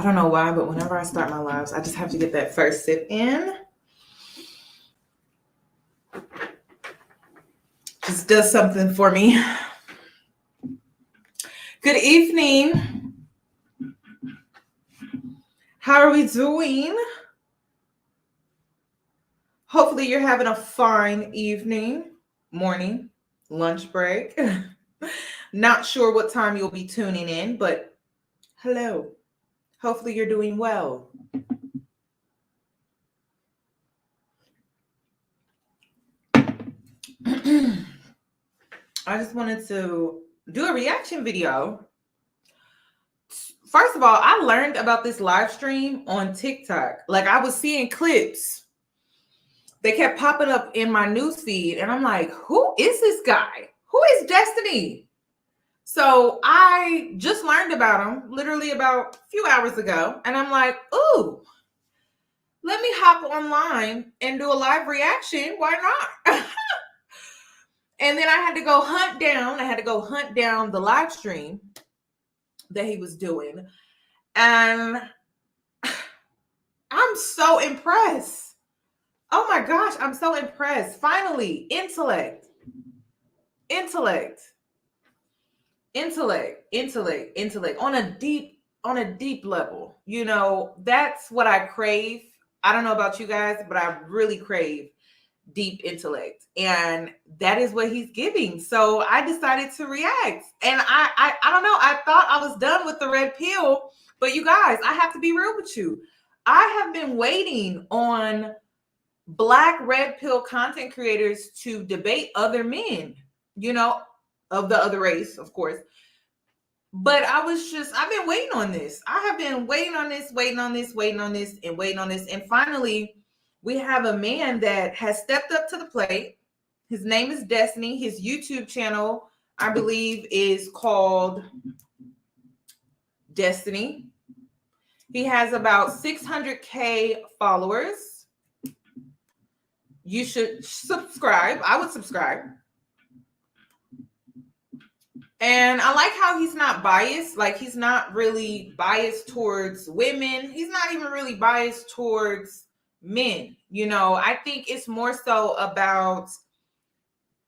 don't know why, but whenever I start my lives, I just have to get that first sip in. Just does something for me. Good evening. How are we doing? Hopefully you're having a fine evening, morning, lunch break. Not sure what time you'll be tuning in, but hello. Hopefully you're doing well. I just wanted to do a reaction video. First of all, I learned about this live stream on TikTok. Like, I was seeing clips. They kept popping up in my newsfeed, and I'm like, who is this guy? Who is Destiny? So I just learned about him literally about a few hours ago, and I'm like, ooh, let me hop online and do a live reaction. Why not? And then I had to go hunt down the live stream that he was doing. And I'm so impressed. Oh my gosh, I'm so impressed. Finally, intellect on a deep level. You know, that's what I crave. I don't know about you guys, but I really crave deep intellect, and that is what he's giving. So I decided to react, and I don't know, I thought I was done with the red pill, but you guys, I have to be real with you. I have been waiting on Black red pill content creators to debate other men, you know, of the other race, of course. But I've been waiting on this. I have been waiting on this. And finally, we have a man that has stepped up to the plate. His name is Destiny. His YouTube channel, I believe, is called Destiny. He has about 600K followers. You should subscribe. I would subscribe. And I like how he's not biased. Like, he's not really biased towards women. He's not even really biased towards men. You know, I think it's more so about,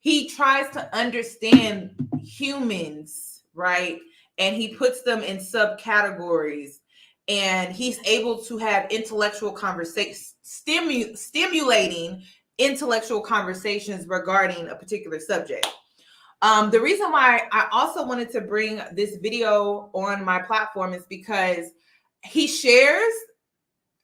he tries to understand humans, right? And he puts them in subcategories. And he's able to have intellectual conversations, stimulating intellectual conversations regarding a particular subject. The reason why I also wanted to bring this video on my platform is because he shares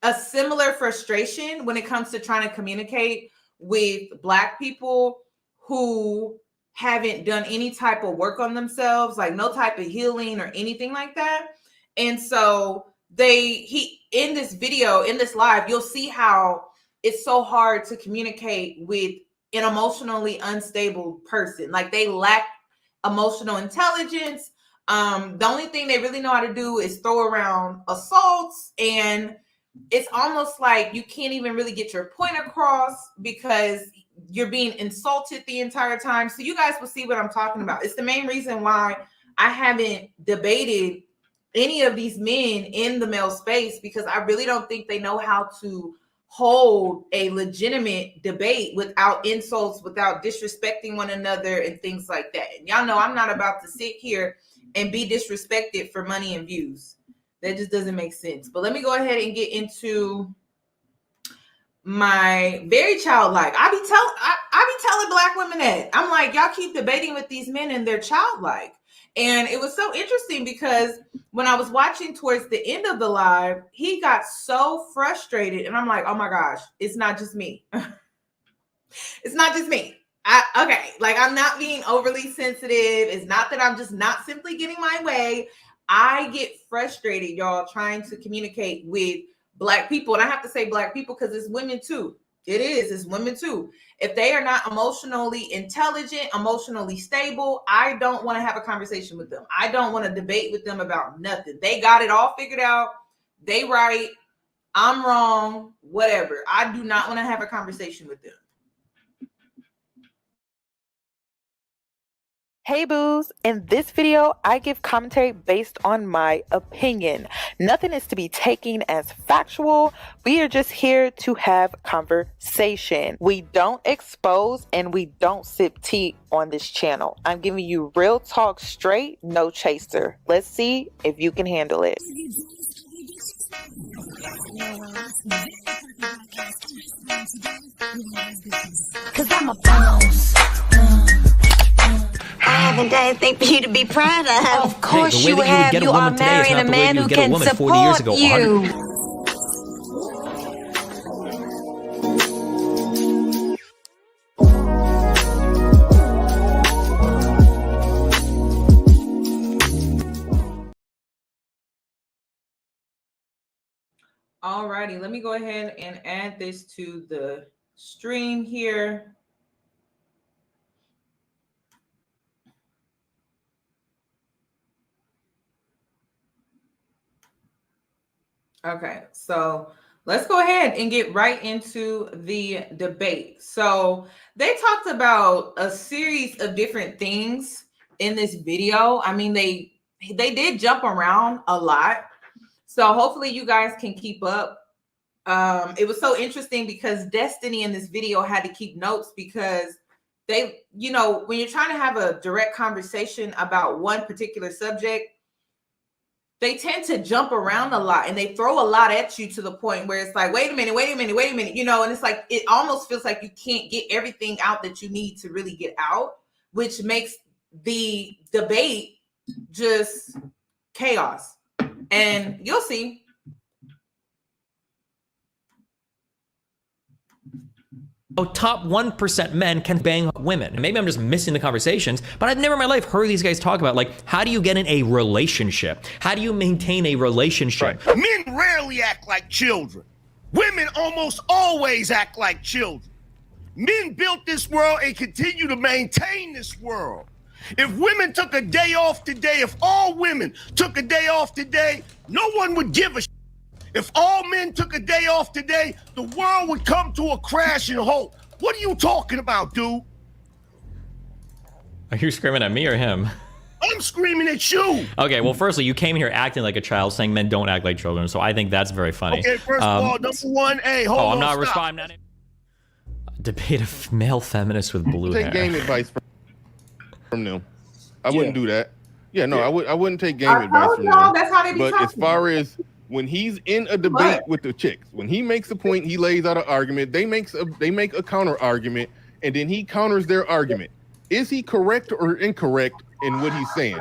a similar frustration when it comes to trying to communicate with Black people who haven't done any type of work on themselves, like no type of healing or anything like that. And so in this video, in this live, you'll see how it's so hard to communicate with an emotionally unstable person. Like, they lack emotional intelligence. The only thing they really know how to do is throw around assaults, and it's almost like you can't even really get your point across because you're being insulted the entire time. So you guys will see what I'm talking about. It's the main reason why I haven't debated any of these men in the male space, because I really don't think they know how to hold a legitimate debate without insults, without disrespecting one another and things like that. And y'all know I'm not about to sit here and be disrespected for money and views. That just doesn't make sense. But let me go ahead and get into my very childlike. I be telling Black women that. I'm like, y'all keep debating with these men and they're childlike. And it was so interesting because when I was watching towards the end of the live, he got so frustrated. And I'm like, oh my gosh, it's not just me. It's not just me. Like, I'm not being overly sensitive. It's not that I'm just not simply getting my way. I get frustrated, y'all, trying to communicate with Black people. And I have to say Black people because it's women too. It's women too. If they are not emotionally intelligent, emotionally stable, I don't want to have a conversation with them. I don't want to debate with them about nothing. They got it all figured out. They right. I'm wrong. Whatever. I do not want to have a conversation with them. Hey boos, in this video, I give commentary based on my opinion. Nothing is to be taken as factual. We are just here to have conversation. We don't expose and we don't sip tea on this channel. I'm giving you real talk straight, no chaser. Let's see if you can handle it. Cause I'm a boss. I haven't done anything for you to be proud of. Of course you have. You are marrying a man who can support you. Alrighty, let me go ahead and add this to the stream here. Okay, so let's go ahead and get right into the debate. So they talked about a series of different things in this video. I mean, they did jump around a lot. So hopefully you guys can keep up. It was so interesting because Destiny in this video had to keep notes because they, you know, when you're trying to have a direct conversation about one particular subject, they tend to jump around a lot and they throw a lot at you to the point where it's like, wait a minute, you know, and it's like, it almost feels like you can't get everything out that you need to really get out, which makes the debate just chaos. And you'll see. Top 1% men can bang women. And maybe I'm just missing the conversations, but I've never in my life heard these guys talk about, like, how do you get in a relationship? How do you maintain a relationship? Right. Men rarely act like children. Women almost always act like children. Men built this world and continue to maintain this world. If women took a day off today, if all women took a day off today, no one would give a shit. If all men took a day off today, the world would come to a crash and halt. What are you talking about, dude? Are you screaming at me or him? I'm screaming at you. Okay, well, firstly, you came here acting like a child, saying men don't act like children, so I think that's very funny. Okay, first of all, number one, hey, hold on, I'm not responding. Debate of male feminists with blue hair. Take game advice from them. I wouldn't do that. Yeah, no, I wouldn't take game advice from them. That's how they be but talking. As far as when he's in a debate with the chicks, when he makes a point, he lays out an argument, they make a counter argument, and then he counters their argument. Is he correct or incorrect in what he's saying?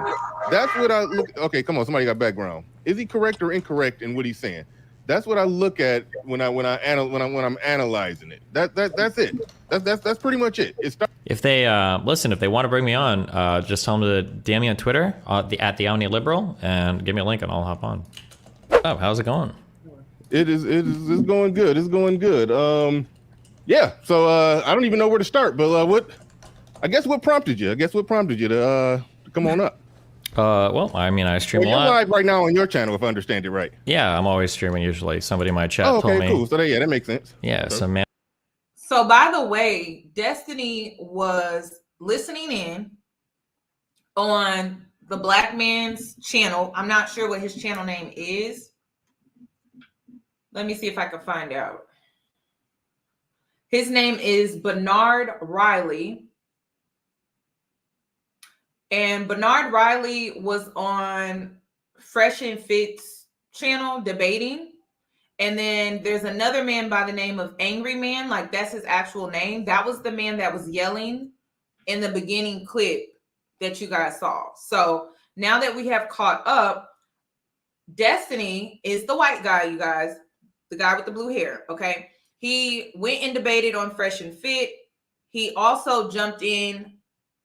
That's what I look. Okay, come on, somebody got background. Is he correct or incorrect in what he's saying? That's what I look at when I'm analyzing it. That's it. That's pretty much it. If they listen, if they want to bring me on, just tell them to DM me on Twitter at the Yoni Liberal and give me a link and I'll hop on. Oh, how's it going? It's going good. It's going good. Yeah. So I don't even know where to start, but what prompted you? To come on up? Well, I mean, I stream a lot. You're live right now on your channel, if I understand it right. Yeah, I'm always streaming usually. Somebody in my chat told me. Okay, cool. So that makes sense. Yeah, okay. So man. So by the way, Destiny was listening in on the black man's channel. I'm not sure what his channel name is. Let me see if I can find out. His name is Bernard Riley. And Bernard Riley was on Fresh and Fit's channel debating. And then there's another man by the name of Angry Man. Like, that's his actual name. That was the man that was yelling in the beginning clip that you guys saw. So now that we have caught up, Destiny is the white guy, you guys, the guy with the blue hair. Okay. He went and debated on Fresh and Fit. He also jumped in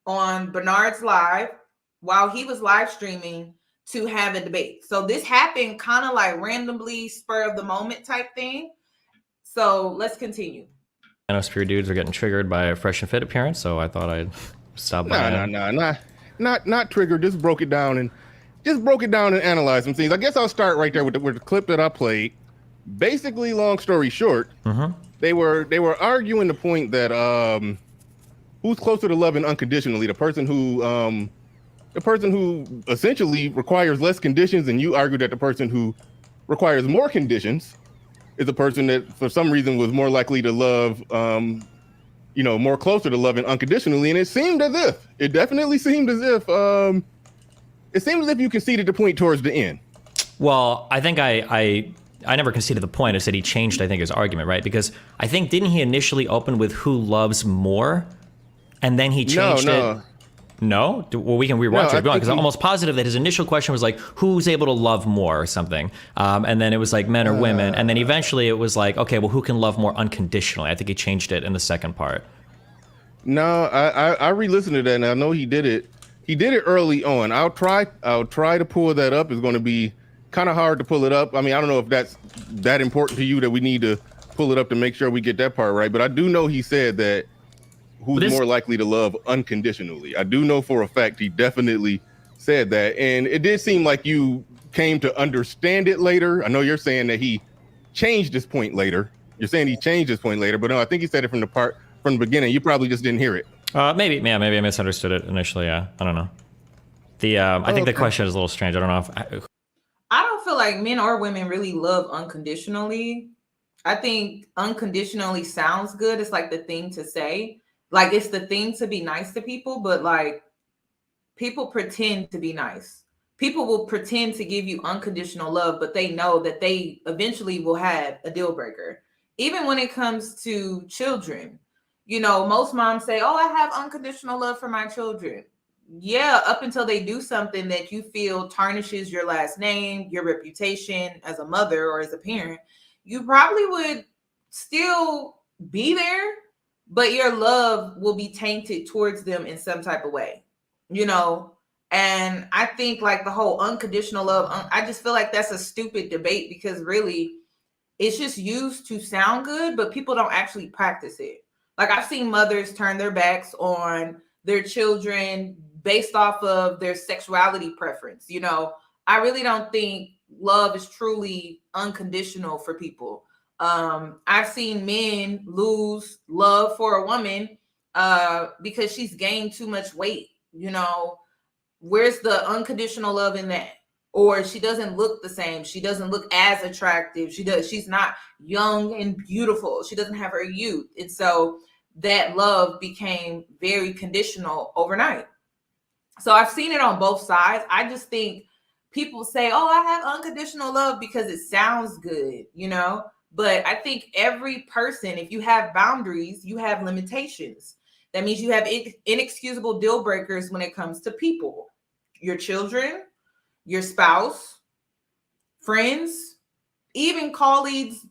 on Bernard's live while he was live streaming to have a debate. So this happened kind of like randomly, spur of the moment type thing. So let's continue. Manosphere dudes are getting triggered by a Fresh and Fit appearance, so I thought I'd stop by. Not triggered. Just broke it down and analyzed some things. I guess I'll start right there with the clip that I played. Basically, long story short, they were arguing the point that who's closer to loving unconditionally? The person who essentially requires less conditions, and you argue that the person who requires more conditions is a person that for some reason was more likely to love, more closer to loving unconditionally. And it definitely seemed as if you conceded the point towards the end. Well, I think I never conceded the point. I said he changed, I think, his argument, right? Because I think, didn't he initially open with who loves more? And then he changed it. No? Well, we can rewatch it because I'm almost positive that his initial question was like, who's able to love more or something? And then it was like men or women. And then eventually it was like, okay, well, who can love more unconditionally? I think he changed it in the second part. No, I re-listened to that, and I know he did it. He did it early on. I'll try to pull that up. It's going to be kind of hard to pull it up. I mean, I don't know if that's that important to you that we need to pull it up to make sure we get that part right. But I do know he said that who's more likely to love unconditionally. I do know for a fact he definitely said that. And it did seem like you came to understand it later. I know you're saying that he changed his point later. You're saying he changed his point later, but no, I think he said it from the beginning. You probably just didn't hear it. Maybe I misunderstood it initially. Yeah, I don't know. I think the question is a little strange. I don't know I don't feel like men or women really love unconditionally. I think unconditionally sounds good. It's like the thing to say. Like it's the thing to be nice to people, but like people pretend to be nice. People will pretend to give you unconditional love, but they know that they eventually will have a deal breaker. Even when it comes to children, most moms say, oh, I have unconditional love for my children. Yeah, up until they do something that you feel tarnishes your last name, your reputation as a mother or as a parent, you probably would still be there, but your love will be tainted towards them in some type of way, And I think like the whole unconditional love, I just feel like that's a stupid debate because really it's just used to sound good, but people don't actually practice it. Like I've seen mothers turn their backs on their children based off of their sexuality preference. I really don't think love is truly unconditional for people. I've seen men lose love for a woman because she's gained too much weight. Where's the unconditional love in that? Or she doesn't look the same. She doesn't look as attractive. She's not young and beautiful. She doesn't have her youth. And so that love became very conditional overnight. So I've seen it on both sides. I just think people say, oh, I have unconditional love because it sounds good, But I think every person, if you have boundaries, you have limitations. That means you have inexcusable deal breakers when it comes to people, your children, your spouse, friends, even colleagues.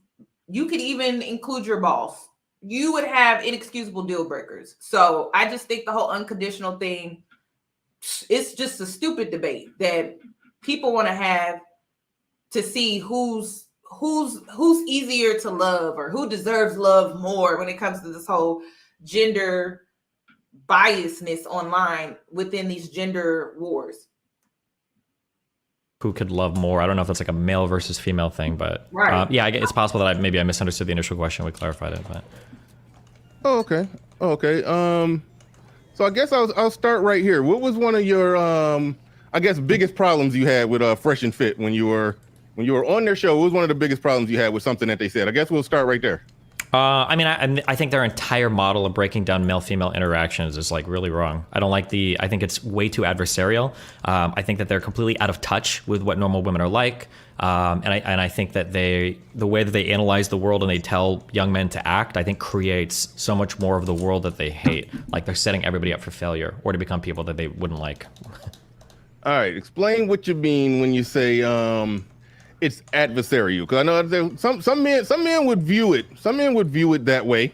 You could even include your boss. You would have inexcusable deal breakers. So I just think the whole unconditional thing, it's just a stupid debate that people want to have to see who's easier to love or who deserves love more when it comes to this whole gender biasness online within these gender wars. Who could love more? I don't know if that's like a male versus female thing, but right. Yeah, it's possible that I misunderstood the initial question. We clarified it, but. Oh, okay. So I guess I'll start right here. What was one of your biggest problems you had with Fresh and Fit when you were on their show? What was one of the biggest problems you had with something that they said? I guess we'll start right there. I think their entire model of breaking down male-female interactions is like really wrong. I think it's way too adversarial. I think that they're completely out of touch with what normal women are like. And I think that the way that they analyze the world and they tell young men to act, I think creates so much more of the world that they hate. Like they're setting everybody up for failure or to become people that they wouldn't like. All right. Explain what you mean when you say, it's adversarial, because I know some men would view it. Some men would view it that way.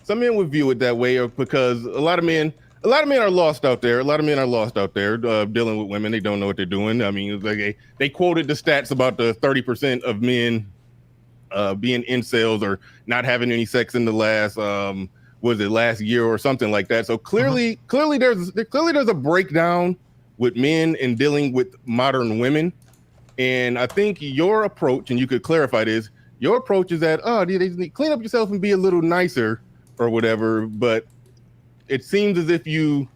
Or because a lot of men are lost out there. Dealing with women. They don't know what they're doing. I mean, like they quoted the stats about the 30% of men being incels or not having any sex in the last last year or something like that. So clearly there's a breakdown with men in dealing with modern women. And I think your approach, and you could clarify this, your approach is that, they need to clean up yourself and be a little nicer or whatever. But it seems as if you.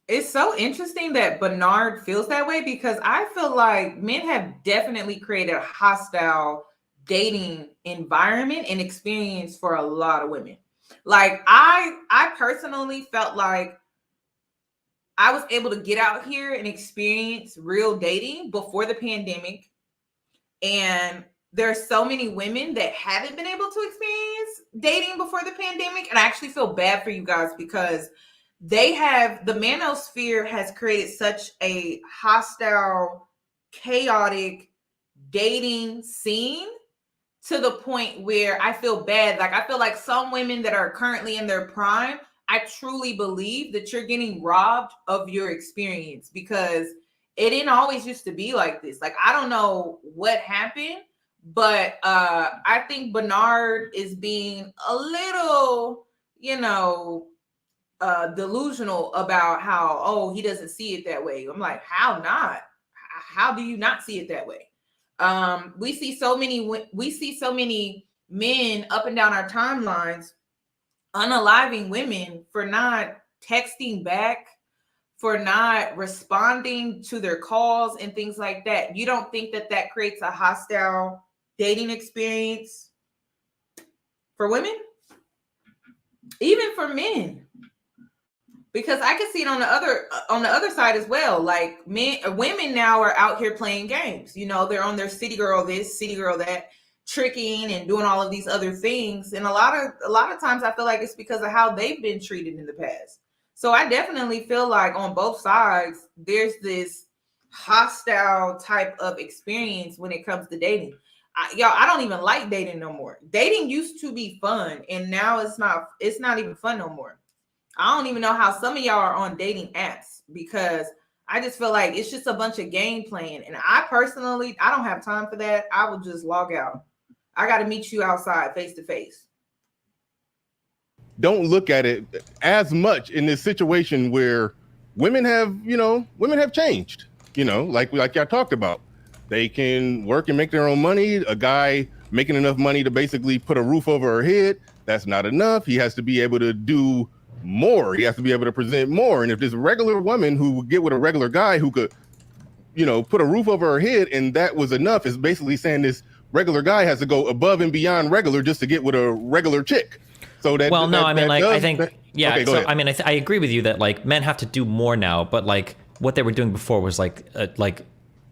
It's so interesting that Bernard feels that way, because I feel like men have definitely created a hostile dating environment and experience for a lot of women. Like I personally felt like I was able to get out here and experience real dating before the pandemic. And there's so many women that haven't been able to experience dating before the pandemic. And I actually feel bad for you guys, because the manosphere has created such a hostile, chaotic dating scene, to the point where I feel bad. Like, I feel like some women that are currently in their prime, I truly believe that you're getting robbed of your experience, because it didn't always used to be like this. Like, I don't know what happened, but I think Bernard is being a little, delusional about how, oh, he doesn't see it that way. I'm like, how not? How do you not see it that way? We see so many men up and down our timelines unaliving women for not texting back, for not responding to their calls and things like that. You don't think that creates a hostile dating experience for women? Even for men. Because I can see it on the other side as well. Like, women now are out here playing games. They're on their city girl this, city girl that, tricking and doing all of these other things. And a lot of times I feel like it's because of how they've been treated in the past. So I definitely feel like on both sides, there's this hostile type of experience when it comes to dating. I don't even like dating no more. Dating used to be fun, and now it's not even fun no more. I don't even know how some of y'all are on dating apps, because I just feel like it's just a bunch of game playing. And I personally, I don't have time for that. I will just log out. I got to meet you outside face to face. Don't look at it as much in this situation where women have changed, like y'all talked about. They can work and make their own money. A guy making enough money to basically put a roof over her head, that's not enough. He has to be able to do more. He has to be able to present more. And if this regular woman who would get with a regular guy who could, put a roof over her head and that was enough, is basically saying this regular guy has to go above and beyond regular just to get with a regular chick. So that, I agree with you that like men have to do more now, but like what they were doing before was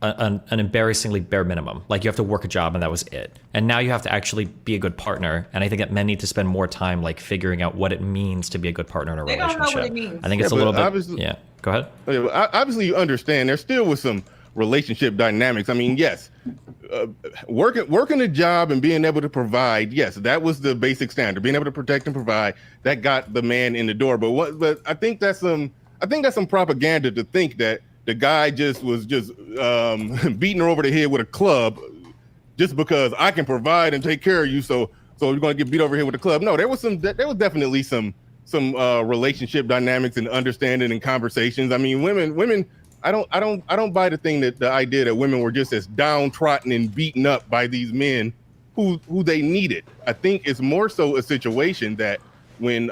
an embarrassingly bare minimum. Like, you have to work a job and that was it. And now you have to actually be a good partner. And I think that men need to spend more time like figuring out what it means to be a good partner in a relationship. Don't know what it means. I think it's a little bit. Yeah, go ahead. Obviously, you understand there still was some relationship dynamics. I mean, yes, working a job and being able to provide. Yes, that was the basic standard. Being able to protect and provide, that got the man in the door. But I think that's some propaganda to think that the guy was beating her over the head with a club just because I can provide and take care of you. So you're going to get beat over here with a club. No, there was definitely some relationship dynamics and understanding and conversations. I mean, women. I don't buy the idea that women were just as downtrodden and beaten up by these men who they needed. I think it's more so a situation that when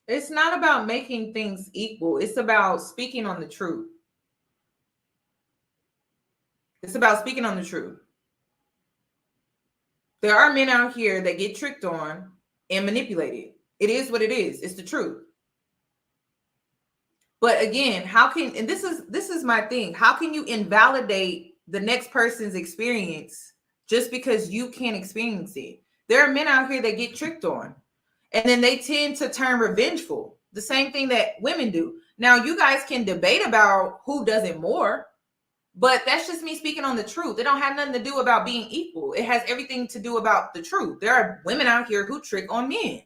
it's not about making things equal. It's about speaking on the truth. It's about speaking on the truth. There are men out here that get tricked on and manipulated. It is what it is. It's the truth. But again, and this is my thing. How can you invalidate the next person's experience just because you can't experience it? There are men out here that get tricked on, and then they tend to turn revengeful. The same thing that women do. Now, you guys can debate about who does it more, but that's just me speaking on the truth. It don't have nothing to do about being equal. It has everything to do about the truth. There are women out here who trick on men.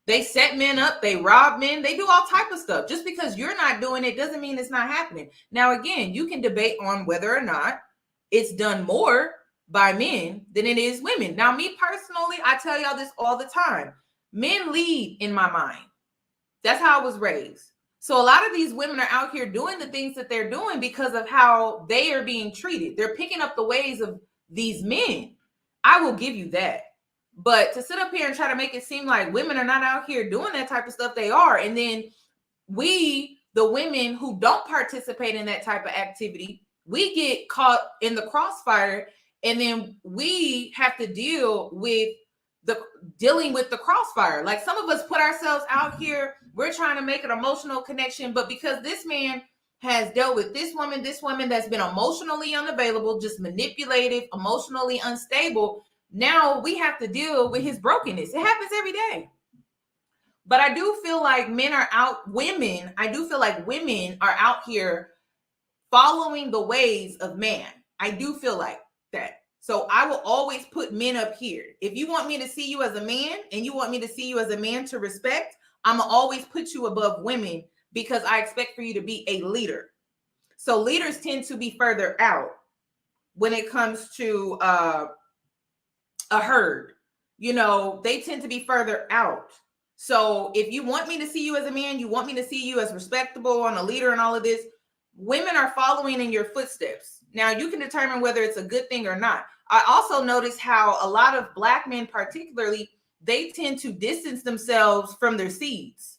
They set men up, they rob men, they do all type of stuff. Just because you're not doing it doesn't mean it's not happening. Now, again, you can debate on whether or not it's done more by men than it is women. Now, me personally, I tell y'all this all the time. Men lead in my mind. That's how I was raised. So a lot of these women are out here doing the things that they're doing because of how they are being treated. They're picking up the ways of these men. I will give you that. But to sit up here and try to make it seem like women are not out here doing that type of stuff, they are. And then we, the women who don't participate in that type of activity, we get caught in the crossfire, and then we have to dealing with the crossfire. Like, some of us put ourselves out here, we're trying to make an emotional connection, but because this man has dealt with this woman that's been emotionally unavailable, just manipulative, emotionally unstable, now we have to deal with his brokenness. It happens every day. But I do feel like I do feel like women are out here following the ways of man. I do feel like that. So I will always put men up here. If you want me to see you as a man and you want me to see you as a man to respect, I'm going to always put you above women, because I expect for you to be a leader. So leaders tend to be further out when it comes to a herd. You know, they tend to be further out. So if you want me to see you as a man, you want me to see you as respectable and a leader and all of this, women are following in your footsteps. Now, you can determine whether it's a good thing or not. I also notice how a lot of Black men particularly, they tend to distance themselves from their seeds.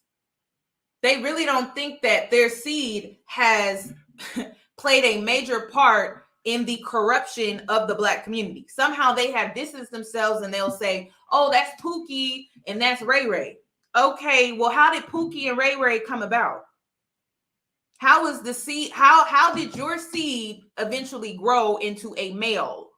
They really don't think that their seed has played a major part in the corruption of the Black community. Somehow they have distanced themselves, and they'll say, oh, that's Pookie and that's Ray Ray. Okay, well, how did Pookie and Ray Ray come about? How was the seed? How did your seed eventually grow into a male?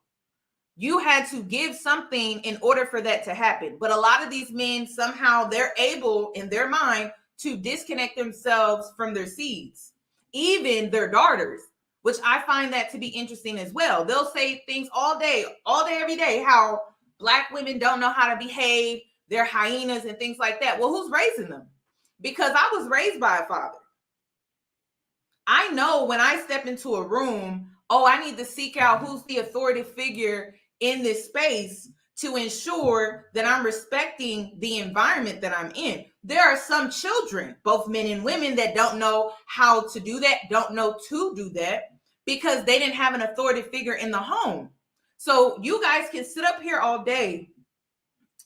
You had to give something in order for that to happen. But a lot of these men, somehow they're able in their mind to disconnect themselves from their seeds, even their daughters, which I find that to be interesting as well. They'll say things all day, every day, how Black women don't know how to behave, they're hyenas and things like that. Well, who's raising them? Because I was raised by a father. I know when I step into a room, oh, I need to seek out who's the authoritative figure in this space to ensure that I'm respecting the environment that I'm in. There are some children, both men and women, that don't know how to do that, don't know to do that, because they didn't have an authoritative figure in the home. So you guys can sit up here all day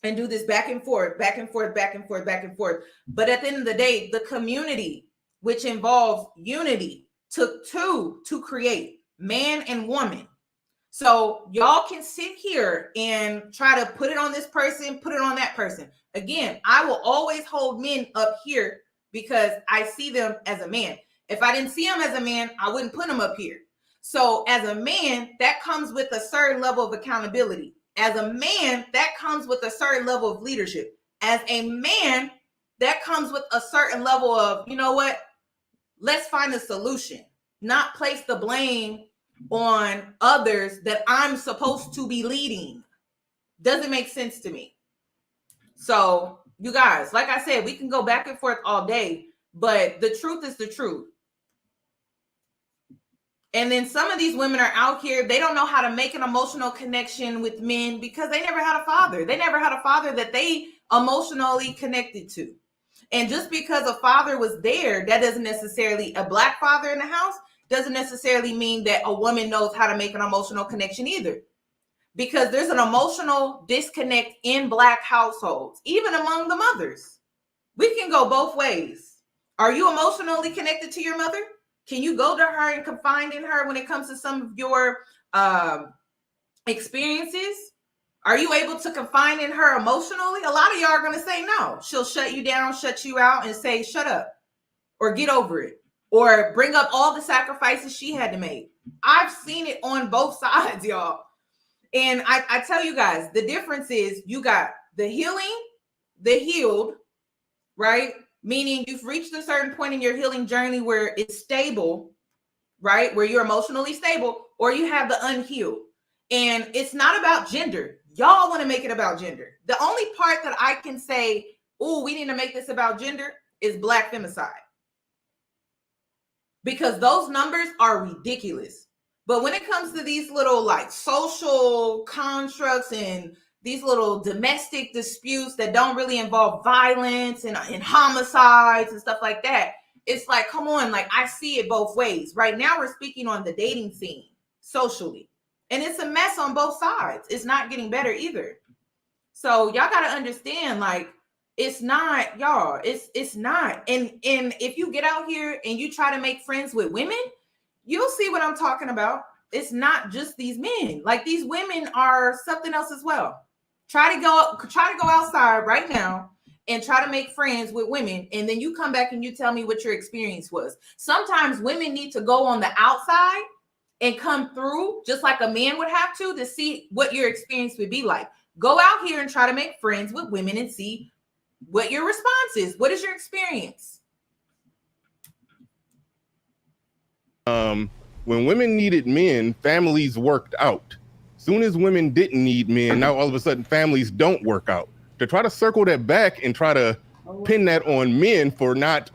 and do this back and forth, back and forth, back and forth, back and forth. But at the end of the day, the community, which involves unity, took two to create, man and woman. So y'all can sit here and try to put it on this person, put it on that person. Again, I will always hold men up here because I see them as a man. If I didn't see them as a man, I wouldn't put them up here. So as a man, that comes with a certain level of accountability. As a man, that comes with a certain level of leadership. As a man, that comes with a certain level of, you know what? Let's find a solution, not place the blame on others that I'm supposed to be leading. Doesn't make sense to me. So you guys, like I said, we can go back and forth all day, but the truth is the truth. And then some of these women are out here, they don't know how to make an emotional connection with men because they never had a father. They never had a father that they emotionally connected to. And just because a father was there, that doesn't necessarily, a Black father in the house, doesn't necessarily mean that a woman knows how to make an emotional connection either. Because there's an emotional disconnect in Black households, even among the mothers. We can go both ways. Are you emotionally connected to your mother? Can you go to her and confide in her when it comes to some of your experiences? Are you able to confide in her emotionally? A lot of y'all are going to say no. She'll shut you down, shut you out, and say, shut up, or get over it, or bring up all the sacrifices she had to make. I've seen it on both sides, y'all. And I tell you guys, the difference is you got the healing, the healed, right? Meaning you've reached a certain point in your healing journey where it's stable, right? Where you're emotionally stable, or you have the unhealed. And it's not about gender. Y'all want to make it about gender. The only part that I can say, oh, we need to make this about gender is Black femicide. Because those numbers are ridiculous. But when it comes to these little like social constructs and these little domestic disputes that don't really involve violence and homicides and stuff like that, it's like, come on, like I see it both ways. Right now we're speaking on the dating scene socially. And it's a mess on both sides. It's not getting better either. So y'all got to understand, like, it's not, y'all, it's not. And if you get out here and you try to make friends with women, you'll see what I'm talking about. It's not just these men. Like, these women are something else as well. Try to go outside right now and try to make friends with women, and then you come back and you tell me what your experience was. Sometimes women need to go on the outside and come through just like a man would have to see what your experience would be like. Go out here and try to make friends with women and see what your response is. What is your experience? When women needed men, families worked out. Soon as women didn't need men, now all of a sudden families don't work out. To try to circle that back and try to pin that on men for not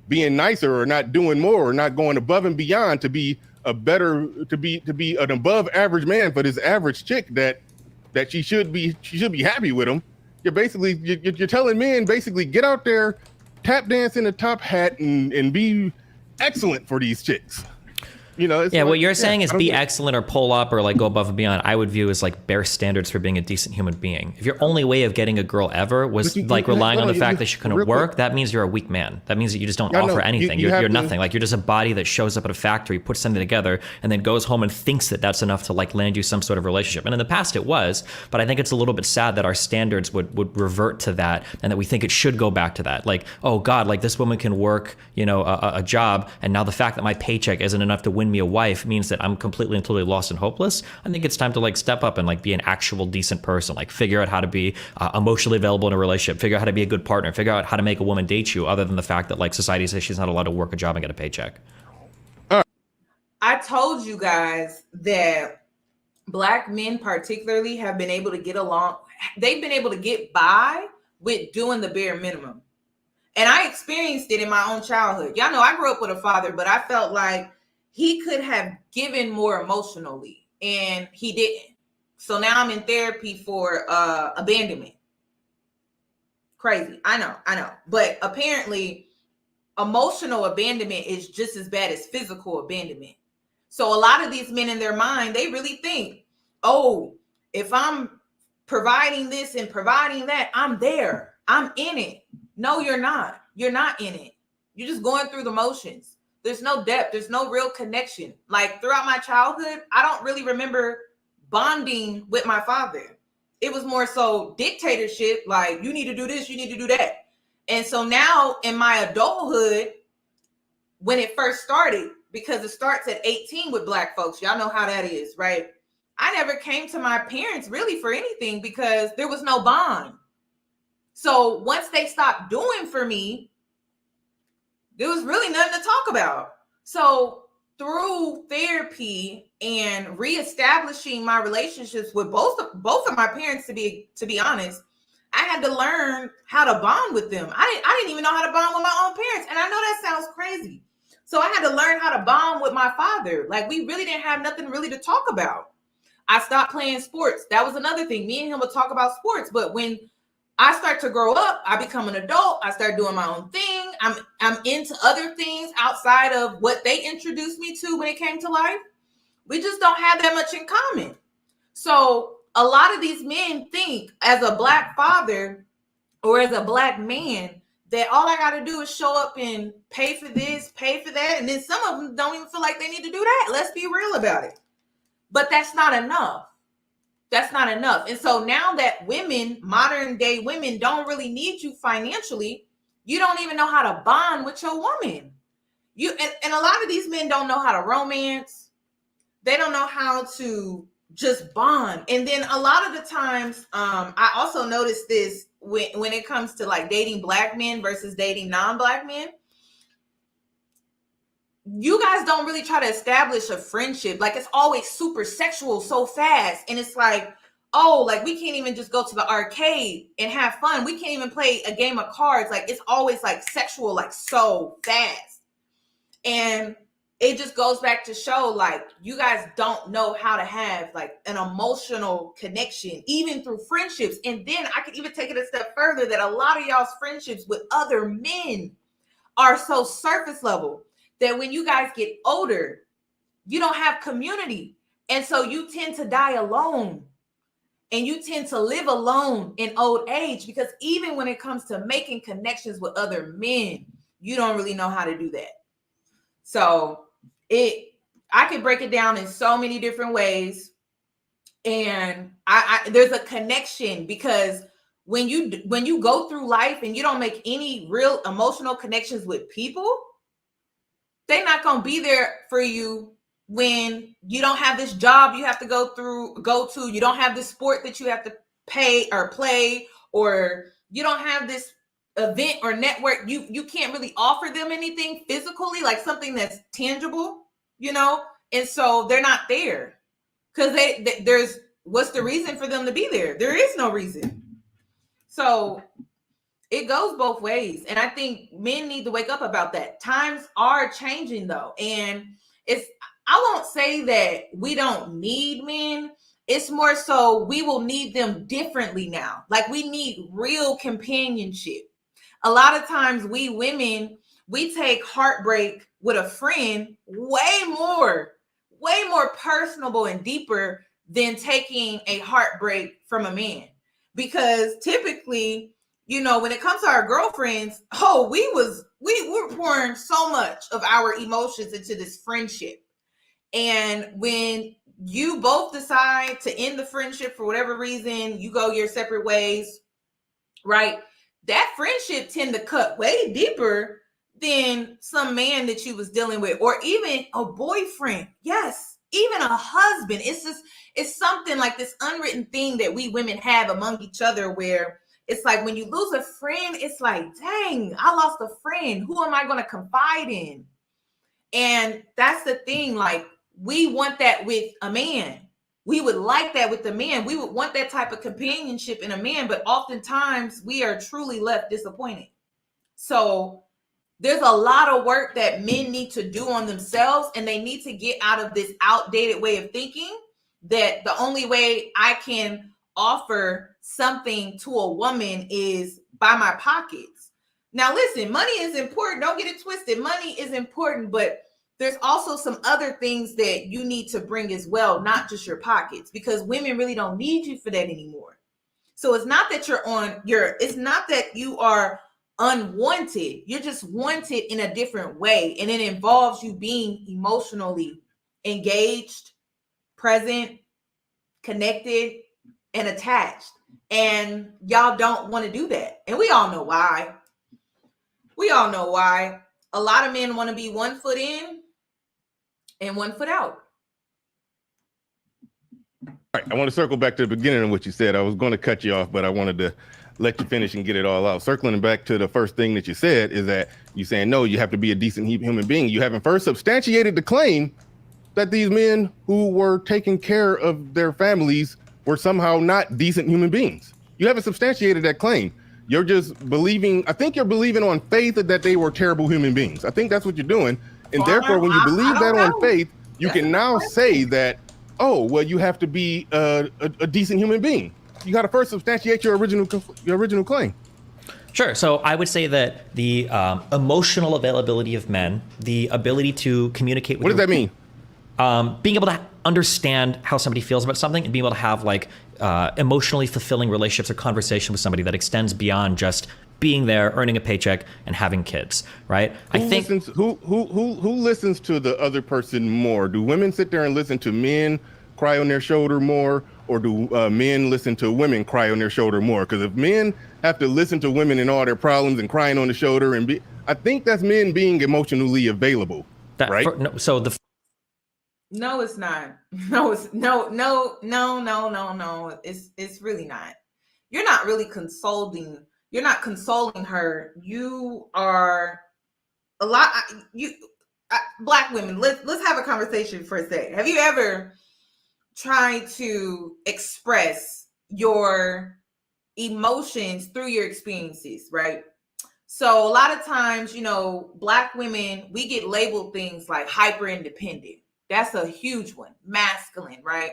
being nicer or not doing more or not going above and beyond to be a better, to be an above average man for this average chick that she should be happy with him. You're telling men basically get out there, tap dance in a top hat and be excellent for these chicks. You know, yeah, what you're saying is be excellent or pull up or like go above and beyond. I would view as like bare standards for being a decent human being. If your only way of getting a girl ever was like relying on the fact that she couldn't work, that means you're a weak man. That means that you just don't offer anything. You're nothing. Like, you're just a body that shows up at a factory, puts something together, and then goes home and thinks that that's enough to like land you some sort of relationship. And in the past it was, but I think it's a little bit sad that our standards would revert to that, and that we think it should go back to that. Like, oh God, like this woman can work, you know, a job, and now the fact that my paycheck isn't enough to win me a wife means that I'm completely and totally lost and hopeless. I think it's time to like step up and like be an actual decent person, like figure out how to be emotionally available in a relationship, figure out how to be a good partner, figure out how to make a woman date you, other than the fact that like society says she's not allowed to work a job and get a paycheck. I told you guys that Black men particularly have been able to get along. They've been able to get by with doing the bare minimum. And I experienced it in my own childhood. Y'all know I grew up with a father, but I felt like he could have given more emotionally, and he didn't. So now I'm in therapy for abandonment. Crazy. I know. But apparently emotional abandonment is just as bad as physical abandonment. So a lot of these men in their mind, they really think, oh, if I'm providing this and providing that, I'm there. I'm in it. No, you're not. You're not in it. You're just going through the motions. There's no depth. There's no real connection. Like, throughout my childhood, I don't really remember bonding with my father. It was more so dictatorship. Like, you need to do this, you need to do that. And so now in my adulthood, when it first started, because it starts at 18 with Black folks, y'all know how that is, right? I never came to my parents really for anything because there was no bond. So once they stopped doing for me, there was really nothing to talk about. So through therapy and reestablishing my relationships with both of my parents, to be honest, I had to learn how to bond with them. I didn't even know how to bond with my own parents. And I know that sounds crazy. So I had to learn how to bond with my father. Like, we really didn't have nothing really to talk about. I stopped playing sports. That was another thing. Me and him would talk about sports. But when I start to grow up, I become an adult, I start doing my own thing. I'm into other things outside of what they introduced me to when it came to life. We just don't have that much in common. So a lot of these men think, as a Black father or as a Black man, that all I got to do is show up and pay for this, pay for that. And then some of them don't even feel like they need to do that. Let's be real about it. But that's not enough. That's not enough. And so now that women, modern day women, don't really need you financially, you don't even know how to bond with your woman. And a lot of these men don't know how to romance. They don't know how to just bond. And then a lot of the times, I also noticed this when it comes to like dating Black men versus dating non-Black men. You guys don't really try to establish a friendship. Like, it's always super sexual so fast. And it's like, oh, like, we can't even just go to the arcade and have fun. We can't even play a game of cards. Like, it's always like sexual, like so fast. And it just goes back to show, like, you guys don't know how to have like an emotional connection, even through friendships. And then I could even take it a step further, that a lot of y'all's friendships with other men are so surface level that when you guys get older, you don't have community. And so you tend to die alone. And you tend to live alone in old age because even when it comes to making connections with other men, you don't really know how to do that. So I could break it down in so many different ways. And there's a connection because when you go through life and you don't make any real emotional connections with people, they're not going to be there for you when you don't have this job you have to go to, you don't have this sport that you have to pay or play, or you don't have this event or network. You can't really offer them anything physically, like something that's tangible, and so they're not there because there's what's the reason for them to be there? There is no reason. So it goes both ways. And I think men need to wake up about that. Times are changing though. And I won't say that we don't need men. It's more so we will need them differently now. Like we need real companionship. A lot of times we women, we take heartbreak with a friend way more personable and deeper than taking a heartbreak from a man. Because typically, when it comes to our girlfriends, we were pouring so much of our emotions into this friendship. And when you both decide to end the friendship for whatever reason, you go your separate ways, right? That friendship tend to cut way deeper than some man that you was dealing with, or even a boyfriend. Yes, even a husband. It's something like this unwritten thing that we women have among each other where it's like when you lose a friend, it's like, dang, I lost a friend. Who am I going to confide in? And that's the thing. Like, we want that with a man. We would like that with the man. We would want that type of companionship in a man, but oftentimes we are truly left disappointed. So there's a lot of work that men need to do on themselves, and they need to get out of this outdated way of thinking that the only way I can offer something to a woman is by my pockets. Now, listen, money is important. Don't get it twisted. Money is important, but there's also some other things that you need to bring as well, not just your pockets, because women really don't need you for that anymore. So it's not that it's not that you are unwanted. You're just wanted in a different way. And it involves you being emotionally engaged, present, connected, and attached. And y'all don't want to do that. And we all know why. A lot of men want to be 1 foot in and 1 foot out. All right, I want to circle back to the beginning of what you said. I was going to cut you off, but I wanted to let you finish and get it all out. Circling back to the first thing that you said is that you're saying, no, you have to be a decent human being. You haven't first substantiated the claim that these men who were taking care of their families were somehow not decent human beings. You haven't substantiated that claim. You're just believing, I think you're believing on faith that they were terrible human beings. I think that's what you're doing. And therefore, when you believe that on faith, you can now say that, oh, well, you have to be a decent human being. You got to first substantiate your original claim. Sure. So I would say that the emotional availability of men, the ability to communicate with what does that mean? Being able to understand how somebody feels about something and being able to have like emotionally fulfilling relationships or conversation with somebody that extends beyond just being there, earning a paycheck, and having kids, right? Who listens to the other person more? Do women sit there and listen to men cry on their shoulder more, or do men listen to women cry on their shoulder more? Because if men have to listen to women and all their problems and crying on the shoulder, I think that's men being emotionally available, right? No, it's not. No. It's really not. You're not really consoling. You're not consoling her. You are Black women. Let's have a conversation for a sec. Have you ever tried to express your emotions through your experiences, right? So a lot of times, Black women, we get labeled things like hyper independent. That's a huge one. Masculine, right?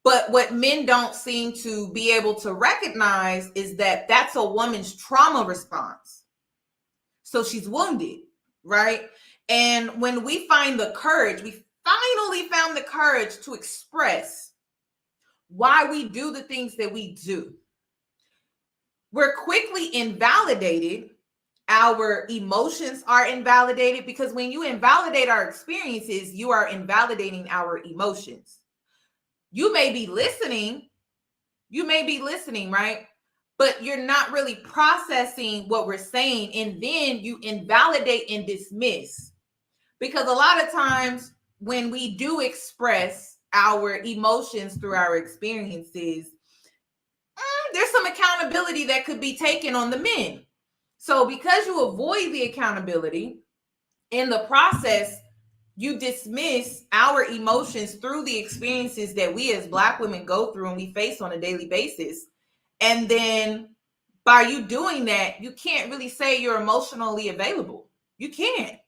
But what men don't seem to be able to recognize is that that's a woman's trauma response. So she's wounded, right? And when we find the courage, we finally found the courage to express why we do the things that we do. We're quickly invalidated. Our emotions are invalidated, because when you invalidate our experiences, you are invalidating our emotions. You may be listening, right? But you're not really processing what we're saying, and then you invalidate and dismiss. Because a lot of times when we do express our emotions through our experiences, there's some accountability that could be taken on the men. So because you avoid the accountability, in the process, you dismiss our emotions through the experiences that we as Black women go through and we face on a daily basis. And then by you doing that, you can't really say you're emotionally available. You can't.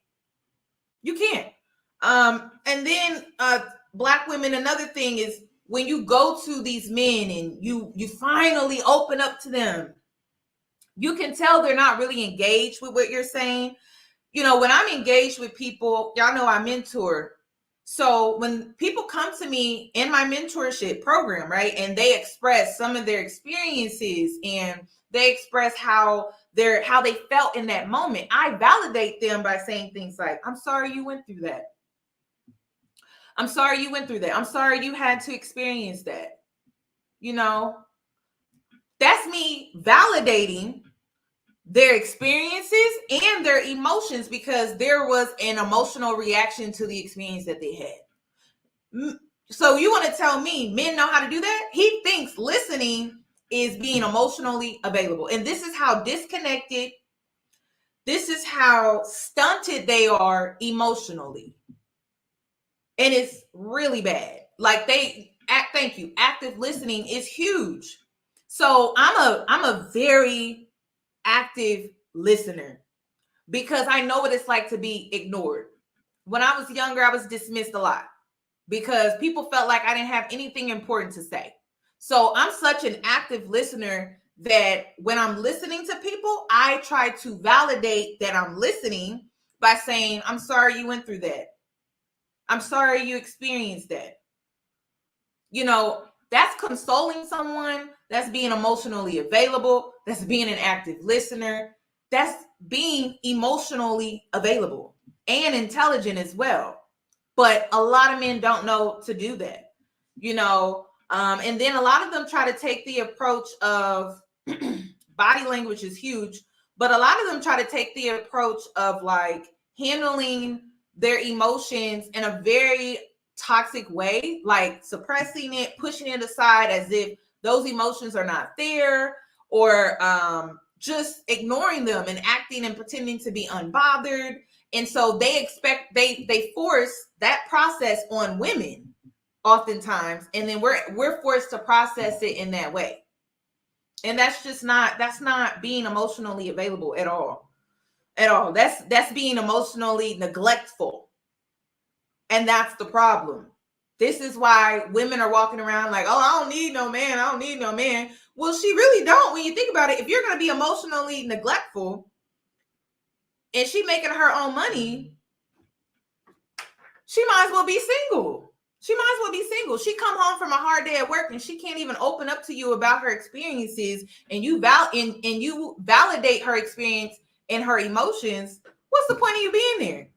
And then Black women, another thing is, when you go to these men and you finally open up to them, you can tell they're not really engaged with what you're saying. You know, when I'm engaged with people, y'all know I mentor. So when people come to me in my mentorship program, right, and they express some of their experiences and they express how they felt in that moment, I validate them by saying things like, I'm sorry you went through that. I'm sorry you went through that. I'm sorry you had to experience that. You know, that's me validating their experiences and their emotions, because there was an emotional reaction to the experience that they had. So you want to tell me men know how to do that? He thinks listening is being emotionally available. And this is how disconnected, this is how stunted they are emotionally. And it's really bad. Like thank you. Active listening is huge. So I'm a very active listener, because I know what it's like to be ignored. When I was younger, I was dismissed a lot because people felt like I didn't have anything important to say. So I'm such an active listener that when I'm listening to people, I try to validate that I'm listening by saying, I'm sorry you went through that. I'm sorry you experienced that. You know, that's consoling someone. That's being emotionally available. That's being an active listener. That's being emotionally available and intelligent as well. But a lot of men don't know to do that, you know. And then a lot of them try to take the approach of body language is huge, but a lot of them try to take the approach of like handling their emotions in a very toxic way, like suppressing it, pushing it aside as if those emotions are not there, or just ignoring them and acting and pretending to be unbothered. And so they force that process on women oftentimes, and then we're forced to process it in that way. And that's not being emotionally available at all. That's being emotionally neglectful. And that's the problem. This is why women are walking around like, oh, I don't need no man. I don't need no man. Well, she really don't. When you think about it, if you're going to be emotionally neglectful and she making her own money, she might as well be single. She come home from a hard day at work and she can't even open up to you about her experiences, and you validate her experience and her emotions. What's the point of you being there?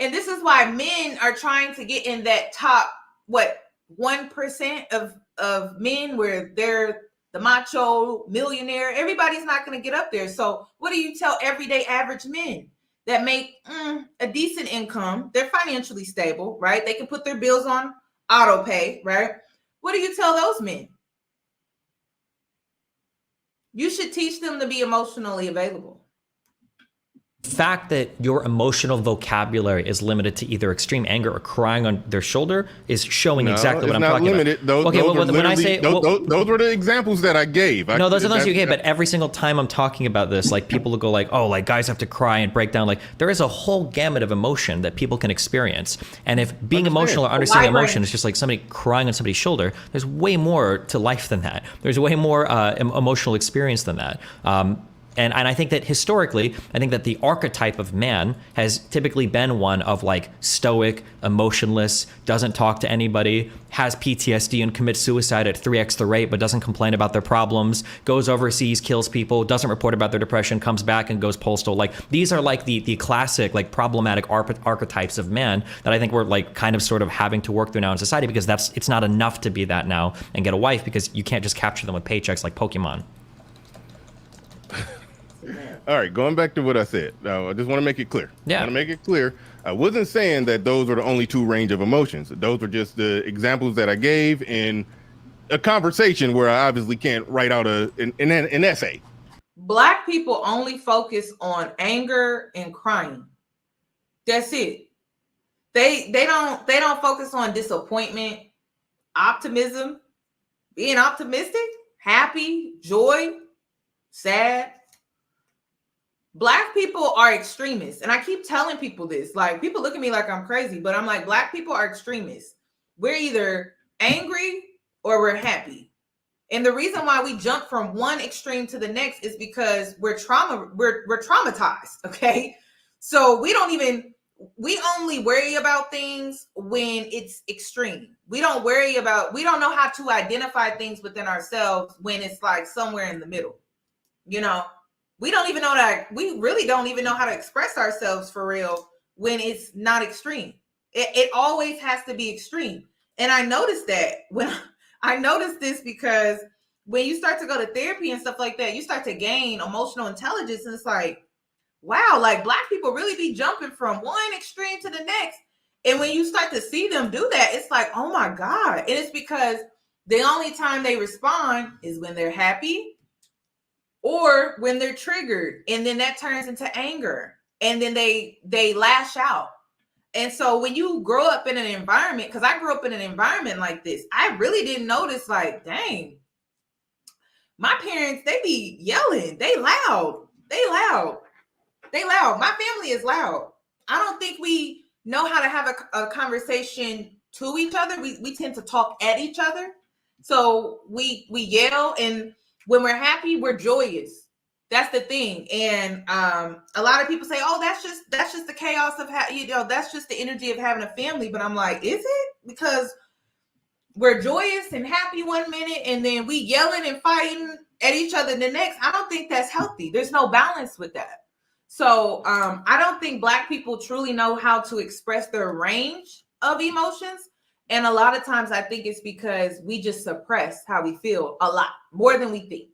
And this is why men are trying to get in that top, 1% of men, where they're the macho millionaire. Everybody's not going to get up there. So what do you tell everyday average men that make a decent income? They're financially stable, right? They can put their bills on auto pay, right? What do you tell those men? You should teach them to be emotionally available. Fact that your emotional vocabulary is limited to either extreme anger or crying on their shoulder is showing exactly what I'm talking limited. about. Those were the examples that I gave. No, those are those you gave. But every single time I'm talking about this, like people will go like, "Oh, like guys have to cry and break down." Like there is a whole gamut of emotion that people can experience. And if being emotional or understanding emotion is just like somebody crying on somebody's shoulder, there's way more to life than that. There's way more emotional experience than that. And I think that historically, I think that the archetype of man has typically been one of like stoic, emotionless, doesn't talk to anybody, has PTSD and commits suicide at 3x the rate, but doesn't complain about their problems, goes overseas, kills people, doesn't report about their depression, comes back and goes postal. Like these are like the classic, like problematic archetypes of man that I think we're like kind of sort of having to work through now in society, because it's not enough to be that now and get a wife, because you can't just capture them with paychecks like Pokemon. All right, going back to what I said. Now, I just want to make it clear. Yeah. I want to make it clear. I wasn't saying that those are the only two range of emotions. Those were just the examples that I gave in a conversation where I obviously can't write out an essay. Black people only focus on anger and crying. That's it. They don't focus on disappointment, optimism, being optimistic, happy, joy, sad. Black people are extremists. And I keep telling people this. Like, people look at me like I'm crazy, but I'm like, Black people are extremists. We're either angry or we're happy. And the reason why we jump from one extreme to the next is because we're traumatized, okay? So we only worry about things when it's extreme. We don't know how to identify things within ourselves when it's like somewhere in the middle, you know? We really don't even know how to express ourselves for real when it's not extreme. It always has to be extreme. And I noticed this because when you start to go to therapy and stuff like that, you start to gain emotional intelligence. And it's like, wow, like Black people really be jumping from one extreme to the next. And when you start to see them do that, it's like, oh my God. And it's because the only time they respond is when they're happy or when they're triggered, and then that turns into anger, and then they lash out. And so when you grow up in an environment, because I grew up in an environment like this, I really didn't notice, like, dang, my parents, they be yelling, they loud. My family is loud. I don't think we know how to have a conversation to each other. We tend to talk at each other. So we yell, and when we're happy, we're joyous. That's the thing. And a lot of people say, "Oh, that's just the chaos of that's just the energy of having a family." But I'm like, is it? Because we're joyous and happy one minute, and then we yelling and fighting at each other the next. I don't think that's healthy. There's no balance with that. So I don't think Black people truly know how to express their range of emotions. And a lot of times I think it's because we just suppress how we feel a lot more than we think.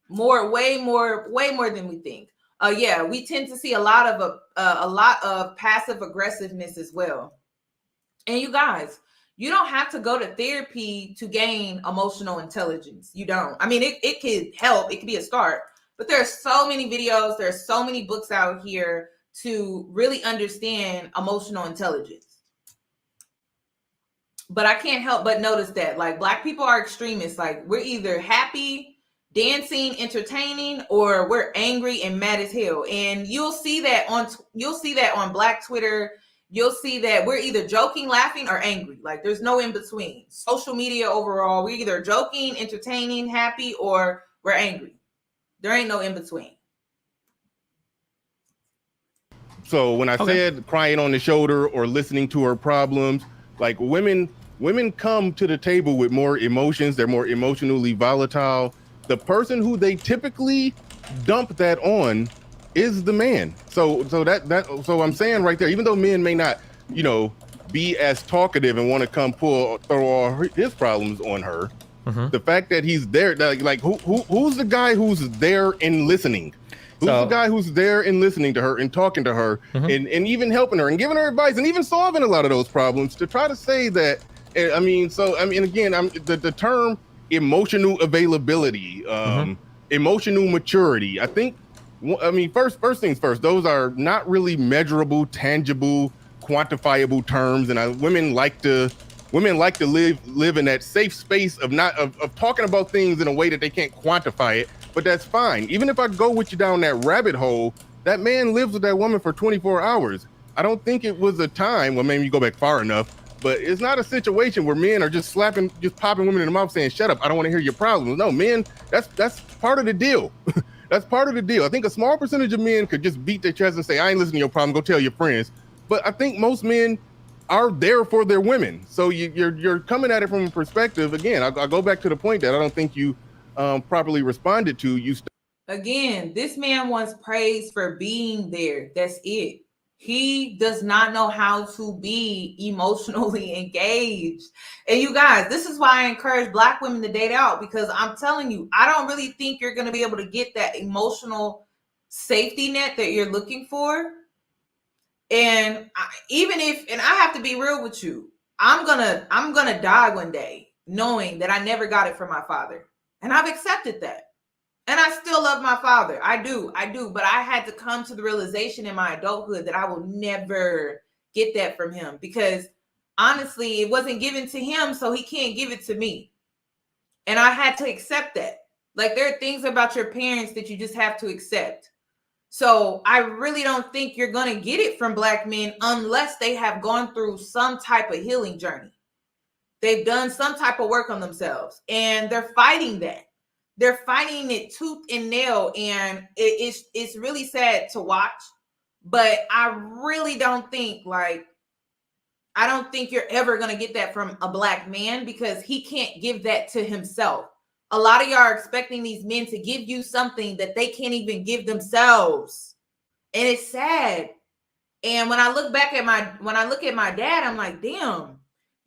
Way more than we think. Yeah, we tend to see a lot of passive aggressiveness as well. And you guys, you don't have to go to therapy to gain emotional intelligence. You don't. I mean, it could help. It could be a start. But there are so many videos, there are so many books out here to really understand emotional intelligence. But I can't help but notice that, like, Black people are extremists. Like, we're either happy, dancing, entertaining, or we're angry and mad as hell. And you'll see that on Black Twitter. You'll see that we're either joking, laughing, or angry. Like, there's no in between. Social media overall, we're either joking, entertaining, happy, or we're angry. There ain't no in between. So when I said crying on the shoulder or listening to her problems, like women come to the table with more emotions. They're more emotionally volatile. The person who they typically dump that on is the man. So I'm saying right there, even though men may not, be as talkative and want to throw all his problems on her, the fact that he's there, like who's the guy who's there and listening? Who's the guy who's there and listening to her and talking to her and even helping her and giving her advice and even solving a lot of those problems, to try to say that, again, the term emotional availability, emotional maturity, I think, first things first, those are not really measurable, tangible, quantifiable terms. And women like to live in that safe space of talking about things in a way that they can't quantify it. But that's fine. Even if I go with you down that rabbit hole, that man lives with that woman for 24 hours. I don't think it was a time, well, maybe you go back far enough, but it's not a situation where men are just popping women in the mouth saying, "Shut up, I don't want to hear your problems." No, men, that's part of the deal. That's part of the deal. I think a small percentage of men could just beat their chest and say, I ain't listening to your problem, go tell your friends. But I think most men are there for their women. So you're coming at it from a perspective. Again, I'll go back to the point that I don't think you properly responded to. Again, this man wants praise for being there. That's it. He does not know how to be emotionally engaged. And you guys, this is why I encourage Black women to date out, because I'm telling you, I don't really think you're going to be able to get that emotional safety net that you're looking for. And I have to be real with you, I'm gonna die one day knowing that I never got it from my father. And I've accepted that. And I still love my father. I do. But I had to come to the realization in my adulthood that I will never get that from him, because honestly, it wasn't given to him, so he can't give it to me. And I had to accept that. Like, there are things about your parents that you just have to accept. So I really don't think you're going to get it from Black men unless they have gone through some type of healing journey. They've done some type of work on themselves, and they're fighting that. They're fighting it tooth and nail, and it's really sad to watch. But I really don't think you're ever going to get that from a Black man, because he can't give that to himself. A lot of y'all are expecting these men to give you something that they can't even give themselves. And it's sad. And when I look at my dad, I'm like, damn,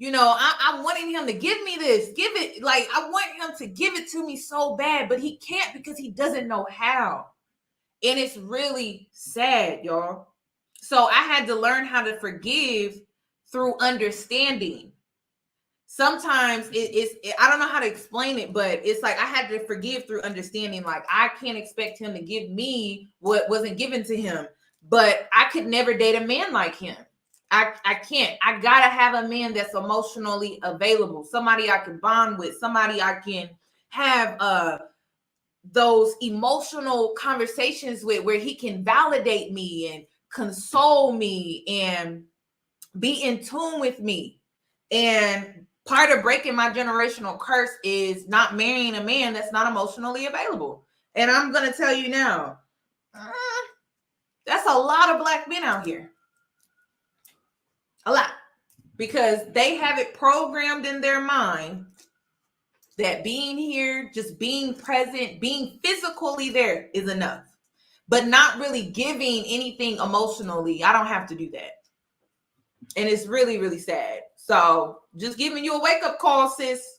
I wanted him to give me this, I want him to give it to me so bad, but he can't because he doesn't know how. And it's really sad, y'all. So I had to learn how to forgive through understanding. Sometimes I don't know how to explain it, but it's like I had to forgive through understanding. Like, I can't expect him to give me what wasn't given to him, but I could never date a man like him. I can't. I gotta have a man that's emotionally available, somebody I can bond with, somebody I can have those emotional conversations with, where he can validate me and console me and be in tune with me. And part of breaking my generational curse is not marrying a man that's not emotionally available. And I'm going to tell you now, that's a lot of Black men out here. A lot. Because they have it programmed in their mind that being here, just being present, being physically there is enough. But not really giving anything emotionally. I don't have to do that. And it's really, really sad. So just giving you a wake-up call, sis.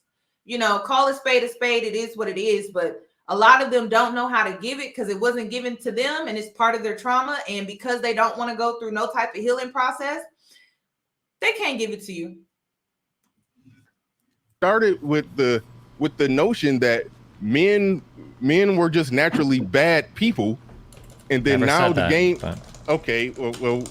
Call a spade a spade. It is what it is. But a lot of them don't know how to give it because it wasn't given to them, and it's part of their trauma. And because they don't want to go through no type of healing process, they can't give it to you. Started with the notion that men were just naturally bad people, and then Never now said the that, game. but... Okay, well,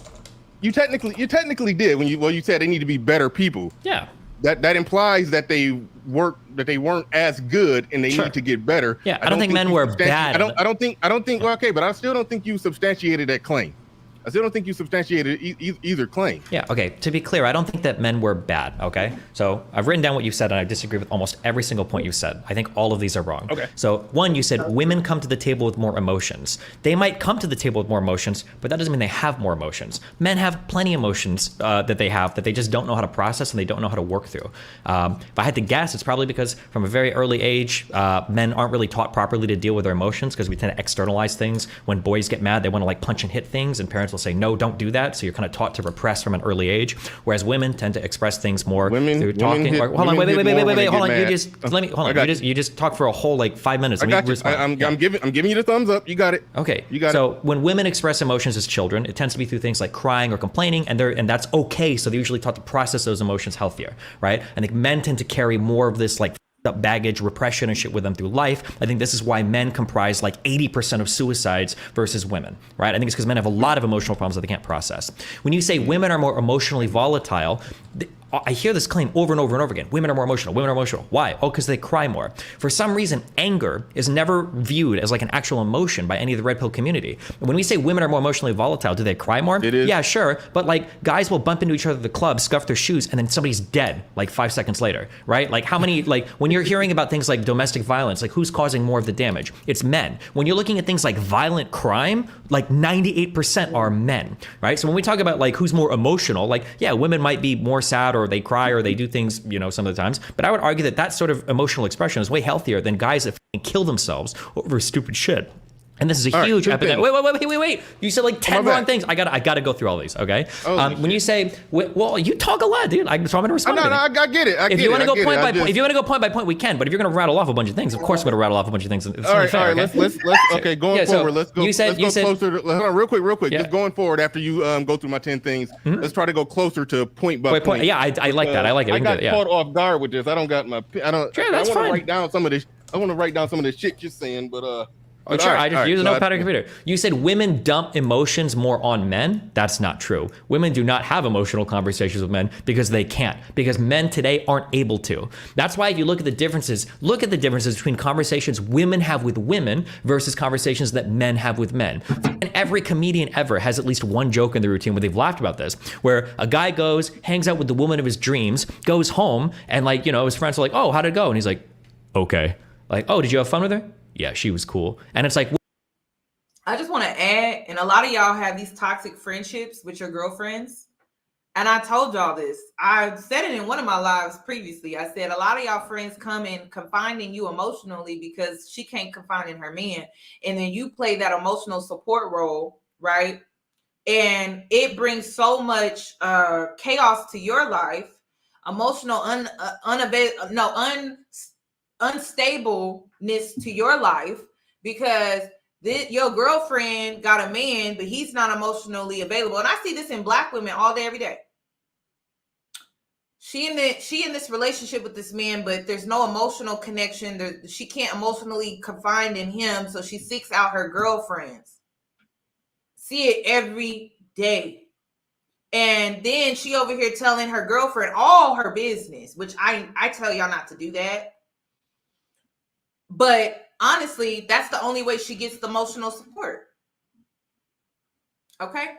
you technically did when you said they need to be better people. Yeah. That implies that they weren't as good and they Sure. need to get better. Yeah, I don't think men were bad. I don't think well, okay, but I still don't think you substantiated that claim. I still don't think you substantiated either claim. Yeah, okay. To be clear, I don't think that men were bad, okay? So I've written down what you said, and I disagree with almost every single point you said. I think all of these are wrong. Okay. So one, you said women come to the table with more emotions. They might come to the table with more emotions, but that doesn't mean they have more emotions. Men have plenty of emotions that they have that they just don't know how to process and they don't know how to work through. If I had to guess, it's probably because from a very early age, men aren't really taught properly to deal with their emotions because we tend to externalize things. When boys get mad, they want to punch and hit things, and parents will say, no, don't do that. So you're kind of taught to repress from an early age, whereas women tend to express things more through talking. Hold on, wait, hold on. You just talk for a whole 5 minutes. I got you. I'm giving you the thumbs up. You got it. Okay. You got it. So when women express emotions as children, it tends to be through things like crying or complaining, and that's okay. So they're usually taught to process those emotions healthier, right? I think men tend to carry more of this up baggage, repression, and shit with them through life. I think this is why men comprise 80% of suicides versus women, right? I think it's because men have a lot of emotional problems that they can't process. When you say women are more emotionally volatile, I hear this claim over and over and over again. Women are more emotional. Women are emotional. Why? Oh, because they cry more. For some reason, anger is never viewed as like an actual emotion by any of the red pill community. When we say women are more emotionally volatile, do they cry more? It is. Yeah, sure. But like guys will bump into each other at the club, scuff their shoes, and then somebody's dead like 5 seconds later, right? Like how many, like when you're hearing about things like domestic violence, like who's causing more of the damage? It's men. When you're looking at things like violent crime, like 98% are men, right? So when we talk about like who's more emotional, like yeah, women might be more sad or they cry or they do things, you know, some of the times. But I would argue that that sort of emotional expression is way healthier than guys that kill themselves over stupid shit. And this is a huge epidemic. Wait. You said like 10 wrong things. I gotta go through all these, okay? When you say, well, you talk a lot, dude. So I'm gonna respond. No, I get it. If you want to go point by point, if you want to go point by point, we can. But if you're gonna rattle off a bunch of things, of course I'm gonna rattle off a bunch of things. It's all right, fair, all right. okay? Let's okay. Going forward, let's go. Let's go closer. Hold on, real quick. Yeah. Just going forward after you go through my 10 things. Let's try to go closer to point by point. Yeah, I like that. I like it. I got caught off guard with this. I don't got my. Sure, that's fine. I want to write down some of this. I want to write down some of the shit you're saying, but Oh, sure. I just use a notepad and computer. You said women dump emotions more on men. That's not true. Women do not have emotional conversations with men because they can't. Because men today aren't able to. That's why if you look at the differences between conversations women have with women versus conversations that men have with men. And every comedian ever has at least one joke in the routine where they've laughed about this, where a guy goes, hangs out with the woman of his dreams, goes home, and like, you know, his friends are like, oh, how'd it go? And he's like, okay. Like, oh, did you have fun with her? Yeah, she was cool. And it's like, I just want to add, and a lot of y'all have these toxic friendships with your girlfriends. And I told y'all this. I said it in one of my lives previously. I said a lot of y'all friends come in confining you emotionally because she can't confide in her man. And then you play that emotional support role, right? And it brings so much chaos to your life, emotional unstableness to your life because your girlfriend got a man, but he's not emotionally available. And I see this in Black women all day, every day. She in this relationship with this man, but there's no emotional connection. She can't emotionally confide in him, so she seeks out her girlfriends. See it every day. And then she over here telling her girlfriend all her business, which I tell y'all not to do that. But honestly, that's the only way she gets the emotional support. Okay?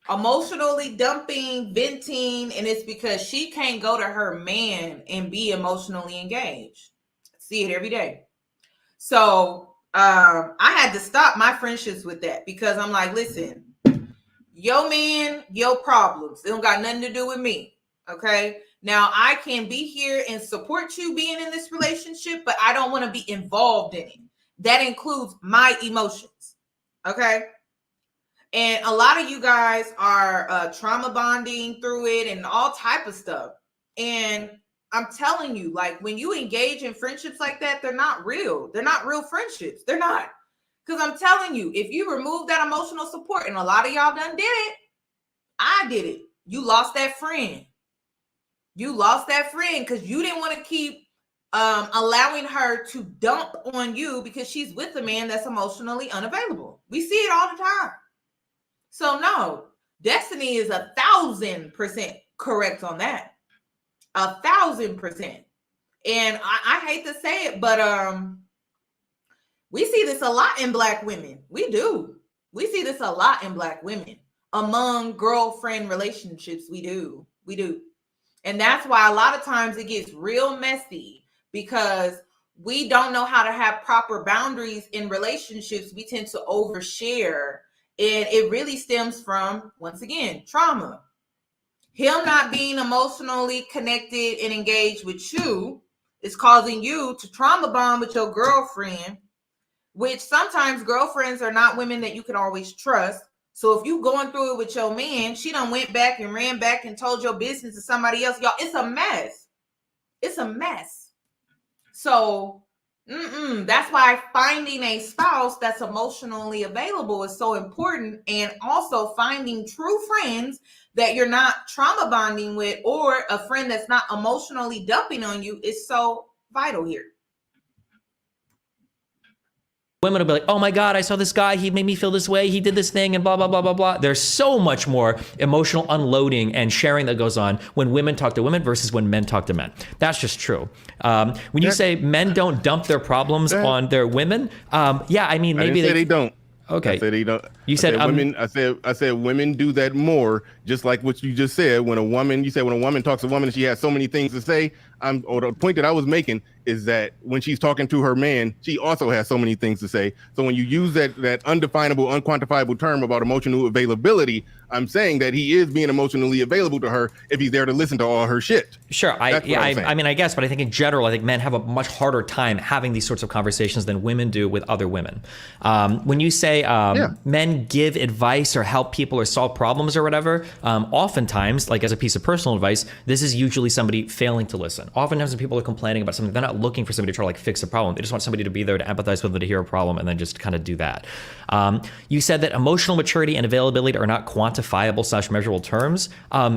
Emotionally dumping, venting, and it's because she can't go to her man and be emotionally engaged. See it every day. So I had to stop my friendships with that because I'm like, listen, your man, your problems. It don't got nothing to do with me. Okay? Now, I can be here and support you being in this relationship, but I don't want to be involved in it. That includes my emotions, okay? And a lot of you guys are trauma bonding through it and all type of stuff. And I'm telling you, like, when you engage in friendships like that, they're not real. They're not real friendships. They're not. Because I'm telling you, if you remove that emotional support, and a lot of y'all done did it, I did it. You lost that friend. You lost that friend because you didn't want to keep allowing her to dump on you because she's with a man that's emotionally unavailable. We see it all the time. So no, Destiny is 1,000% correct on that. 1,000%. And I hate to say it, but we see this a lot in Black women. We do. We see this a lot in Black women. Among girlfriend relationships, we do. And that's why a lot of times it gets real messy because we don't know how to have proper boundaries in relationships. We tend to overshare. And it really stems from, once again, trauma. Him not being emotionally connected and engaged with you is causing you to trauma bond with your girlfriend, which sometimes girlfriends are not women that you can always trust. So if you going through it with your man, she done went back and ran back and told your business to somebody else. Y'all, it's a mess. It's a mess. So that's why finding a spouse that's emotionally available is so important. And also finding true friends that you're not trauma bonding with or a friend that's not emotionally dumping on you is so vital here. women will be like, oh my God, I saw this guy, he made me feel this way, he did this thing, and blah, blah, blah, blah, blah. There's so much more emotional unloading and sharing that goes on when women talk to women versus when men talk to men. That's just true. When you say men don't dump their problems on their women, yeah, I mean, maybe they don't. Okay. I said they don't. You said women. I said women do that more. Just like what you just said. When a woman talks to a woman and she has so many things to say. Or the point that I was making is that when she's talking to her man, she also has so many things to say. So when you use that undefinable, unquantifiable term about emotional availability, I'm saying that he is being emotionally available to her if he's there to listen to all her shit. Sure. I mean, I guess, but I think in general, I think men have a much harder time having these sorts of conversations than women do with other women. When you say men give advice or help people or solve problems or whatever, oftentimes, like as a piece of personal advice, this is usually somebody failing to listen. Oftentimes when people are complaining about something, they're not looking for somebody to try to like fix a problem. They just want somebody to be there to empathize with them, to hear a problem, and then just kind of do that. You said that emotional maturity and availability are not quantifiable / measurable terms.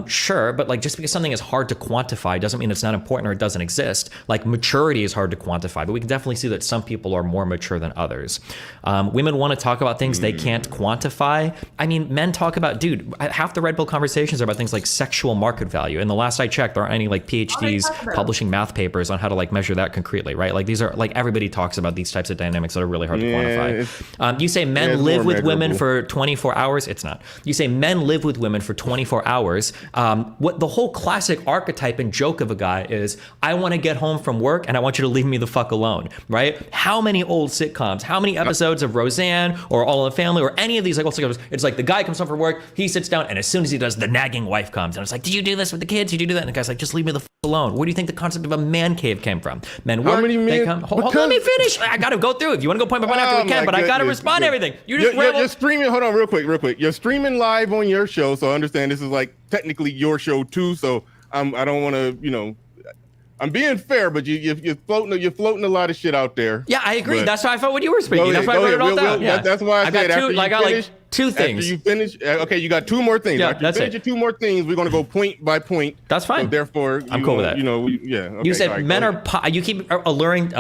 Sure, but like just because something is hard to quantify doesn't mean it's not important or it doesn't exist. Like maturity is hard to quantify, but we can definitely see that some people are more mature than others. Women want to talk about things they can't quantify. I mean, men talk about, dude, half the Redpill conversations are about things like sexual market value. And the last I checked, there aren't any like PhDs publishing math papers on how to like measure that concretely, right? Like these are like, everybody talks about these types of dynamics that are really hard to quantify. You say men live with women for 24 hours. It's not. You say men live with women for 24 hours. What the whole classic archetype and joke of a guy is, I want to get home from work and I want you to leave me the fuck alone, right? How many old sitcoms, how many episodes of Roseanne or All in the Family or any of these like old sitcoms, it's like the guy comes home from work, he sits down, and as soon as he does, the nagging wife comes and it's like, did you do this with the kids? Did you do that? And the guy's like, just leave me the fuck alone. Where do you think the concept of a man cave came from? Men work, they come. Hold, let me finish. I gotta go through. If you want to go point by point after we can, but I gotta respond to everything. You're streaming. Hold on, real quick. You're streaming live on your show, so I understand this is like technically your show too. So I don't want to, I'm being fair, but you're floating a lot of shit out there. Yeah, I agree. That's how I felt when you were speaking. That's why I wrote it all down. Yeah. That's why I said after you finish, two things. After you finish, okay, you got two more things. Yeah, after that's you finish your two more things, we're gonna go point by point. That's fine. So therefore, I'm cool with that. Okay, you said men are. You keep alluring.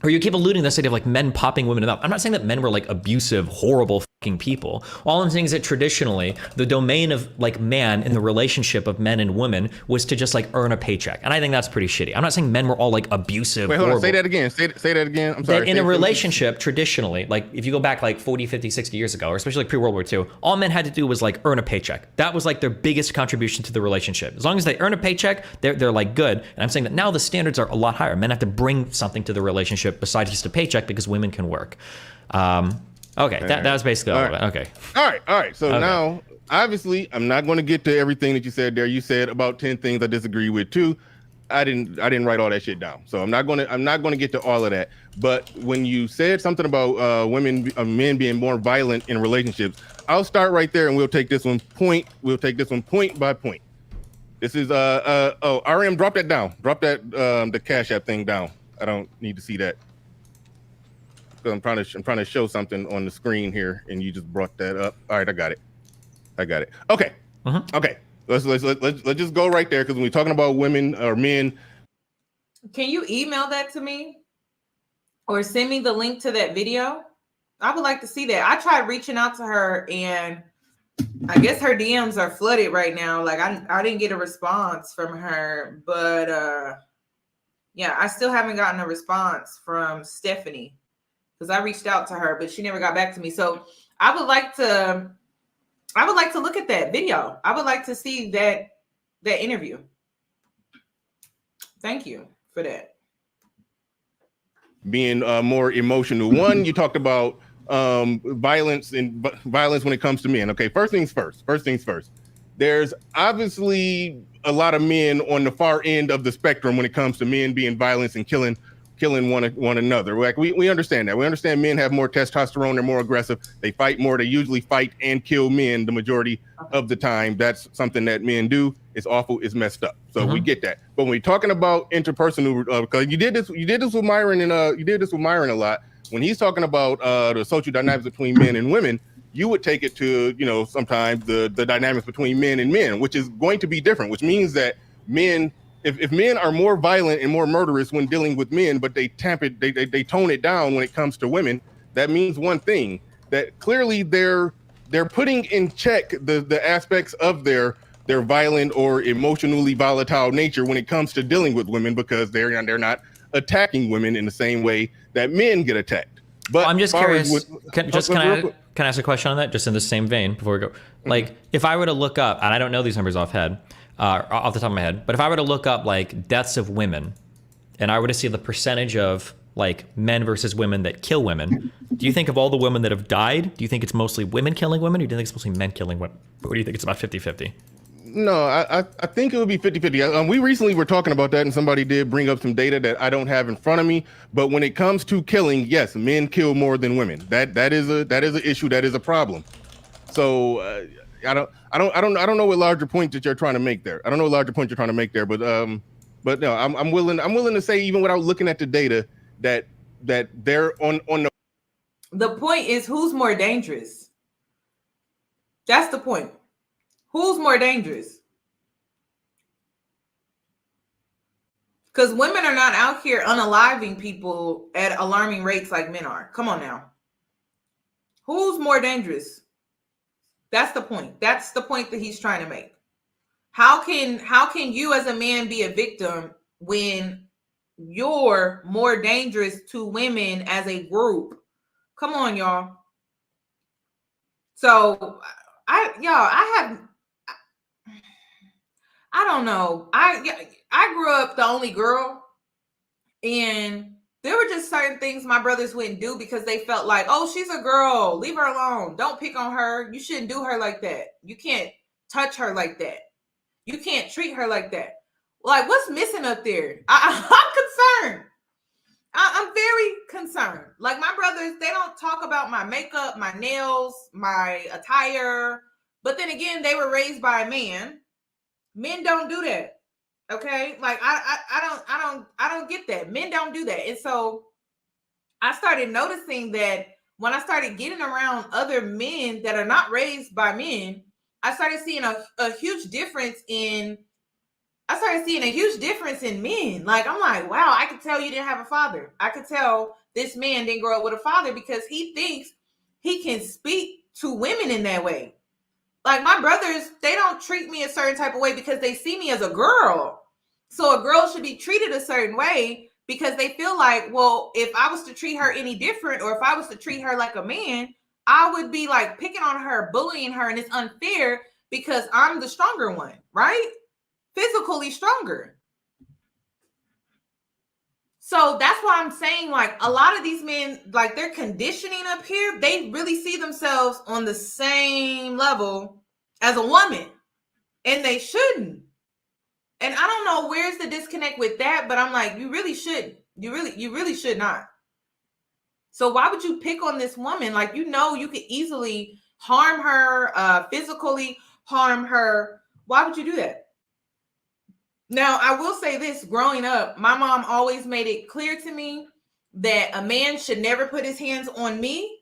Or you keep alluding to this idea of like men popping women up. I'm not saying that men were like abusive, horrible fucking people. All I'm saying is that traditionally, the domain of like man in the relationship of men and women was to just like earn a paycheck. And I think that's pretty shitty. I'm not saying men were all like abusive. Wait, hold horrible. on. Say that again. Say that again. I'm sorry. That in a relationship, traditionally, like if you go back like 40, 50, 60 years ago, or especially like pre-World War II, all men had to do was like earn a paycheck. That was like their biggest contribution to the relationship. As long as they earn a paycheck, they're like good. And I'm saying that now the standards are a lot higher. Men have to bring something to the relationship besides just a paycheck, because women can work. Okay, that was basically all of it. Okay. All right. So now, obviously, I'm not going to get to everything that you said there. You said about 10 things I disagree with too. I didn't write all that shit down, so I'm not going to get to all of that. But when you said something about men being more violent in relationships, I'll start right there, and we'll take this one point by point. This is RM, drop that down. Drop that the Cash App thing down. I don't need to see that. Because I'm trying to show something on the screen here, and you just brought that up. All right, I got it. Okay. Okay. Let's just go right there, because when we're talking about women or men. Can you email that to me or send me the link to that video? I would like to see that. I tried reaching out to her, and I guess her DMs are flooded right now. Like I didn't get a response from her, but yeah, I still haven't gotten a response from Stephanie, because I reached out to her, but she never got back to me. So I would like to look at that video. I would like to see that interview. Thank you for that. Being more emotional. One, you talked about violence when it comes to men. Okay, first things first. There's obviously a lot of men on the far end of the spectrum when it comes to men being violent and killing one another. Like we understand that. We understand men have more testosterone, they're more aggressive, they fight more, they usually fight and kill men the majority of the time. That's something that men do. It's awful, it's messed up. So we get that. But when we're talking about interpersonal, because you did this with Myron, and you did this with Myron a lot. When he's talking about the social dynamics between men and women, you would take it to, sometimes the dynamics between men and men, which is going to be different, which means that men, if men are more violent and more murderous when dealing with men, but they tone it down when it comes to women, that means one thing, that clearly they're putting in check the aspects of their violent or emotionally volatile nature when it comes to dealing with women, because they're not attacking women in the same way that men get attacked. But I'm just curious. Can I ask a question on that, just in the same vein before we go? Like, if I were to look up, and I don't know these numbers off the top of my head, but if I were to look up like deaths of women, and I were to see the percentage of like men versus women that kill women, do you think of all the women that have died, do you think it's mostly women killing women, or do you think it's mostly men killing women? Or do you think it's about 50-50? No, I think it would be 50-50. We recently were talking about that, and somebody did bring up some data that I don't have in front of me. But when it comes to killing, yes, men kill more than women. That is an issue. That is a problem. So I don't know what larger point that you're trying to make there. I don't know what larger point you're trying to make there. But no, I'm willing to say, even without looking at the data, that they're on the. The point is, who's more dangerous? That's the point. Who's more dangerous? Because women are not out here unaliving people at alarming rates like men are. Come on now. Who's more dangerous? That's the point. That's the point that he's trying to make. How can you as a man be a victim when you're more dangerous to women as a group? Come on, y'all. So I don't know. I grew up the only girl, and there were just certain things my brothers wouldn't do because they felt like, oh, she's a girl, leave her alone. Don't pick on her. You shouldn't do her like that. You can't touch her like that. You can't treat her like that. Like, what's missing up there? I'm concerned. I'm very concerned. Like, my brothers, they don't talk about my makeup, my nails, my attire. But then again, they were raised by a man. Men don't do that. Okay? Like, I don't get that. Men don't do that. And so I started noticing that when I started getting around other men that are not raised by men, I started seeing a huge difference in men. Like, I'm like, wow, I could tell you didn't have a father. I could tell this man didn't grow up with a father because he thinks he can speak to women in that way. Like, my brothers, they don't treat me a certain type of way because they see me as a girl. So a girl should be treated a certain way because they feel like, well, if I was to treat her any different, or if I was to treat her like a man, I would be like picking on her, bullying her, and it's unfair because I'm the stronger one, right? Physically stronger. So that's why I'm saying, like, a lot of these men, like, their conditioning up here, they really see themselves on the same level as a woman, and they shouldn't. And I don't know where's the disconnect with that, but I'm like, you really shouldn't. You really should not. So why would you pick on this woman? Like, you know, you could easily harm her, physically harm her. Why would you do that? Now, I will say this, growing up, my mom always made it clear to me that a man should never put his hands on me,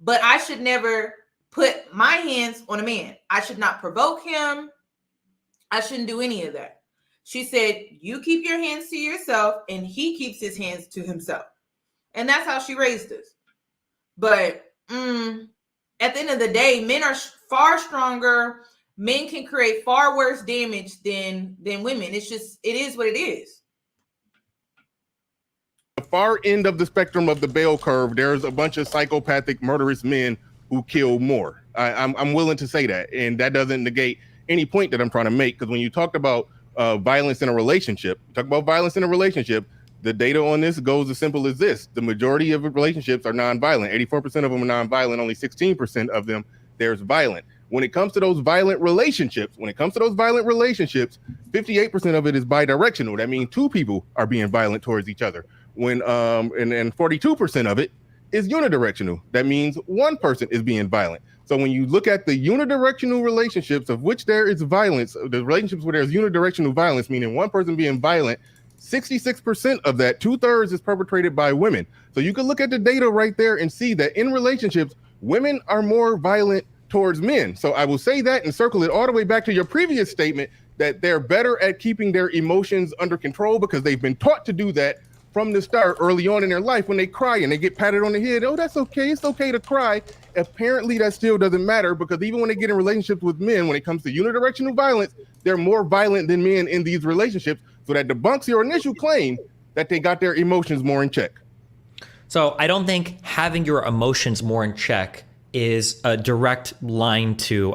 but I should never put my hands on a man. I should not provoke him. I shouldn't do any of that. She said, you keep your hands to yourself, and he keeps his hands to himself. And that's how she raised us. But at the end of the day, men are far stronger. Men can create far worse damage than women. It is what it is. The far end of the spectrum of the bell curve, there's a bunch of psychopathic, murderous men who kill more. I'm willing to say that, and that doesn't negate any point that I'm trying to make. Because when you talk about violence in a relationship, the data on this goes as simple as this: the majority of relationships are nonviolent. 84% of them are nonviolent. Only 16% of them there's violent. When it comes to those violent relationships, 58% of it is bidirectional. That means two people are being violent towards each other. And 42% of it is unidirectional. That means one person is being violent. So when you look at the unidirectional relationships of which there is violence, the relationships where there's unidirectional violence, meaning one person being violent, 66% of that, 2/3, is perpetrated by women. So you can look at the data right there and see that in relationships, women are more violent towards men. So I will say that and circle it all the way back to your previous statement that they're better at keeping their emotions under control because they've been taught to do that from the start, early on in their life, when they cry and they get patted on the head, oh, that's okay. It's okay to cry. Apparently, that still doesn't matter, because even when they get in relationships with men, when it comes to unidirectional violence, they're more violent than men in these relationships. So that debunks your initial claim that they got their emotions more in check. So I don't think having your emotions more in check is a direct line to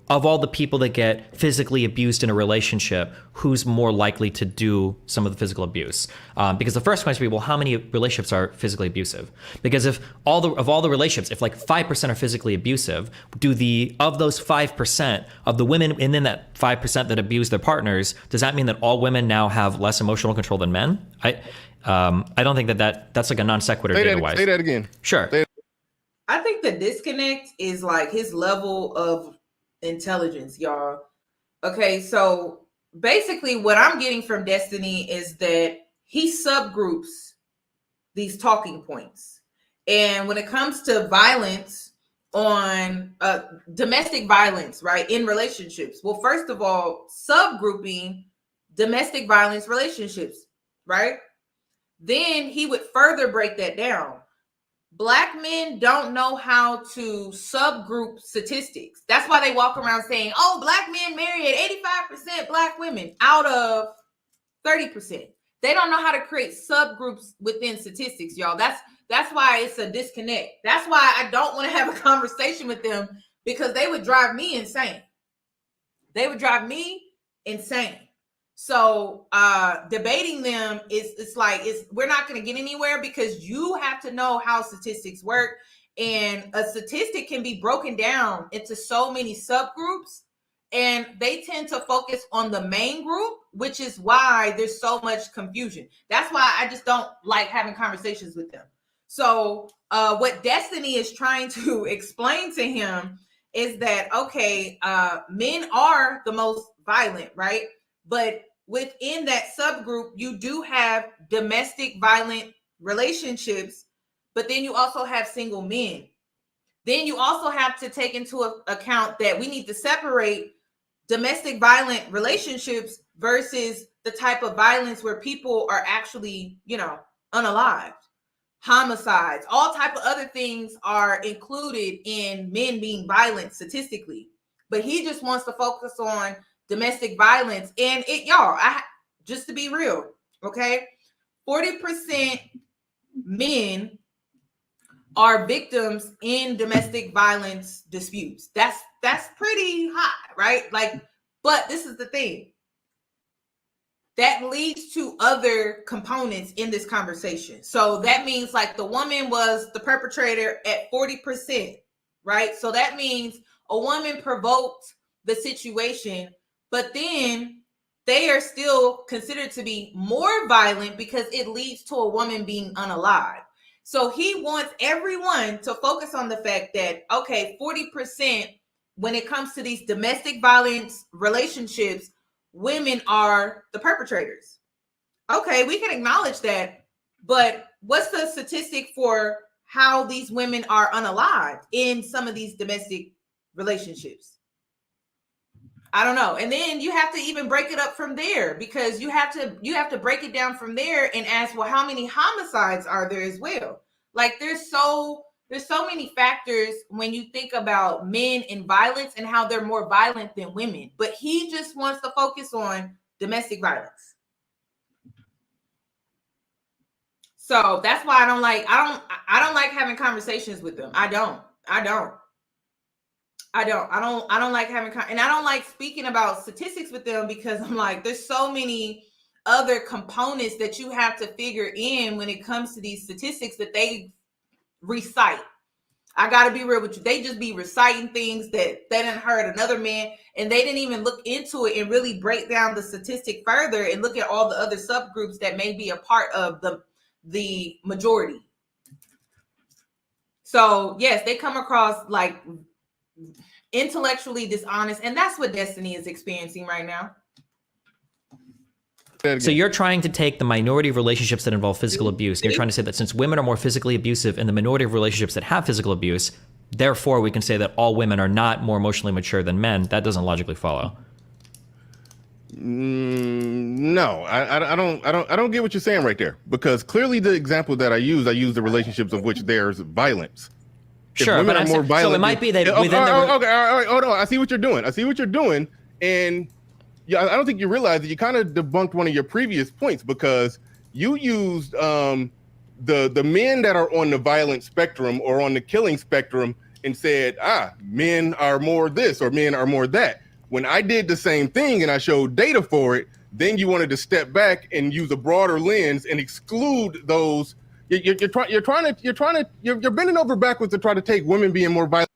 of all the people that get physically abused in a relationship, who's more likely to do some of the physical abuse? Because the first question would be, well, how many relationships are physically abusive? Because if all the relationships, if like 5% are physically abusive, of those 5% of the women and then that 5% that abuse their partners, does that mean that all women now have less emotional control than men? I don't think that's like a non sequitur data-wise. Say that again. Sure. I think the disconnect is like his level of intelligence, y'all. Okay, so basically what I'm getting from Destiny is that he subgroups these talking points. And when it comes to violence on domestic violence, right, in relationships, well, first of all, subgrouping domestic violence relationships, right? Then he would further break that down. Black men don't know how to subgroup statistics. That's why they walk around saying, oh, black men marry at 85% black women out of 30%. They don't know how to create subgroups within statistics, y'all. That's why it's a disconnect. That's why I don't want to have a conversation with them, because they would drive me insane. They would drive me insane. So debating them we're not going to get anywhere, because you have to know how statistics work, and a statistic can be broken down into so many subgroups, and they tend to focus on the main group, which is why there's so much confusion. That's why I just don't like having conversations with them. So what Destiny is trying to explain to him is that, okay, men are the most violent, right? But within that subgroup, you do have domestic violent relationships, but then you also have single men. Then you also have to take into account that we need to separate domestic violent relationships versus the type of violence where people are actually, unalived, homicides, all type of other things are included in men being violent statistically. But he just wants to focus on domestic violence. And just to be real, okay, 40% men are victims in domestic violence disputes. That's pretty high, right? But this is the thing that leads to other components in this conversation. So that means like the woman was the perpetrator at 40%, right? So that means a woman provoked the situation, but then they are still considered to be more violent because it leads to a woman being unalived. So he wants everyone to focus on the fact that, okay, 40% when it comes to these domestic violence relationships, women are the perpetrators. Okay, we can acknowledge that, but what's the statistic for how these women are unalived in some of these domestic relationships? I don't know. And then you have to even break it up from there, because you have to break it down from there and ask, well, how many homicides are there as well? Like there's so many factors when you think about men in violence and how they're more violent than women. But he just wants to focus on domestic violence. So that's why I don't like having conversations with them. I don't like having, and I don't like speaking about statistics with them, because I'm like, there's so many other components that you have to figure in when it comes to these statistics that they recite. I got to be real with you. They just be reciting things that they didn't heard another man, and they didn't even look into it and really break down the statistic further and look at all the other subgroups that may be a part of the majority. So yes, they come across like intellectually dishonest, and that's what Destiny is experiencing right now. So you're trying to take the minority of relationships that involve physical abuse, and you're trying to say that since women are more physically abusive in the minority of relationships that have physical abuse, therefore we can say that all women are not more emotionally mature than men. That doesn't logically follow. No, I don't get what you're saying right there, because clearly the example that I use the relationships of which there's violence. Sure, but are more violent, so it might be that okay, within okay, all right, hold on. I see what you're doing, and yeah, I don't think you realize that you kind of debunked one of your previous points, because you used the men that are on the violent spectrum or on the killing spectrum and said, men are more this or men are more that. When I did the same thing and I showed data for it, then you wanted to step back and use a broader lens and exclude those. You're bending over backwards to try to take women being more violent.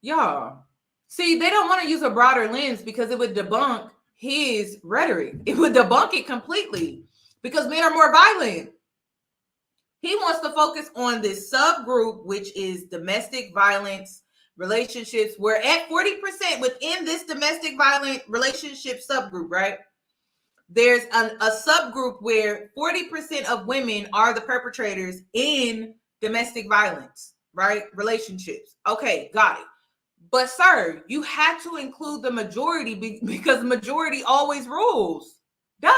Y'all, see, they don't want to use a broader lens because it would debunk his rhetoric. It would debunk it completely because men are more violent. He wants to focus on this subgroup, which is domestic violence relationships. We're at 40% within this domestic violent relationship subgroup, right? There's a subgroup where 40% of women are the perpetrators in domestic violence, right? Relationships. Okay, got it. But sir, you had to include the majority because the majority always rules. Duh.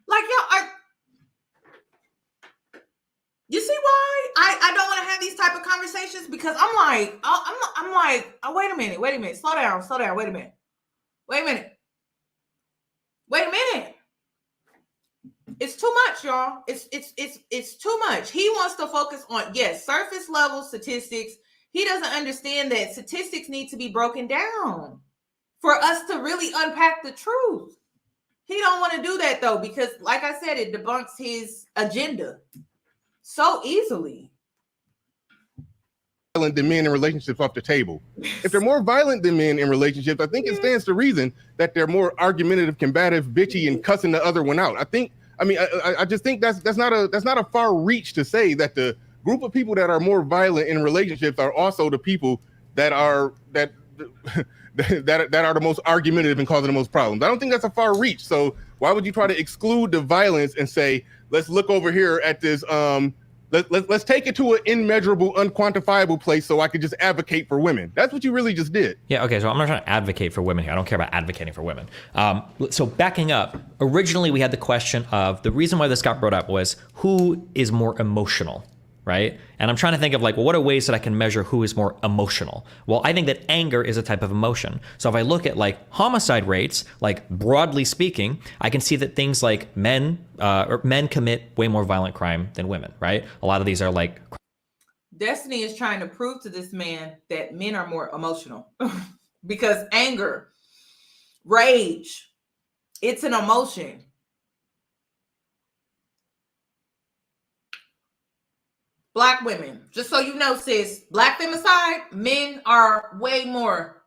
Like, y'all, you see why I don't want to have these type of conversations? Because I'm like, oh, wait a minute, slow down, wait a minute. It's too much, y'all. It's too much. He wants to focus on, yes, surface level statistics. He doesn't understand that statistics need to be broken down for us to really unpack the truth. He don't want to do that though, because like I said, it debunks his agenda so easily. Violent than men in relationships off the table. If they're more violent than men in relationships, I think it stands to reason that they're more argumentative, combative, bitchy, and cussing the other one out. I just think that's not a far reach to say that the group of people that are more violent in relationships are also the people that are that are the most argumentative and causing the most problems. I don't think that's a far reach. So why would you try to exclude the violence and say, let's look over here at this, let's take it to an immeasurable, unquantifiable place so I could just advocate for women. That's what you really just did. Yeah, okay, so I'm not trying to advocate for women here. I don't care about advocating for women. So backing up, originally we had the question of, the reason why this got brought up was, who is more emotional, right? And I'm trying to think of like, well, what are ways that I can measure who is more emotional? Well, I think that anger is a type of emotion. So if I look at like homicide rates, like broadly speaking, I can see that things like men commit way more violent crime than women, right? A lot of these are like... Destiny is trying to prove to this man that men are more emotional because anger, rage, it's an emotion. Black women, just so you know, sis, Black femicide, men are way more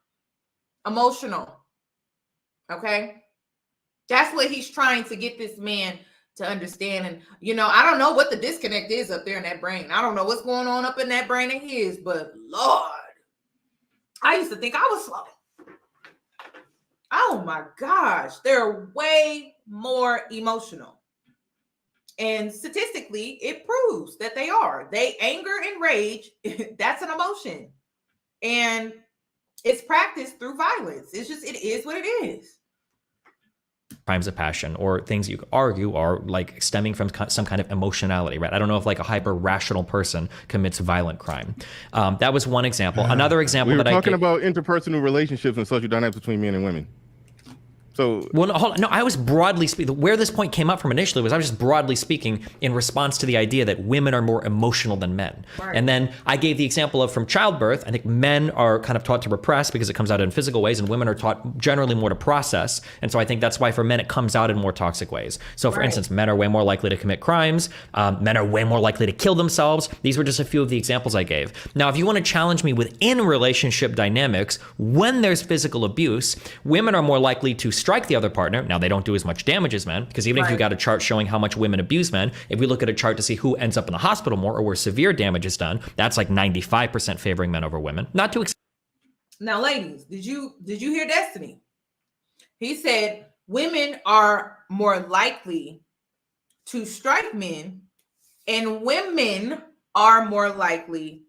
emotional. Okay? That's what he's trying to get this man to understand. And, you know, I don't know what the disconnect is up there in that brain. I don't know what's going on up in that brain of his, but Lord, I used to think I was slow. Oh my gosh, they're way more emotional. And statistically, it proves that they are. They anger and rage, that's an emotion. And it's practiced through violence. It's just, it is what it is. Crimes of passion, or things you could argue are like stemming from some kind of emotionality, right? I don't know if like a hyper rational person commits violent crime. That was one example. Another example that I talking about interpersonal relationships and social dynamics between men and women. So, well, no, hold on. No, I was broadly speaking. Where this point came up from initially was I was just broadly speaking in response to the idea that women are more emotional than men. Right. And then I gave the example of from childbirth. I think men are kind of taught to repress because it comes out in physical ways, and women are taught generally more to process. And so I think that's why for men it comes out in more toxic ways. So for instance, men are way more likely to commit crimes. Men are way more likely to kill themselves. These were just a few of the examples I gave. Now, if you want to challenge me within relationship dynamics, when there's physical abuse, women are more likely to strike the other partner. Now, they don't do as much damage as men, because even if you got a chart showing how much women abuse men, if we look at a chart to see who ends up in the hospital more or where severe damage is done, that's like 95% favoring men over women. Not to now, ladies, did you hear Destiny? He said women are more likely to strike men, and women are more likely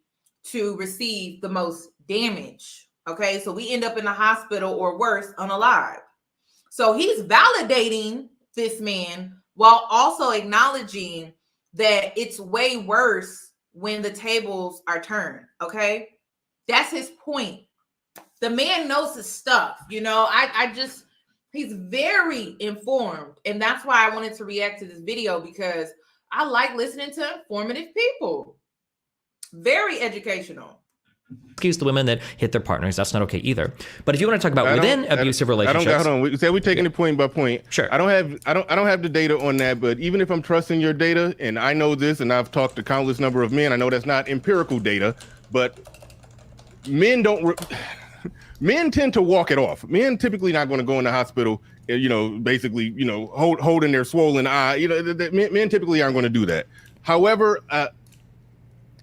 to receive the most damage. Okay, so we end up in the hospital or worse, unalive. So he's validating this man while also acknowledging that it's way worse when the tables are turned. Okay. That's his point. The man knows his stuff. You know, he's very informed. And that's why I wanted to react to this video, because I like listening to informative people. Very educational. Excuse the women that hit their partners. That's not okay either. But if you want to talk about within abusive relationships, hold on. We said we're taking it point by point. Sure. I don't have the data on that. But even if I'm trusting your data, and I know this, and I've talked to countless number of men, I know that's not empirical data, but men men tend to walk it off. Men typically not going to go in the hospital, you know, basically, you know, holding their swollen eye. You know, men typically aren't going to do that. However,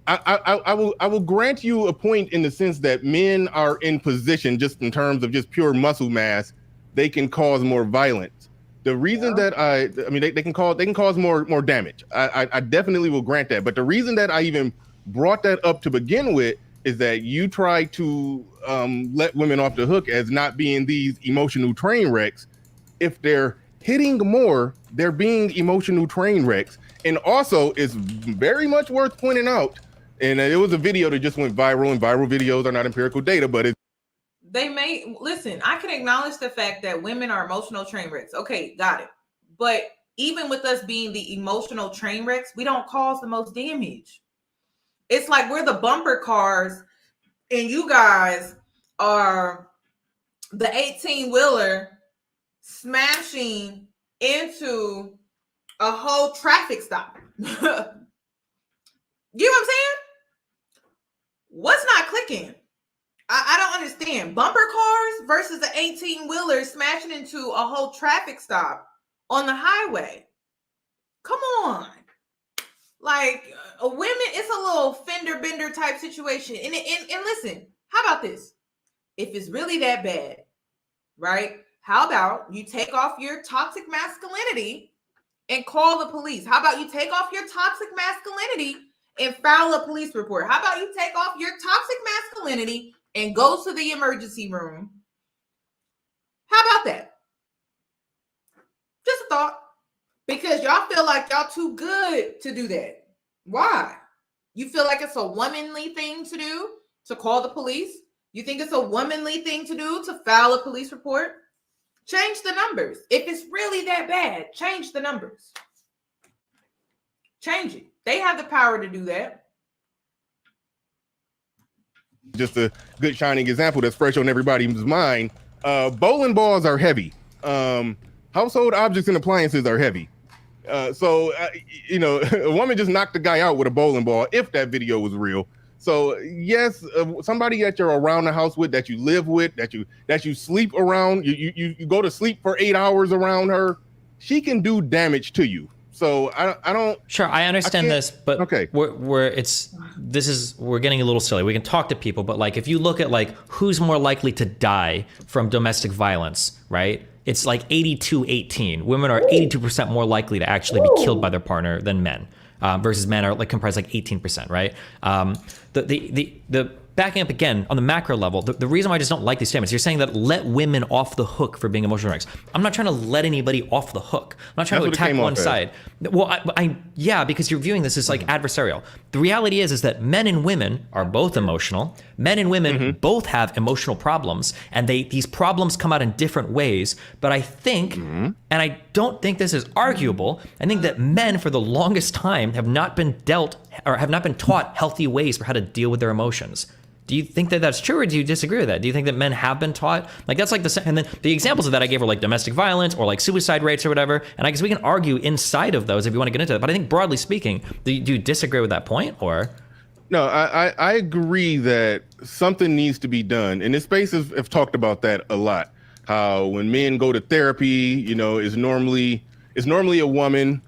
I will grant you a point in the sense that men are in position, just in terms of just pure muscle mass, they can cause more violence. The reason that I mean, they can cause more damage. I definitely will grant that. But the reason that I even brought that up to begin with is that you try to let women off the hook as not being these emotional train wrecks. If they're hitting more, they're being emotional train wrecks. And also, it's very much worth pointing out, and it was a video that just went viral, and viral videos are not empirical data, but it's... Listen, I can acknowledge the fact that women are emotional train wrecks. Okay, got it. But even with us being the emotional train wrecks, we don't cause the most damage. It's like we're the bumper cars and you guys are the 18-wheeler smashing into a whole traffic stop. You know what I'm saying? What's not clicking? I don't understand. Bumper cars versus the 18-wheeler smashing into a whole traffic stop on the highway. Come on. Like women, it's a little fender bender type situation. And listen, how about this? If it's really that bad, right? How about you take off your toxic masculinity and call the police? How about you take off your toxic masculinity and file a police report? How about you take off your toxic masculinity and go to the emergency room? How about that? Just a thought. Because y'all feel like y'all too good to do that. Why? You feel like it's a womanly thing to do to call the police? You think it's a womanly thing to do to file a police report? Change the numbers. If it's really that bad, change the numbers. Change it. They have the power to do that. Just a good shining example that's fresh on everybody's mind. Bowling balls are heavy. Household objects and appliances are heavy. You know, a woman just knocked a guy out with a bowling ball, if that video was real. So yes, somebody that you're around the house with, that you live with, that you sleep around, you go to sleep for 8 hours around her, she can do damage to you. So I don't. Sure, I understand this, but okay, we're getting a little silly. We can talk to people, but like if you look at like who's more likely to die from domestic violence, right? It's like 82-18. Women are 82% more likely to actually be killed by their partner than men, versus men are like comprised like 18%, right? The backing up again on the macro level, the reason why I just don't like these statements, you're saying that let women off the hook for being emotional wrecks. I'm not trying to let anybody off the hook. I'm not trying to attack one side. Well, yeah, because you're viewing this as like adversarial. The reality is that men and women are both emotional. Men and women both have emotional problems, and these problems come out in different ways. But I think, and I don't think this is arguable, I think that men for the longest time have not been taught healthy ways for how to deal with their emotions. Do you think that that's true, or do you disagree with that? Do you think that men have been taught? Like that's like and then the examples of that I gave were like domestic violence or like suicide rates or whatever. And I guess we can argue inside of those if you want to get into that. But I think broadly speaking, do you disagree with that point, or? No, I agree that something needs to be done. And this space have talked about that a lot. How when men go to therapy, you know, it's normally a woman,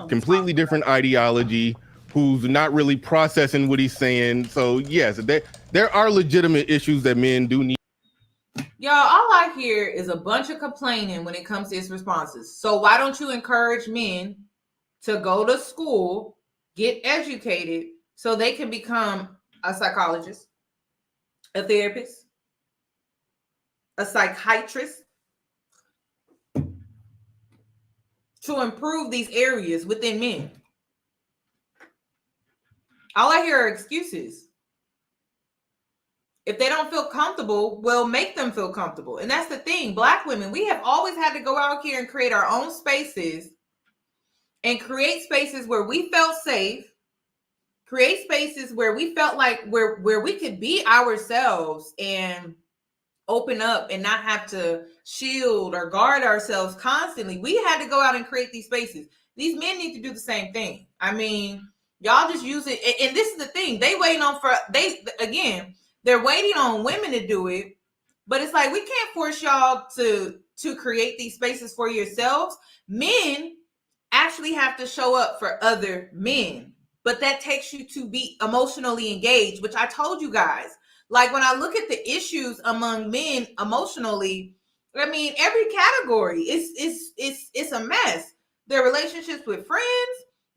completely different ideology, who's not really processing what he's saying. So yes, there are legitimate issues that men do need. Y'all, all I hear is a bunch of complaining when it comes to his responses. So why don't you encourage men to go to school, get educated, so they can become a psychologist, a therapist, a psychiatrist, to improve these areas within men. All I hear are excuses. If they don't feel comfortable, well, make them feel comfortable. And that's the thing. Black women, we have always had to go out here and create our own spaces and create spaces where we felt safe, create spaces where we felt like where we could be ourselves and open up and not have to shield or guard ourselves constantly. We had to go out and create these spaces. These men need to do the same thing. I mean, y'all just use it. And this is the thing. They're waiting on women to do it, but it's like, we can't force y'all to create these spaces for yourselves. Men actually have to show up for other men, but that takes you to be emotionally engaged, which I told you guys. Like, when I look at the issues among men emotionally, I mean, every category it's a mess. Their relationships with friends,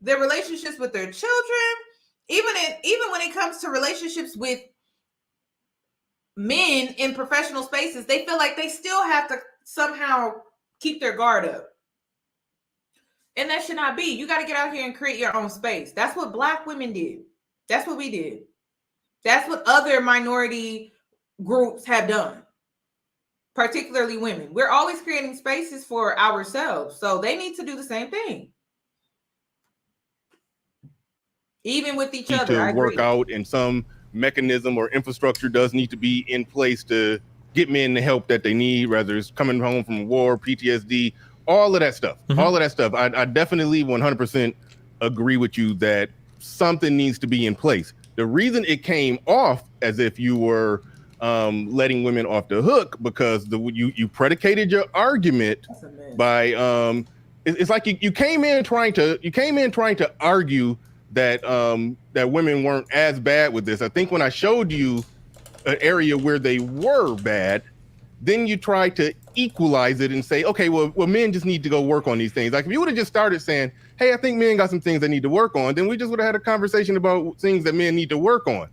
their relationships with their children, even when it comes to relationships with men in professional spaces, they feel like they still have to somehow keep their guard up. And that should not be. You got to get out here and create your own space. That's what Black women did. That's what we did. That's what other minority groups have done, particularly women. We're always creating spaces for ourselves. So they need to do the same thing. Even with each other. To work out, and some mechanism or infrastructure does need to be in place to get men the help that they need, whether it's coming home from war, PTSD, all of that stuff. All of that stuff. I definitely 100% agree with you that something needs to be in place. The reason it came off as if you were letting women off the hook, because you predicated your argument by it's like you came in trying to argue that that women weren't as bad with this. I think when I showed you an area where they were bad, then you try to equalize it and say, okay, well, men just need to go work on these things. Like, if you would have just started saying, hey, I think men got some things they need to work on, then we just would have had a conversation about things that men need to work on.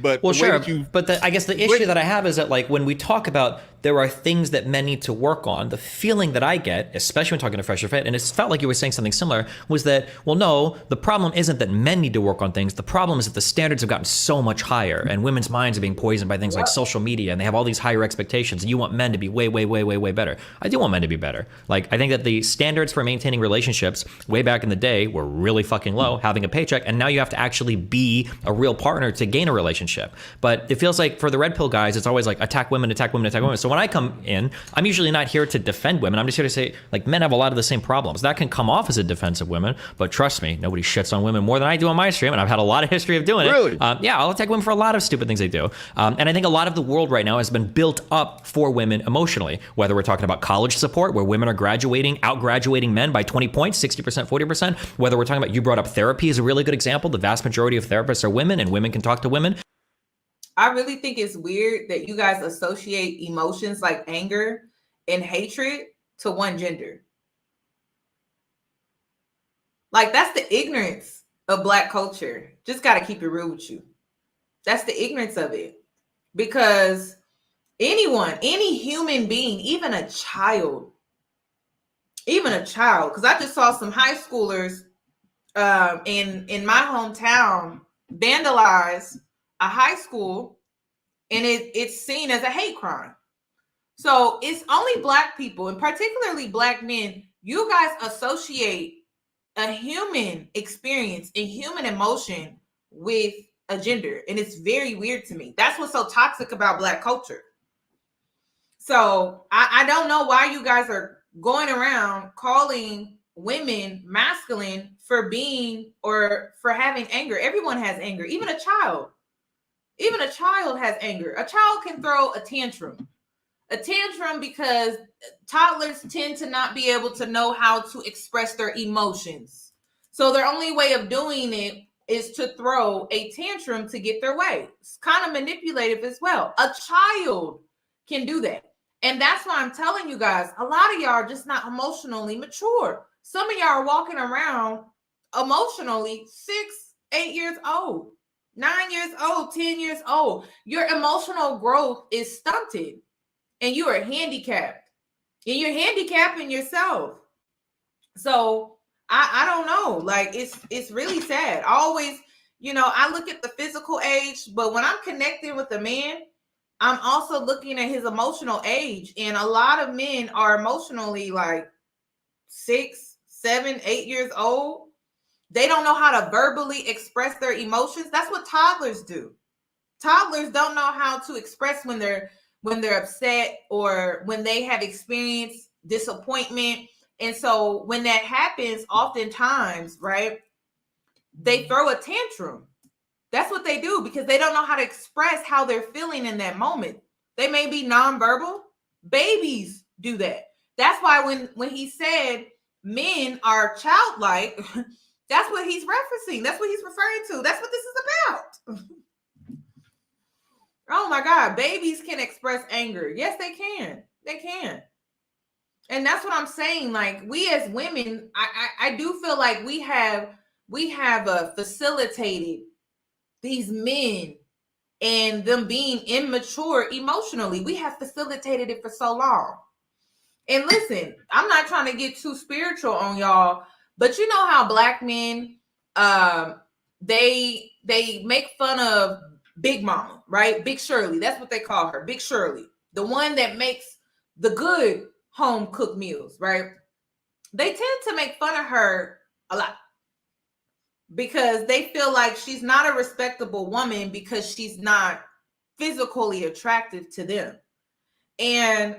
But well, sure. I guess the issue that I have is that, like, when we talk about there are things that men need to work on, the feeling that I get, especially when talking to Fresh or Fit, and it felt like you were saying something similar, was that, well, no, the problem isn't that men need to work on things. The problem is that the standards have gotten so much higher, and women's minds are being poisoned by things like social media, and they have all these higher expectations, and you want men to be way, way, way, way, way better. I do want men to be better. Like, I think that the standards for maintaining relationships way back in the day were really fucking low, having a paycheck, and now you have to actually be a real partner to gain a relationship. But it feels like for the Red Pill guys, it's always like attack women, attack women, attack women. So when I come in, I'm usually not here to defend women. I'm just here to say, like, men have a lot of the same problems. That can come off as a defense of women, but trust me, nobody shits on women more than I do on my stream, and I've had a lot of history of doing it. Yeah, I'll attack women for a lot of stupid things they do. And I think a lot of the world right now has been built up for women emotionally, whether we're talking about college support, where women are out-graduating men by 20 points, 60%, 40%, whether we're talking about, you brought up therapy is a really good example. The vast majority of therapists are women, and women can talk to women. I really think it's weird that you guys associate emotions like anger and hatred to one gender. Like, that's the ignorance of Black culture. Just got to keep it real with you. That's the ignorance of it. Because anyone, any human being, even a child, because I just saw some high schoolers in my hometown vandalize a high school, and it's seen as a hate crime. So it's only Black people, and particularly Black men, you guys associate a human experience, a human emotion with a gender. And it's very weird to me. That's what's so toxic about Black culture. So I don't know why you guys are going around calling women masculine for being or for having anger. Everyone has anger, even a child. Even a child has anger. A child can throw a tantrum because toddlers tend to not be able to know how to express their emotions. So their only way of doing it is to throw a tantrum to get their way. It's kind of manipulative as well. A child can do that. And that's why I'm telling you guys, a lot of y'all are just not emotionally mature. Some of y'all are walking around emotionally 6, 8 years old. 9 years old, 10 years old. Your emotional growth is stunted and you are handicapped. And you're handicapping yourself. So I don't know. Like it's really sad. I always, I look at the physical age, but when I'm connecting with a man, I'm also looking at his emotional age. And a lot of men are emotionally like 6, 7, 8 years old. They don't know how to verbally express their emotions. That's what toddlers do. Toddlers don't know how to express when they're upset or when they have experienced disappointment. And so when that happens, oftentimes, right, they throw a tantrum. That's what they do because they don't know how to express how they're feeling in that moment. They may be nonverbal. Babies do that. That's why when he said men are childlike, that's what he's referencing. That's what he's referring to. That's what this is about. Oh my God, babies can express anger. Yes, they can. They can. And that's what I'm saying. Like we as women, I do feel like we have facilitated these men and them being immature emotionally. We have facilitated it for so long. And listen, I'm not trying to get too spiritual on y'all, but you know how Black men, they make fun of Big Mama, right? Big Shirley. That's what they call her. Big Shirley. The one that makes the good home cooked meals, right? They tend to make fun of her a lot because they feel like she's not a respectable woman because she's not physically attractive to them. And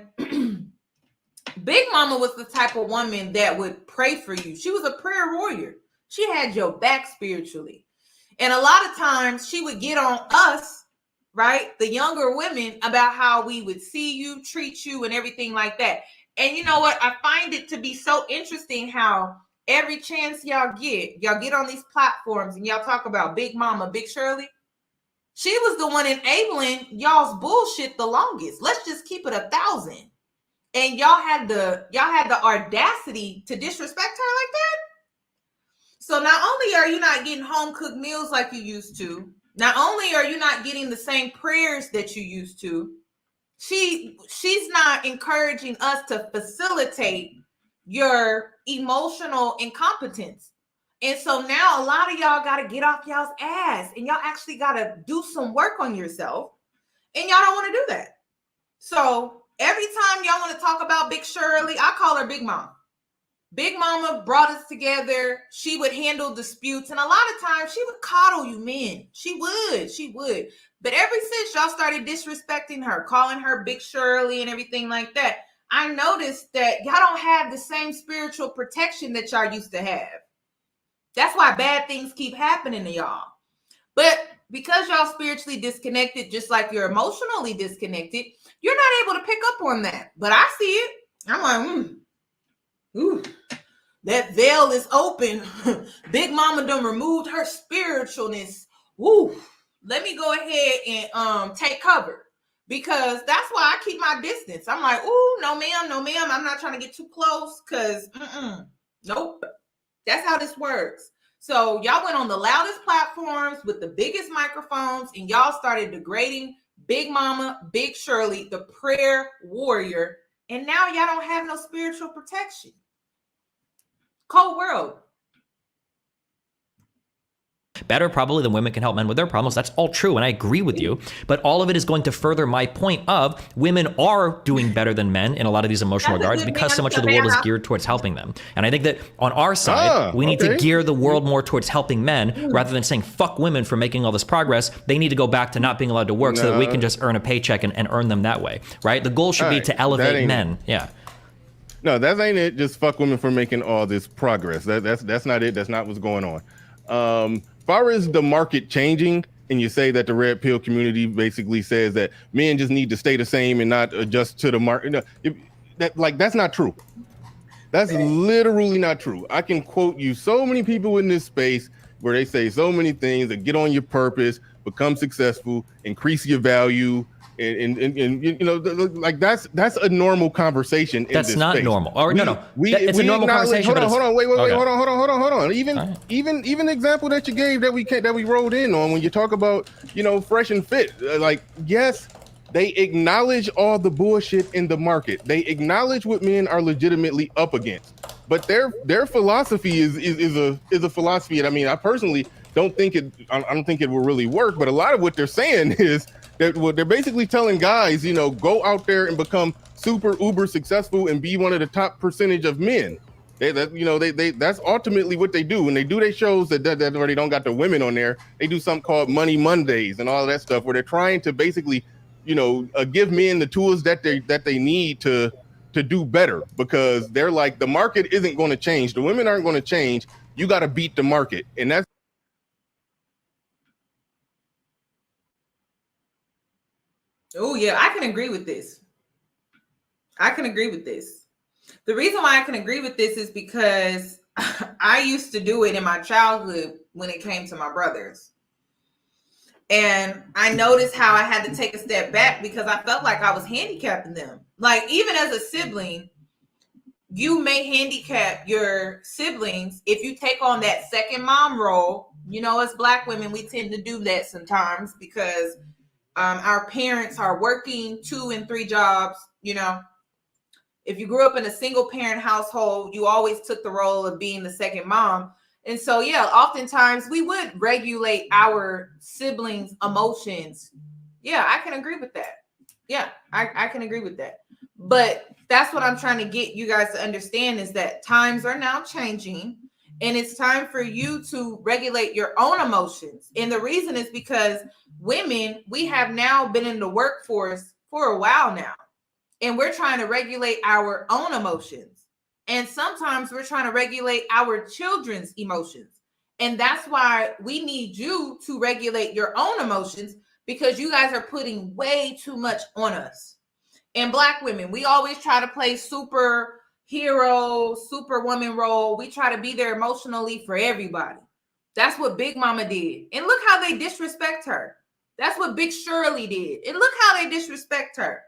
Big Mama was the type of woman that would pray for you. She was a prayer warrior. She had your back spiritually. And a lot of times she would get on us, right, the younger women, about how we would see you, treat you, and everything like that. And you know what? I find it to be so interesting how every chance y'all get on these platforms and y'all talk about Big Mama, Big Shirley. She was the one enabling y'all's bullshit the longest. Let's just keep it 1,000. And y'all had the audacity to disrespect her like that. So not only are you not getting home cooked meals like you used to, not only are you not getting the same prayers that you used to, she's not encouraging us to facilitate your emotional incompetence. And so now a lot of y'all got to get off y'all's ass and y'all actually got to do some work on yourself. And y'all don't want to do that. So every time y'all want to talk about Big Shirley, I call her Big Mama. Big Mama brought us together. She would handle disputes. And a lot of times she would coddle you men. She would. But ever since y'all started disrespecting her, calling her Big Shirley and everything like that, I noticed that y'all don't have the same spiritual protection that y'all used to have. That's why bad things keep happening to y'all. But because y'all spiritually disconnected, just like you're emotionally disconnected, you're not able to pick up on that. But I see it. I'm like, ooh, that veil is open. Big Mama done removed her spiritualness. Woo, let me go ahead and take cover, because that's why I keep my distance. I'm like, ooh, no ma'am. I'm not trying to get too close because nope. That's how this works. So y'all went on the loudest platforms with the biggest microphones and y'all started degrading Big Mama, Big Shirley, the prayer warrior. And now y'all don't have no spiritual protection. Cold world. Better probably than women can help men with their problems. That's all true, and I agree with you. But all of it is going to further my point of women are doing better than men in a lot of these emotional regards because so much of the world is geared towards helping them. And I think that on our side, we need to gear the world more towards helping men rather than saying fuck women for making all this progress. They need to go back to not being allowed to work so that we can just earn a paycheck and earn them that way, right? The goal should be to elevate men. Yeah. No, that ain't it. Just fuck women for making all this progress. That's not it. That's not what's going on. As far as the market changing, and you say that the red pill community basically says that men just need to stay the same and not adjust to the market. No, that's not true. That's literally not true. I can quote you so many people in this space where they say so many things that get on your purpose, become successful, increase your value. And you know, like that's a normal conversation. That's not space. Normal. Or no, it's a normal conversation. Hold on, wait, hold on. Even the example that you gave that we rolled in on when you talk about, you know, fresh and fit. Like, yes, they acknowledge all the bullshit in the market. They acknowledge what men are legitimately up against. but their philosophy is a philosophy. And I mean, I personally don't think it. I don't think it will really work. But a lot of what they're saying is that what they're basically telling guys, you know, go out there and become super uber successful and be one of the top percentage of men. That's ultimately what they do when they do their shows that where they don't got the women on there. They do something called Money Mondays and all of that stuff where they're trying to basically, give men the tools that they need to do better, because they're like, the market isn't going to change. The women aren't going to change. You got to beat the market. And that's. Oh yeah, I can agree with this. The reason why I can agree with this is because I used to do it in my childhood when it came to my brothers. And I noticed how I had to take a step back because I felt like I was handicapping them. Like, even as a sibling, you may handicap your siblings if you take on that second mom role. As Black women, we tend to do that sometimes because our parents are working 2 and 3 jobs. If you grew up in a single parent household, you always took the role of being the second mom. And so, yeah, oftentimes we would regulate our siblings' emotions. Yeah, I can agree with that. Yeah, I can agree with that. But that's what I'm trying to get you guys to understand, is that times are now changing and it's time for you to regulate your own emotions. And the reason is because women, we have now been in the workforce for a while now, and we're trying to regulate our own emotions. And sometimes we're trying to regulate our children's emotions. And that's why we need you to regulate your own emotions, because you guys are putting way too much on us. And Black women, we always try to play superhero, superwoman role. We try to be there emotionally for everybody. That's what Big Mama did. And look how they disrespect her. That's what Big Shirley did. And look how they disrespect her.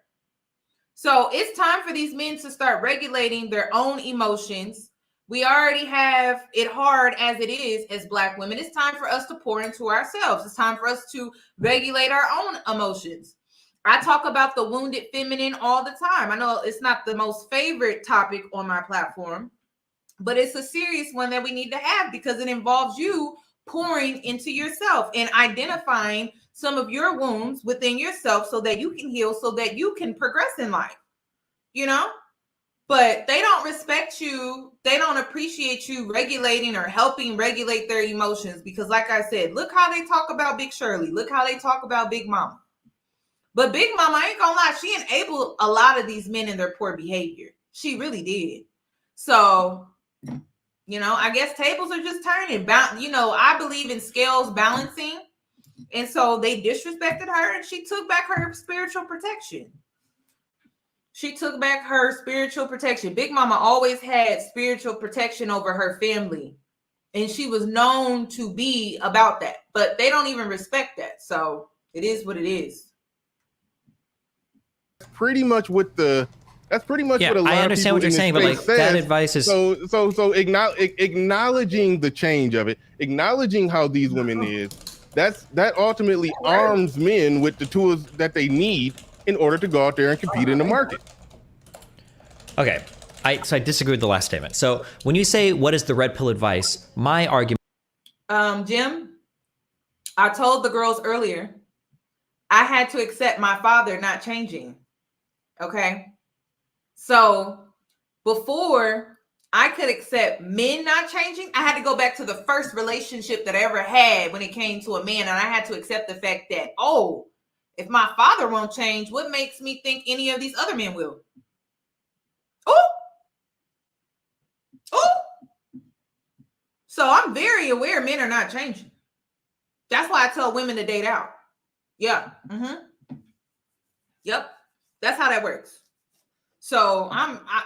So it's time for these men to start regulating their own emotions. We already have it hard as it is as Black women. It's time for us to pour into ourselves. It's time for us to regulate our own emotions. I talk about the wounded feminine all the time. I know it's not the most favorite topic on my platform, but it's a serious one that we need to have, because it involves you pouring into yourself and identifying some of your wounds within yourself so that you can heal, so that you can progress in life, but they don't respect you. They don't appreciate you regulating or helping regulate their emotions, because like I said, look how they talk about Big Shirley. Look how they talk about Big Mama. But Big Mama, I ain't gonna lie, she enabled a lot of these men in their poor behavior. She really did. So, I guess tables are just turning. I believe in scales balancing. And so they disrespected her, and she took back her spiritual protection. Big Mama always had spiritual protection over her family, and she was known to be about that. But they don't even respect that. So it is what it is. Pretty much what a lot of people I understand what you're saying, but like says. That advice is so acknowledging the change of it, acknowledging how these women is. That ultimately arms men with the tools that they need in order to go out there and compete in the market. Okay, so I disagree with the last statement. So when you say what is the red pill advice, my argument. Jim, I told the girls earlier, I had to accept my father not changing. Okay, so before I could accept men not changing, I had to go back to the first relationship that I ever had when it came to a man. And I had to accept the fact that, if my father won't change, what makes me think any of these other men will? So I'm very aware men are not changing. That's why I tell women to date out. Yeah. Yep. That's how that works. So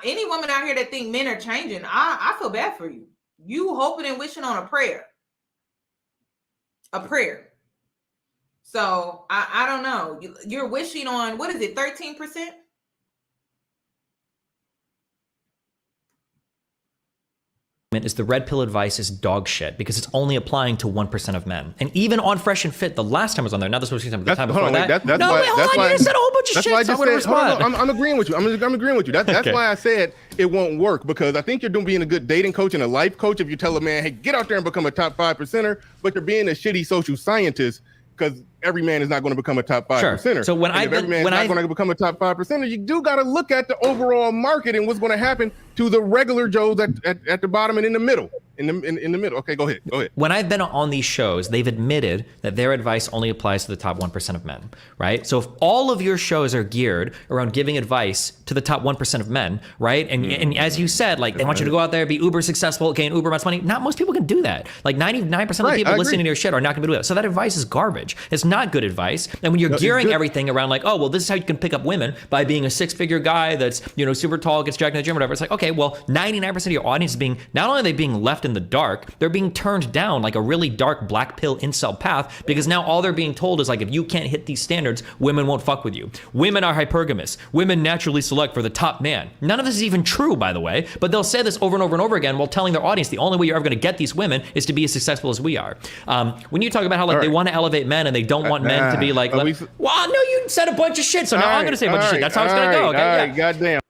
any woman out here that think men are changing, I feel bad for you. You hoping and wishing on a prayer. So I don't know. You're wishing on, what is it, 13%? is the red pill advice is dog shit because it's only applying to 1% of men. And even on Fresh and Fit, the last time I was on there, not the first time, but the time before that. That's why you just said a whole bunch of shit. So I'm gonna respond. I'm agreeing with you. I'm agreeing with you. That's Okay. why I said it won't work, because I think you're being a good dating coach and a life coach if you tell a man, hey, get out there and become a top 5%er, but you're being a shitty social scientist because every man is not going to become a top 5%er. Sure. So when every man is not going to become a top 5%er, you do got to look at the overall market and what's going to happen to the regular Joes at the bottom and in the middle. In the middle. Okay, go ahead. When I've been on these shows, they've admitted that their advice only applies to the top 1% of men, right? So if all of your shows are geared around giving advice to the top 1% of men, right? And as you said, like, they want you to go out there, be uber successful, gain uber amounts of money. Not most people can do that. Like 99% of the people listening to your shit are not going to do that. So that advice is garbage. It's not good advice. And when you're gearing everything around like, oh, well, this is how you can pick up women by being a 6-figure guy that's, super tall, gets jacked in the gym or whatever. It's like, okay, well, 99% of your audience is being, not only are they being left in the dark, they're being turned down like a really dark black pill incel path, because now all they're being told is like, if you can't hit these standards, women won't fuck with you. Women are hypergamous. Women naturally select for the top man. None of this is even true, by the way, but they'll say this over and over and over again while telling their audience the only way you're ever going to get these women is to be as successful as we are. When you talk about how like they want to elevate men and they don't want men to be like, well, no, you said a bunch of shit, so now I'm going to say a bunch of shit. That's how it's going to go. Okay, yeah. Goddamn.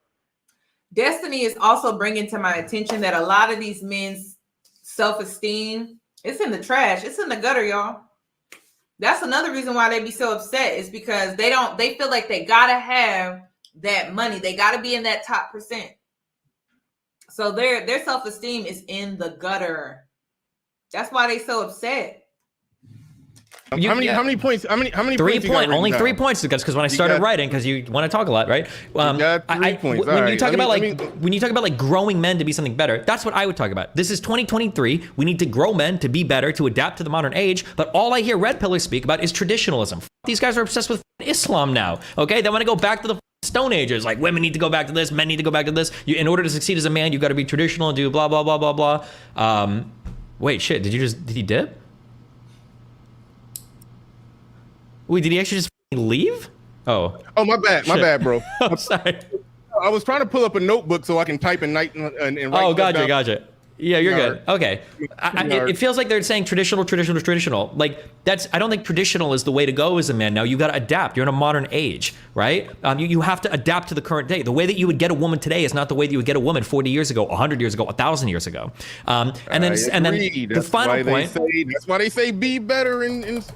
Destiny is also bringing to my attention that a lot of these men's self-esteem, it's in the trash. It's in the gutter, y'all. That's another reason why they be so upset, is because they feel like they gotta have that money. They gotta be in that top percent. So their self-esteem is in the gutter. That's why they so upset. How many points? How many 3 points? Only 3 points, because when I started writing, because you want to talk a lot, right? You got 3 points. When you talk about like growing men to be something better, that's what I would talk about. This is 2023. We need to grow men to be better, to adapt to the modern age. But all I hear red pillars speak about is traditionalism. These guys are obsessed with Islam now. Okay, they want to go back to the Stone Ages. Like, women need to go back to this, men need to go back to this. In order to succeed as a man, you got to be traditional and do blah blah blah blah blah. Wait, shit. Did he dip? Wait, did he actually just leave? Oh, my bad, bro. I'm sorry. I was trying to pull up a notebook so I can type and write. Oh, gotcha. Yeah, you're good. Okay. It feels like they're saying traditional. Like, I don't think traditional is the way to go as a man. Now, you got to adapt. You're in a modern age, right? You have to adapt to the current day. The way that you would get a woman today is not the way that you would get a woman 40 years ago, 100 years ago, 1,000 years ago. And then the final point. That's why they say be better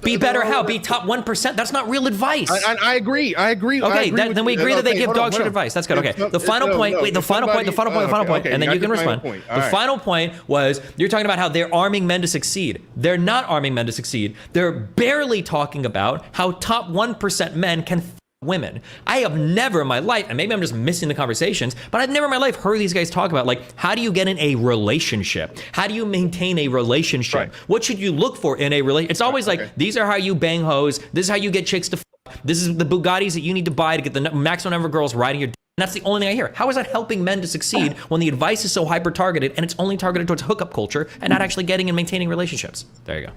be better how? Be top 1%? That's not real advice. I agree. Okay, then we agree that they give dog shit advice. That's good. Okay. The final point. Wait, the final point, and then you can respond. The final point was, you're talking about how they're arming men to succeed. They're not arming men to succeed. They're barely talking about how top 1% men can women. I have never in my life, and maybe I'm just missing the conversations, but I've never in my life heard these guys talk about, like, how do you get in a relationship? How do you maintain a relationship? Right. What should you look for in a relationship? It's always like, these are how you bang hoes. This is how you get chicks to This is the Bugattis that you need to buy to get the maximum number of girls riding your and that's the only thing I hear. How is that helping men to succeed when the advice is so hyper-targeted and it's only targeted towards hookup culture and not actually getting and maintaining relationships? There you go.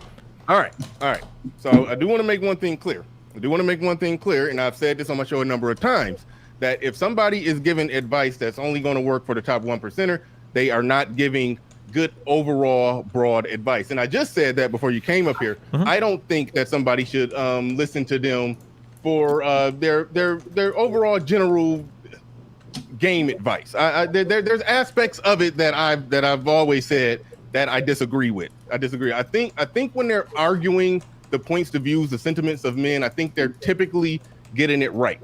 All right. So I do want to make one thing clear. And I've said this on my show a number of times, that if somebody is giving advice that's only going to work for the top 1%er, they are not giving good overall broad advice. And I just said that before you came up here. I don't think that somebody should listen to them for their overall general game advice. There's aspects of it that I've always said that I disagree with. I think when they're arguing the points, the views, the sentiments of men, I think they're typically getting it right.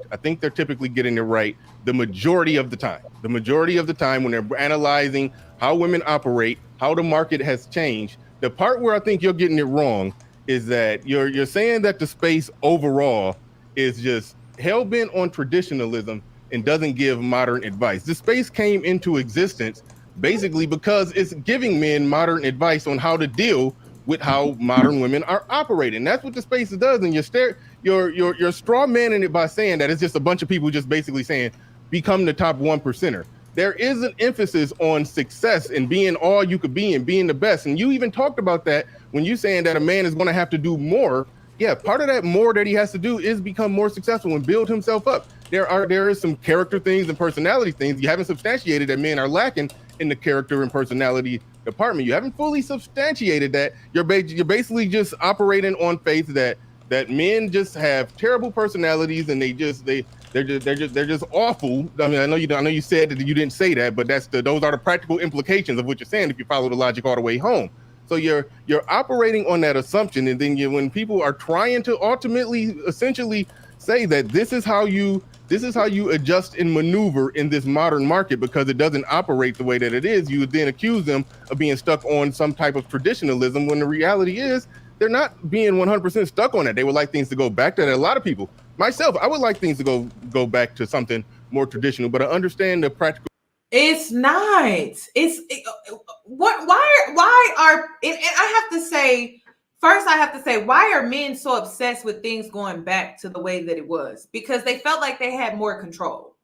The majority of the time when they're analyzing how women operate, how the market has changed. The part where I think you're getting it wrong is that you're saying that the space overall is just hell-bent on traditionalism and doesn't give modern advice. This space came into existence basically because it's giving men modern advice on how to deal with how modern women are operating. That's what the space does. And you're straw manning it by saying that it's just a bunch of people just basically saying, become the top 1%er. There is an emphasis on success and being all you could be and being the best. And you even talked about that when you're saying that a man is going to have to do more. Yeah, part of that more that he has to do is become more successful and build himself up. There is some character things and personality things you haven't substantiated that men are lacking in the character and personality department. You haven't fully substantiated that. You're basically just operating on faith that men just have terrible personalities and they're just awful. I mean, I know you said that you didn't say that, but those are the practical implications of what you're saying if you follow the logic all the way home. So you're operating on that assumption, and then when people are trying to ultimately, essentially say that this is how you adjust and maneuver in this modern market because it doesn't operate the way that it is, you would then accuse them of being stuck on some type of traditionalism when the reality is they're not being 100% stuck on that. They would like things to go back to that. A lot of people, myself, I would like things to go back to something more traditional, but I understand the practical. It's not. Why are, and I have to say, first I have to say, why are men so obsessed with things going back to the way that it was? Because they felt like they had more control.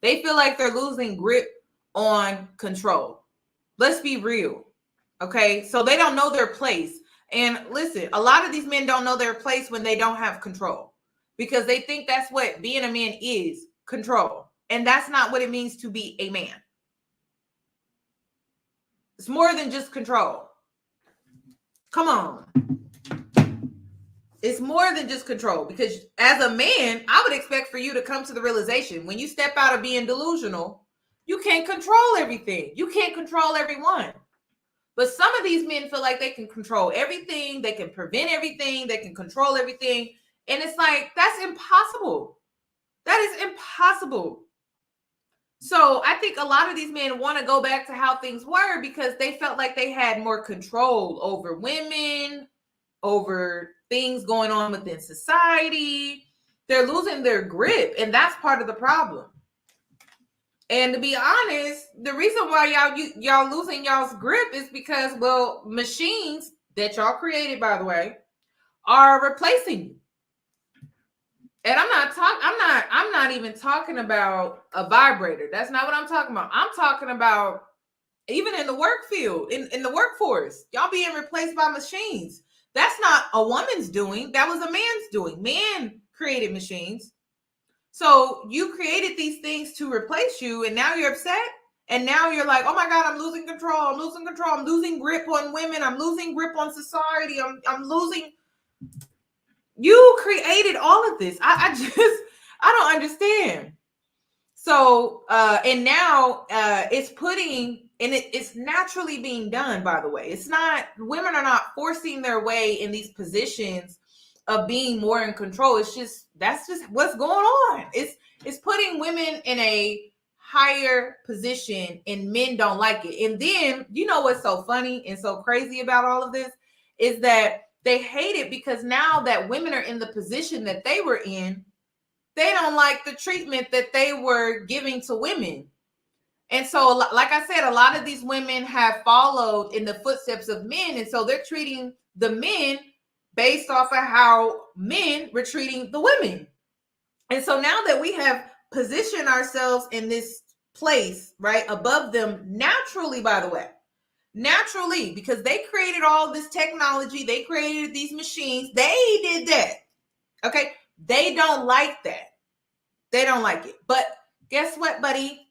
They feel like they're losing grip on control. Let's be real. Okay. So they don't know their place. And listen, a lot of these men don't know their place when they don't have control because they think that's what being a man is, control. And that's not what it means to be a man. It's more than just control. Come on. It's more than just control because as a man, I would expect for you to come to the realization when you step out of being delusional, you can't control everything. You can't control everyone. But some of these men feel like they can control everything. They can prevent everything. They can control everything. And it's like, that's impossible. That is impossible. So I think a lot of these men want to go back to how things were because they felt like they had more control over women, over things going on within society. They're losing their grip, and that's part of the problem. And to be honest, the reason why y'all losing y'all's grip is because, well, machines that y'all created, by the way, are replacing you. And I'm not even talking about a vibrator. That's not what I'm talking about. I'm talking about even in the work field, in the workforce, y'all being replaced by machines. That's not a woman's doing. That was a man's doing. Man created machines. So you created these things to replace you, and now you're upset. And now you're like, oh my God, I'm losing control. I'm losing control. I'm losing grip on women. I'm losing grip on society. I'm losing. You created all of this. I don't understand. So, and now it's putting, and it's naturally being done, by the way. It's not, women are not forcing their way in these positions of being more in control. It's just, that's just what's going on. It's putting women in a higher position and men don't like it. And then, you know what's so funny and so crazy about all of this is that they hate it because now that women are in the position that they were in, they don't like the treatment that they were giving to women. And so, like I said, a lot of these women have followed in the footsteps of men. And so they're treating the men based off of how men were treating the women. And so now that we have positioned ourselves in this place, right, above them naturally, by the way, naturally, because they created all this technology, they created these machines, they did that. Okay, they don't like that. They don't like it. But guess what, buddy?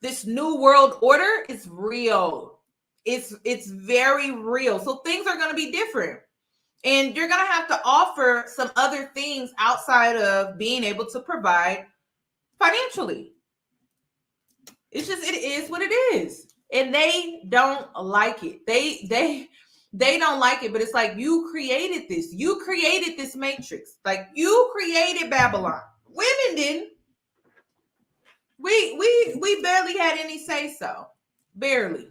This new world order is real. It's very real. So things are going to be different. And you're going to have to offer some other things outside of being able to provide financially. It's just, it is what it is. And they don't like it. They don't like it, but it's like, you created this. You created this matrix. Like, you created Babylon. Women didn't. We barely had any say so. Barely.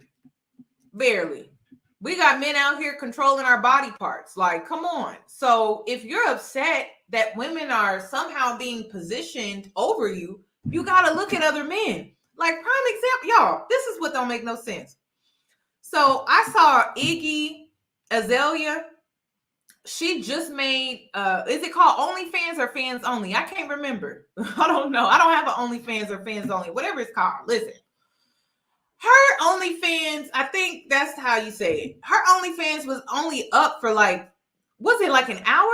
We got men out here controlling our body parts. Like, come on. So if you're upset that women are somehow being positioned over you, you got to look at other men. Like, prime example, y'all, this is what don't make no sense. So I saw Iggy Azalea. She just made, is it called OnlyFans or Fans Only? I can't remember. I don't know. I don't have an OnlyFans or Fans Only, whatever it's called. Listen, her OnlyFans, I think that's how you say it. Her OnlyFans was only up for like, was it like an hour?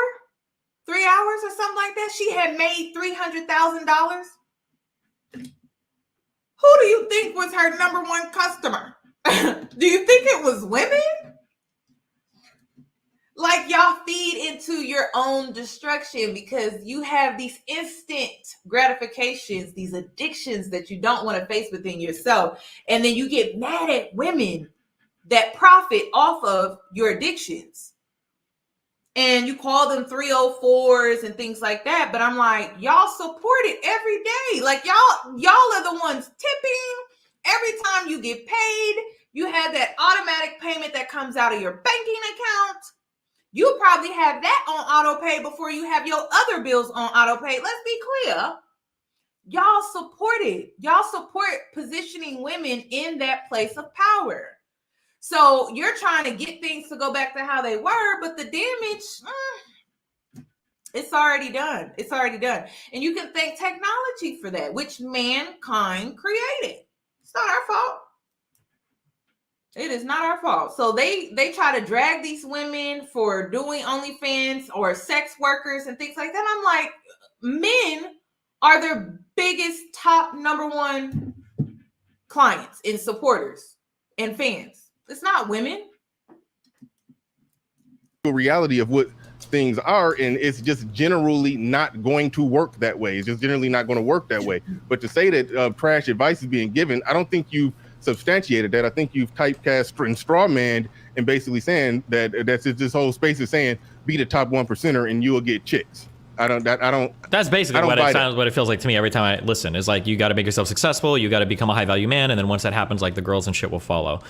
3 hours or something like that? She had made $300,000. Who do you think was her number one customer? Do you think it was women? Like, y'all feed into your own destruction because you have these instant gratifications, these addictions that you don't want to face within yourself. And then you get mad at women that profit off of your addictions. And you call them 304s and things like that. But I'm like, y'all support it every day. Like, y'all are the ones tipping. Every time you get paid, you have that automatic payment that comes out of your banking account. You probably have that on auto pay before you have your other bills on auto pay. Let's be clear. Y'all support it. Y'all support positioning women in that place of power. So you're trying to get things to go back to how they were, but the damage, it's already done. It's already done. And you can thank technology for that, which mankind created. It's not our fault. It is not our fault. So they try to drag these women for doing OnlyFans or sex workers and things like that. I'm like, men are their biggest top number one clients and supporters and fans. It's not women. The reality of what things are, and it's just generally not going to work that way. It's just generally not going to work that way. But to say that trash advice is being given, I don't think you substantiated that. I think you've typecast and straw manned and basically saying that this whole space is saying be the top 1%er and you will get chicks. That's basically what it feels like to me every time I listen. Is like, you got to make yourself successful, you got to become a high value man, and then once that happens, like, the girls and shit will follow.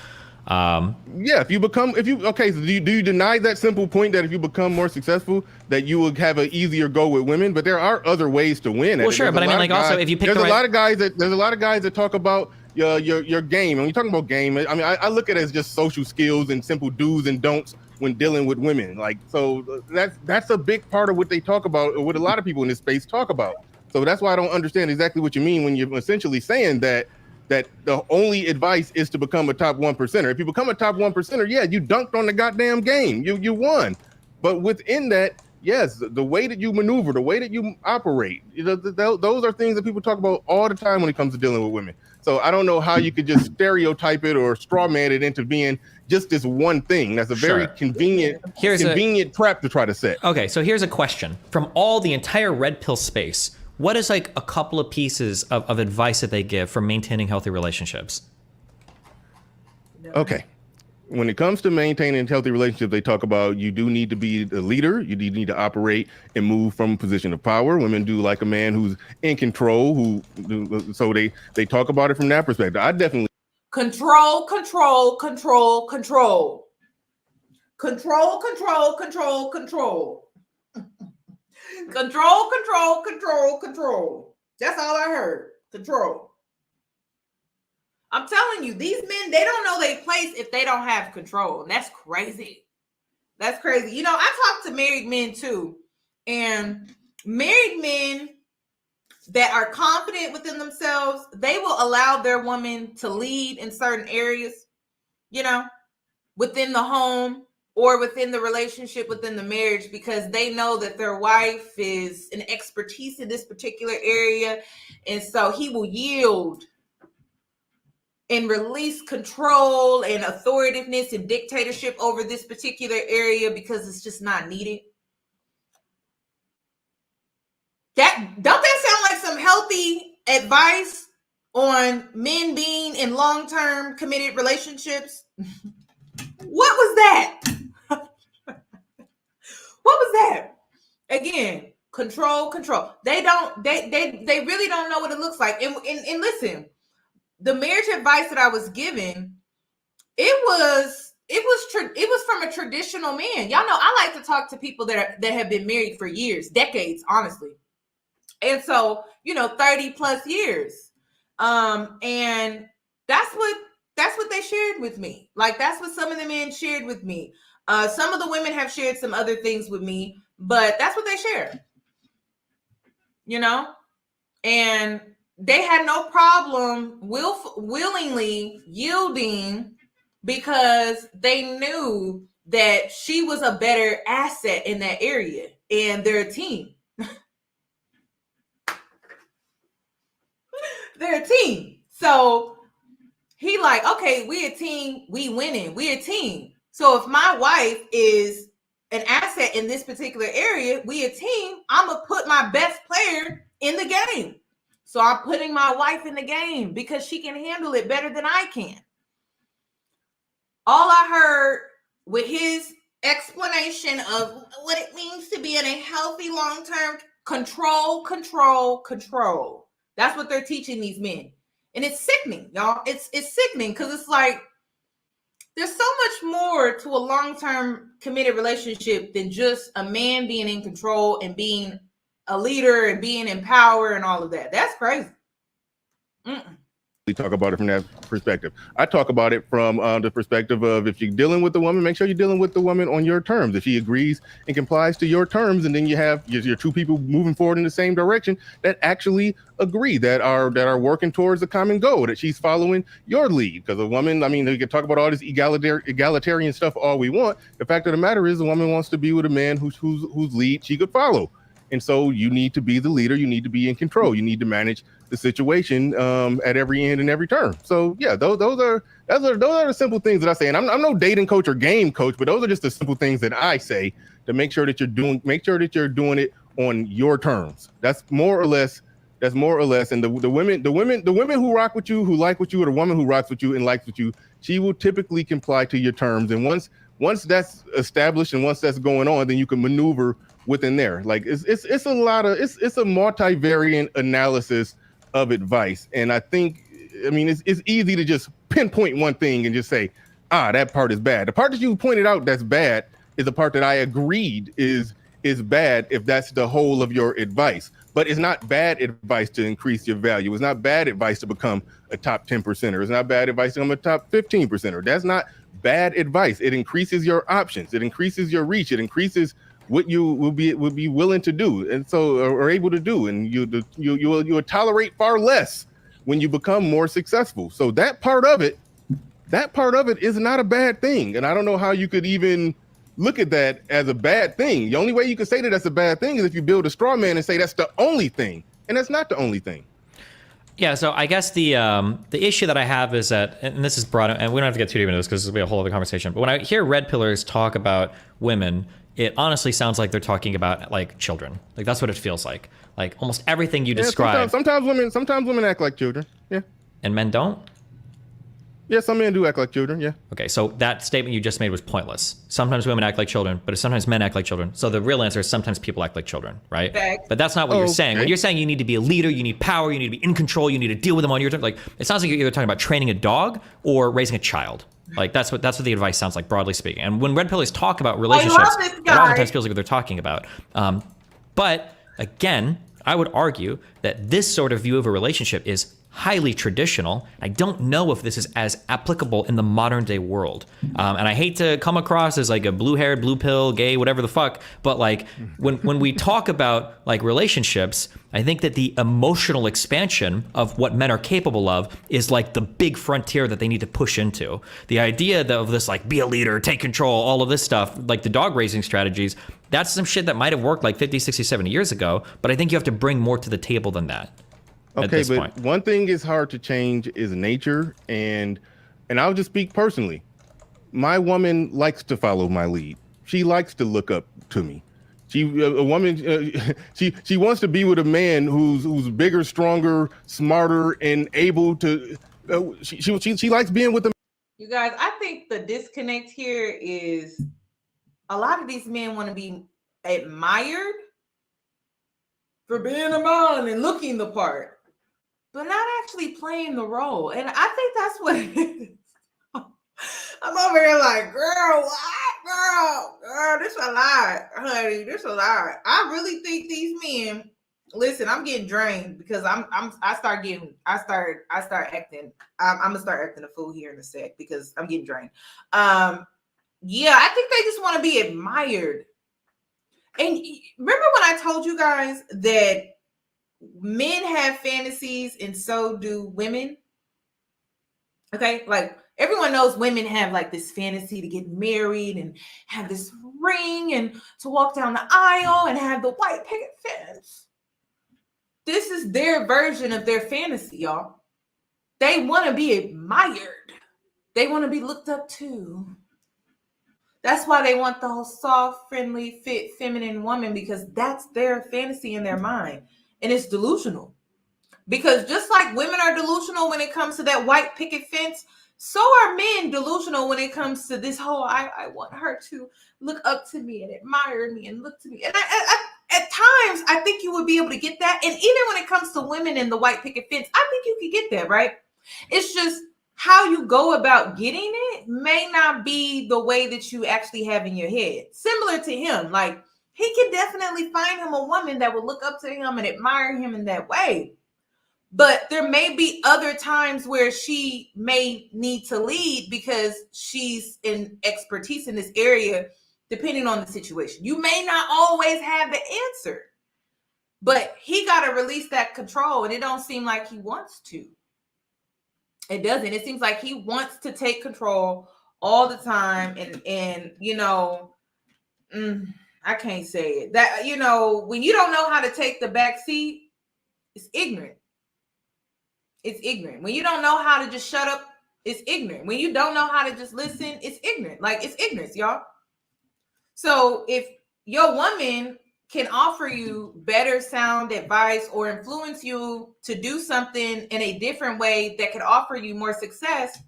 So do you deny that simple point that if you become more successful that you will have an easier go with women? But there are other ways to win. Well, sure, but I mean, like, also, if you pick there's a lot of guys that talk about your game. And when you're talking about game, I mean, I look at it as just social skills and simple do's and don'ts when dealing with women. Like, so that's a big part of what they talk about, or what a lot of people in this space talk about. So that's why I don't understand exactly what you mean when you're essentially saying that the only advice is to become a top 1%er. If you become a top 1%er, yeah, you dunked on the goddamn game. You won. But within that, yes, the way that you maneuver, the way that you operate, those are things that people talk about all the time when it comes to dealing with women. So I don't know how you could just stereotype it or straw man it into being just this one thing. That's a very convenient trap to try to set. Okay, so here's a question. From all the entire Red Pill space, what is like a couple of pieces of advice that they give for maintaining healthy relationships? Okay. When it comes to maintaining healthy relationships, they talk about you do need to be the leader. You need to operate and move from a position of power. Women do like a man who's in control, so they talk about it from that perspective. I definitely control. Control. That's all I heard. Control. I'm telling you, these men, they don't know their place if they don't have control. And that's crazy. That's crazy. You know, I talk to married men too. And married men that are confident within themselves, they will allow their woman to lead in certain areas, you know, within the home or within the relationship, within the marriage, because they know that their wife is an expertise in this particular area. And so he will yield and release control and authoritativeness and dictatorship over this particular area because it's just not needed. Don't that sound like some healthy advice on men being in long-term committed relationships? What was that? What was that? Again, control. They really don't know what it looks like. And listen, the marriage advice that I was given, it was from a traditional man. Y'all know I like to talk to people that have been married for years, decades, honestly. And so, 30 plus years. And that's what they shared with me. Like, that's what some of the men shared with me. Some of the women have shared some other things with me, but that's what they shared. And they had no problem willingly yielding because they knew that she was a better asset in that area and they're a team. They're a team. So he like, okay, we a team, we winning, we a team. So if my wife is an asset in this particular area, we a team, I'm gonna put my best player in the game. So I'm putting my wife in the game because she can handle it better than I can. All I heard with his explanation of what it means to be in a healthy long-term control. That's what they're teaching these men. And it's sickening, y'all. It's sickening because it's like there's so much more to a long-term committed relationship than just a man being in control and being a leader and being in power and all of that. That's crazy. We talk about it from that perspective. I talk about it from the perspective of if you're dealing with the woman, make sure you're dealing with the woman on your terms. If she agrees and complies to your terms, and then you have your two people moving forward in the same direction that actually agree, that are working towards a common goal, that she's following your lead. Because a woman, I mean, we can talk about all this egalitarian stuff all we want. The fact of the matter is, a woman wants to be with a man whose lead she could follow. And so you need to be the leader. You need to be in control. You need to manage the situation at every end and every turn. So yeah, those are the simple things that I say. And I'm no dating coach or game coach, but those are just the simple things that I say to make sure that you're doing it on your terms. That's more or less. And the women who rock with you, who like with you, or the woman who rocks with you and likes with you, she will typically comply to your terms. And once that's established and once that's going on, then you can maneuver within there. Like it's a multivariant analysis of advice. And I think, I mean, it's easy to just pinpoint one thing and just say, that part is bad. The part that you pointed out that's bad is the part that I agreed is bad if that's the whole of your advice. But it's not bad advice to increase your value. It's not bad advice to become a top 10%er. It's not bad advice to become a top 15%er. That's not bad advice. It increases your options. It increases your reach. It increases what you will be willing to do, and so are able to do, and you will tolerate far less when you become more successful. So that part of it is not a bad thing, and I don't know how you could even look at that as a bad thing. The only way you could say that that's a bad thing is if you build a straw man and say that's the only thing, and that's not the only thing. Yeah, so I guess the issue that I have is that, and this is broad, and we don't have to get too deep into this because this will be a whole other conversation, but when I hear red pillars talk about women, it honestly sounds like they're talking about like children. Like that's what it feels like. Like almost everything you describe. Sometimes women act like children. Yeah. And men don't? Yeah, some men do act like children. Yeah. Okay, so that statement you just made was pointless. Sometimes women act like children, but sometimes men act like children. So the real answer is sometimes people act like children, right? Fact. But that's not what you're saying. When you're saying you need to be a leader, you need power, you need to be in control, you need to deal with them on your terms. Like it sounds like you're either talking about training a dog or raising a child. Like that's what the advice sounds like, broadly speaking. And when red pillars talk about relationships, it oftentimes feels like what they're talking about. But again, I would argue that this sort of view of a relationship is highly traditional. I don't know if this is as applicable in the modern day world. And I hate to come across as like a blue-haired, blue pill, gay, whatever the fuck, but like when we talk about like relationships, I think that the emotional expansion of what men are capable of is like the big frontier that they need to push into. The idea of this like be a leader, take control, all of this stuff, like the dog raising strategies, that's some shit that might have worked like 50, 60, 70 years ago, but I think you have to bring more to the table than that. Okay, but one thing is hard to change is nature, and I'll just speak personally. My woman likes to follow my lead. She likes to look up to me. She wants to be with a man who's bigger, stronger, smarter, and able to. She likes being with them. You guys, I think the disconnect here is a lot of these men want to be admired for being a man and looking the part, but not actually playing the role. And I think that's what it is. I'm over here like, girl, what? Girl, this a lot, honey. This a lot. I really think these men, listen, I'm getting drained because I'm gonna start acting a fool here in a sec because I'm getting drained. Yeah, I think they just want to be admired. And remember when I told you guys that men have fantasies and so do women? Okay, like everyone knows women have like this fantasy to get married and have this ring and to walk down the aisle and have the white picket fence. This is their version of their fantasy, y'all. they want to be admired. They want to be looked up to. That's why they want the whole soft, friendly, fit, feminine woman, because that's their fantasy in their mind. And it's delusional. Because just like women are delusional when it comes to that white picket fence, so are men delusional when it comes to this whole, I want her to look up to me and admire me and look to me. And at times, I think you would be able to get that. And even when it comes to women in the white picket fence, I think you could get that, right? It's just how you go about getting it may not be the way that you actually have in your head. Similar to him, like he can definitely find him a woman that will look up to him and admire him in that way. But there may be other times where she may need to lead because she's in expertise in this area, depending on the situation. You may not always have the answer, but he got to release that control, and it don't seem like he wants to. It doesn't. It seems like he wants to take control all the time, and you know, I can't say it. That, you know, when you don't know how to take the back seat, it's ignorant. It's ignorant. When you don't know how to just shut up, it's ignorant. When you don't know how to just listen, it's ignorant. Like, it's ignorance, y'all. So if your woman can offer you better sound advice or influence you to do something in a different way that could offer you more success,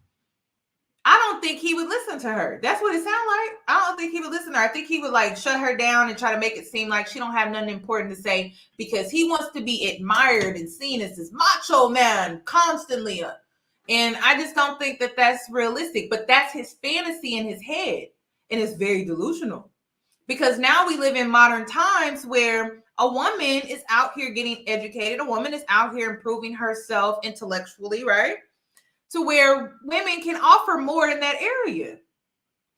I don't think he would listen to her. That's what it sounds like. I don't think he would listen to her. I think he would like shut her down and try to make it seem like she don't have nothing important to say because he wants to be admired and seen as this macho man constantly. And I just don't think that that's realistic, but that's his fantasy in his head. And it's very delusional because now we live in modern times where a woman is out here getting educated. A woman is out here improving herself intellectually, right? To where women can offer more in that area.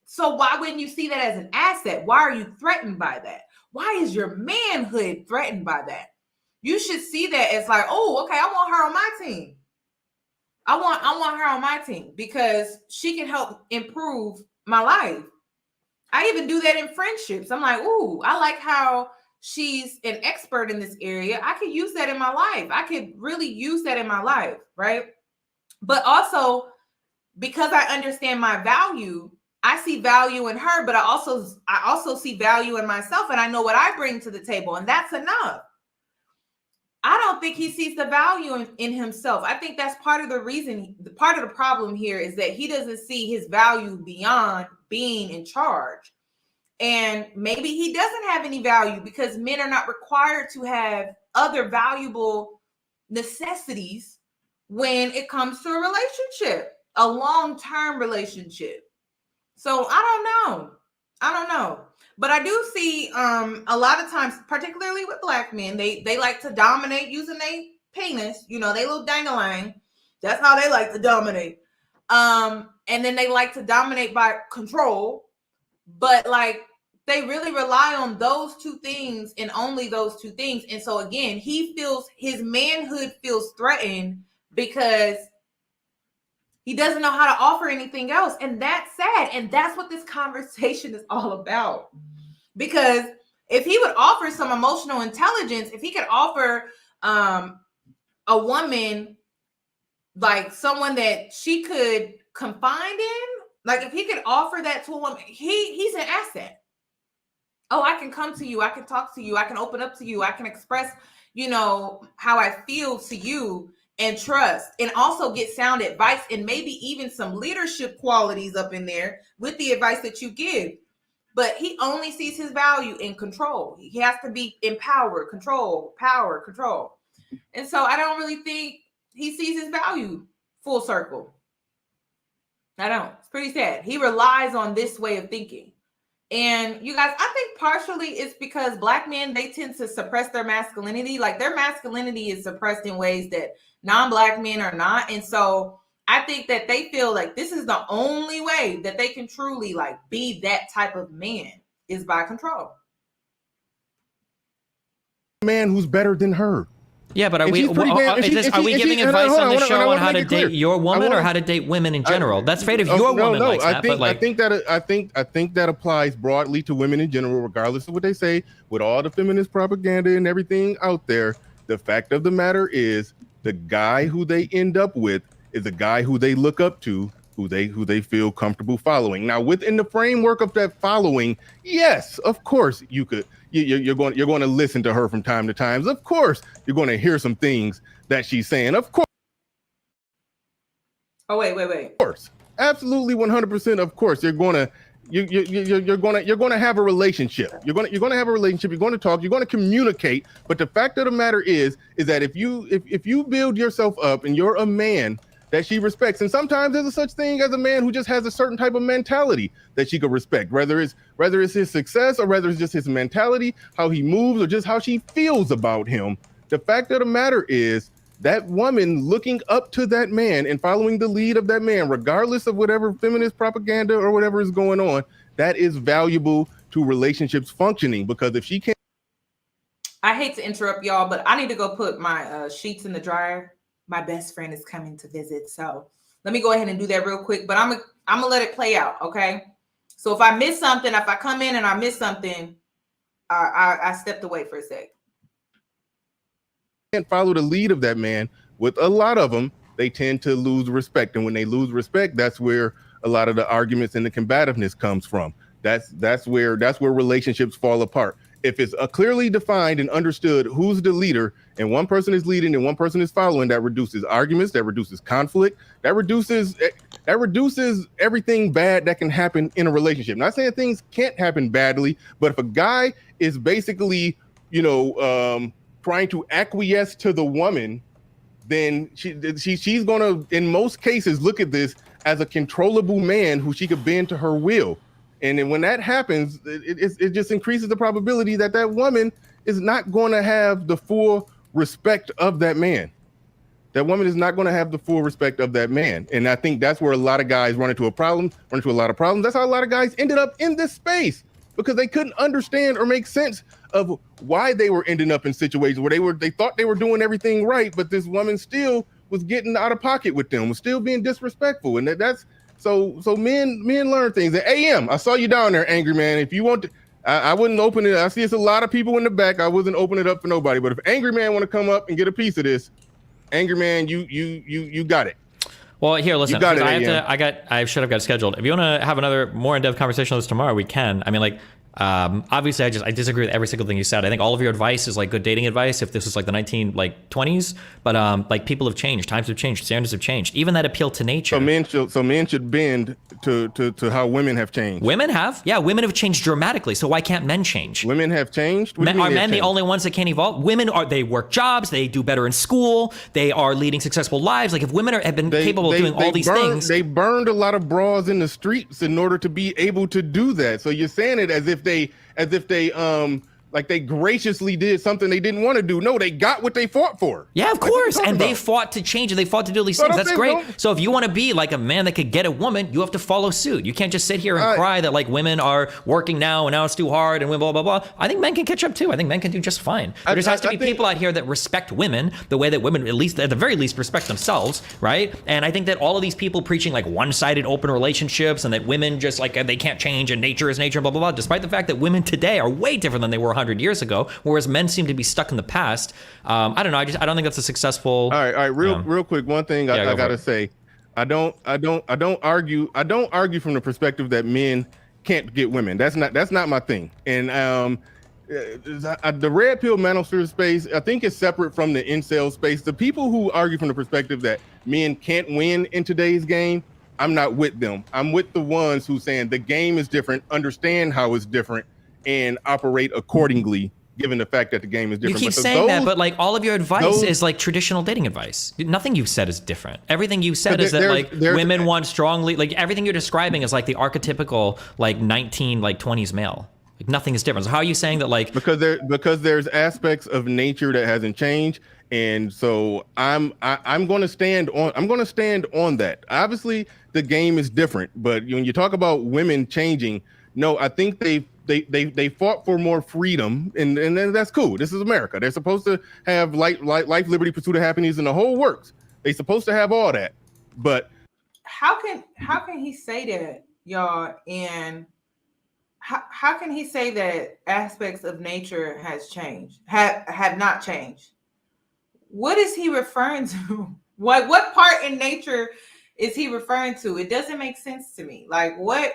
So why wouldn't you see that as an asset? Why are you threatened by that? Why is your manhood threatened by that? You should see that as like, oh, okay, I want her on my team. I want her on my team because she can help improve my life. I even do that in friendships. I'm like, ooh, I like how she's an expert in this area. I could use that in my life. I could really use that in my life, right? But also, because I understand my value, I see value in her, but I also see value in myself, and I know what I bring to the table, and that's enough. I don't think he sees the value in himself. I think that's part of the reason, part of the problem here is that he doesn't see his value beyond being in charge. And maybe he doesn't have any value because men are not required to have other valuable necessities when it comes to a relationship, a long-term relationship. So I don't know. But I do see a lot of times, particularly with Black men, they like to dominate using their penis, you know, they little dangling. That's how they like to dominate. And then they like to dominate by control. But like they really rely on those two things and only those two things. And so again, his manhood feels threatened because he doesn't know how to offer anything else. And that's sad. And that's what this conversation is all about. Because if he would offer some emotional intelligence, if he could offer a woman like someone that she could confide in, like if he could offer that to a woman, he's an asset. Oh, I can come to you. I can talk to you. I can open up to you. I can express, you know, how I feel to you. And trust, and also get sound advice and maybe even some leadership qualities up in there with the advice that you give. But he only sees his value in control. He has to be in power, control. And so I don't really think he sees his value full circle. I don't. It's pretty sad. He relies on this way of thinking. And you guys, I think partially it's because Black men, they tend to suppress their masculinity. Like their masculinity is suppressed in ways that non-Black men are not. And so I think that they feel like this is the only way that they can truly like be that type of man is by control. Man who's better than her. Yeah, but are we giving advice on the show on how to date your woman or how to date women in general? That's great if your woman likes that, but like I think that applies broadly to women in general, regardless of what they say. With all the feminist propaganda and everything out there, the fact of the matter is, the guy who they end up with is a guy who they look up to, who they feel comfortable following. Now, within the framework of that following, yes, of course you're going to listen to her from time to time. Of course, you're going to hear some things that she's saying. Of course. Oh, wait. Of course. Absolutely 100%. Of course, you're going to have a relationship. You're going to have a relationship. You're going to talk. You're going to communicate. But the fact of the matter is that if you build yourself up and you're a man that she respects, and sometimes there's a such thing as a man who just has a certain type of mentality that she could respect, whether it's his success or whether it's just his mentality, how he moves, or just how she feels about him. The fact of the matter is that woman looking up to that man and following the lead of that man, regardless of whatever feminist propaganda or whatever is going on, that is valuable to relationships functioning. Because if she can't, I hate to interrupt y'all, but I need to go put my sheets in the dryer. My best friend is coming to visit, so let me go ahead and do that real quick. But I'm gonna let it play out, okay? So if I miss something, if I come in and I miss something, I stepped away for a sec. Can't follow the lead of that man, with a lot of them, they tend to lose respect, and when they lose respect, that's where a lot of the arguments and the combativeness comes from. That's where relationships fall apart. If it's clearly defined and understood who's the leader, and one person is leading and one person is following, that reduces arguments, that reduces conflict, that reduces everything bad that can happen in a relationship. Not saying things can't happen badly, but if a guy is basically, trying to acquiesce to the woman, then she's gonna, in most cases, look at this as a controllable man who she could bend to her will. And then when that happens, it just increases the probability that that woman is not going to have the full respect of that man. That woman is not going to have the full respect of that man. And I think that's where a lot of guys run into a lot of problems. That's how a lot of guys ended up in this space, because they couldn't understand or make sense of why they were ending up in situations where they thought they were doing everything right, but this woman still was getting out of pocket with them, was still being disrespectful. And that's so men learn things. And AM, I saw you down there, Angry Man. If you want to, I wouldn't open it. I see it's a lot of people in the back. I wasn't opening it up for nobody. But if Angry Man want to come up and get a piece of this, Angry Man, you got it. Well, here, listen. Got it, I should have got it scheduled. If you want to have another more in-depth conversation on this tomorrow, we can. I mean, obviously, I disagree with every single thing you said. I think all of your advice is like good dating advice if this was like the 1920s. But people have changed, times have changed, standards have changed. Even that appeal to nature. So men should bend to how women have changed. Women have, yeah, women have changed dramatically. So why can't men change? Women have changed. Are men the only ones that can't evolve? Women they work jobs, they do better in school, they are leading successful lives. Like if women have been capable of doing all these things, they burned a lot of bras in the streets in order to be able to do that. So you're saying it as if they like they graciously did something they didn't want to do. No, they got what they fought for. Yeah, of course. And they fought to change and they fought to do these things. That's great. So if you want to be like a man that could get a woman, you have to follow suit. You can't just sit here and cry that like women are working now and now it's too hard and blah, blah, blah. I think men can catch up too. I think men can do just fine. There just has to be people out here that respect women the way that women, at the very least, respect themselves, right? And I think that all of these people preaching like one-sided open relationships and that women just like they can't change and nature is nature, blah, blah, blah, despite the fact that women today are way different than they were 100 years ago, whereas men seem to be stuck in the past. I don't know. I don't think that's a successful. All right. Real quick. One thing I gotta say, I don't argue from the perspective that men can't get women. That's not my thing. And the red pill manosphere space, I think, is separate from the incel space. The people who argue from the perspective that men can't win in today's game, I'm not with them. I'm with the ones who saying the game is different, understand how it's different, and operate accordingly, given the fact that the game is different. You keep saying that, but like all of your advice is like traditional dating advice. Nothing you've said is different. Everything you've said is that like women want strongly, like everything you're describing is like the archetypical like 20s male. Like nothing is different. So how are you saying that like because there's aspects of nature that hasn't changed, and so I'm going to stand on that. Obviously, the game is different, but when you talk about women changing, no, I think they fought for more freedom, and that's cool. This is America. They're supposed to have life, liberty, pursuit of happiness, and the whole works. They're supposed to have all that. But how can he say that, y'all? And how can he say that aspects of nature has changed, have not changed? What is he referring to? What part in nature is he referring to? It doesn't make sense to me. Like what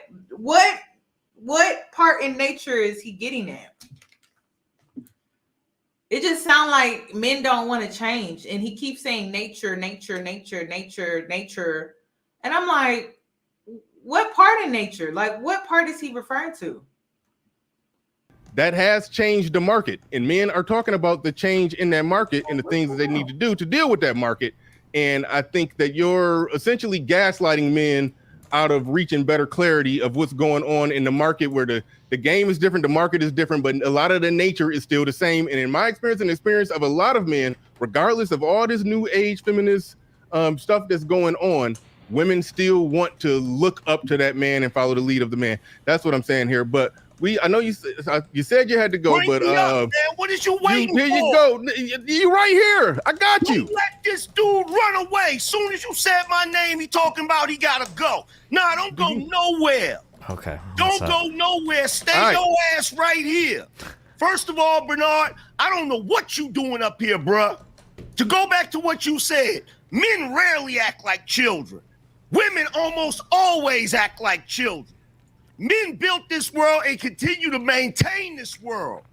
part in nature is he getting at? It just sounds like men don't want to change, and he keeps saying nature, nature, nature, nature, nature, and I'm like, what part in nature? Like, what part is he referring to? That has changed the market, and men are talking about the change in that market and the things that they need to do to deal with that market. And I think that you're essentially gaslighting men out of reaching better clarity of what's going on in the market, where the game is different, the market is different, but a lot of the nature is still the same. And in my experience and experience of a lot of men, regardless of all this new age feminist stuff that's going on, women still want to look up to that man and follow the lead of the man. That's what I'm saying here. But I know you said you had to go, but man, what is you waiting here for? you go. You right here. I got you. Don't let this dude run away. Soon as you said my name, he talking about he gotta go. Nah, don't go nowhere. Okay. Don't go nowhere. Stay your ass right here. First of all, Bernard, I don't know what you doing up here, bruh. To go back to what you said, men rarely act like children. Women almost always act like children. Men built this world and continue to maintain this world.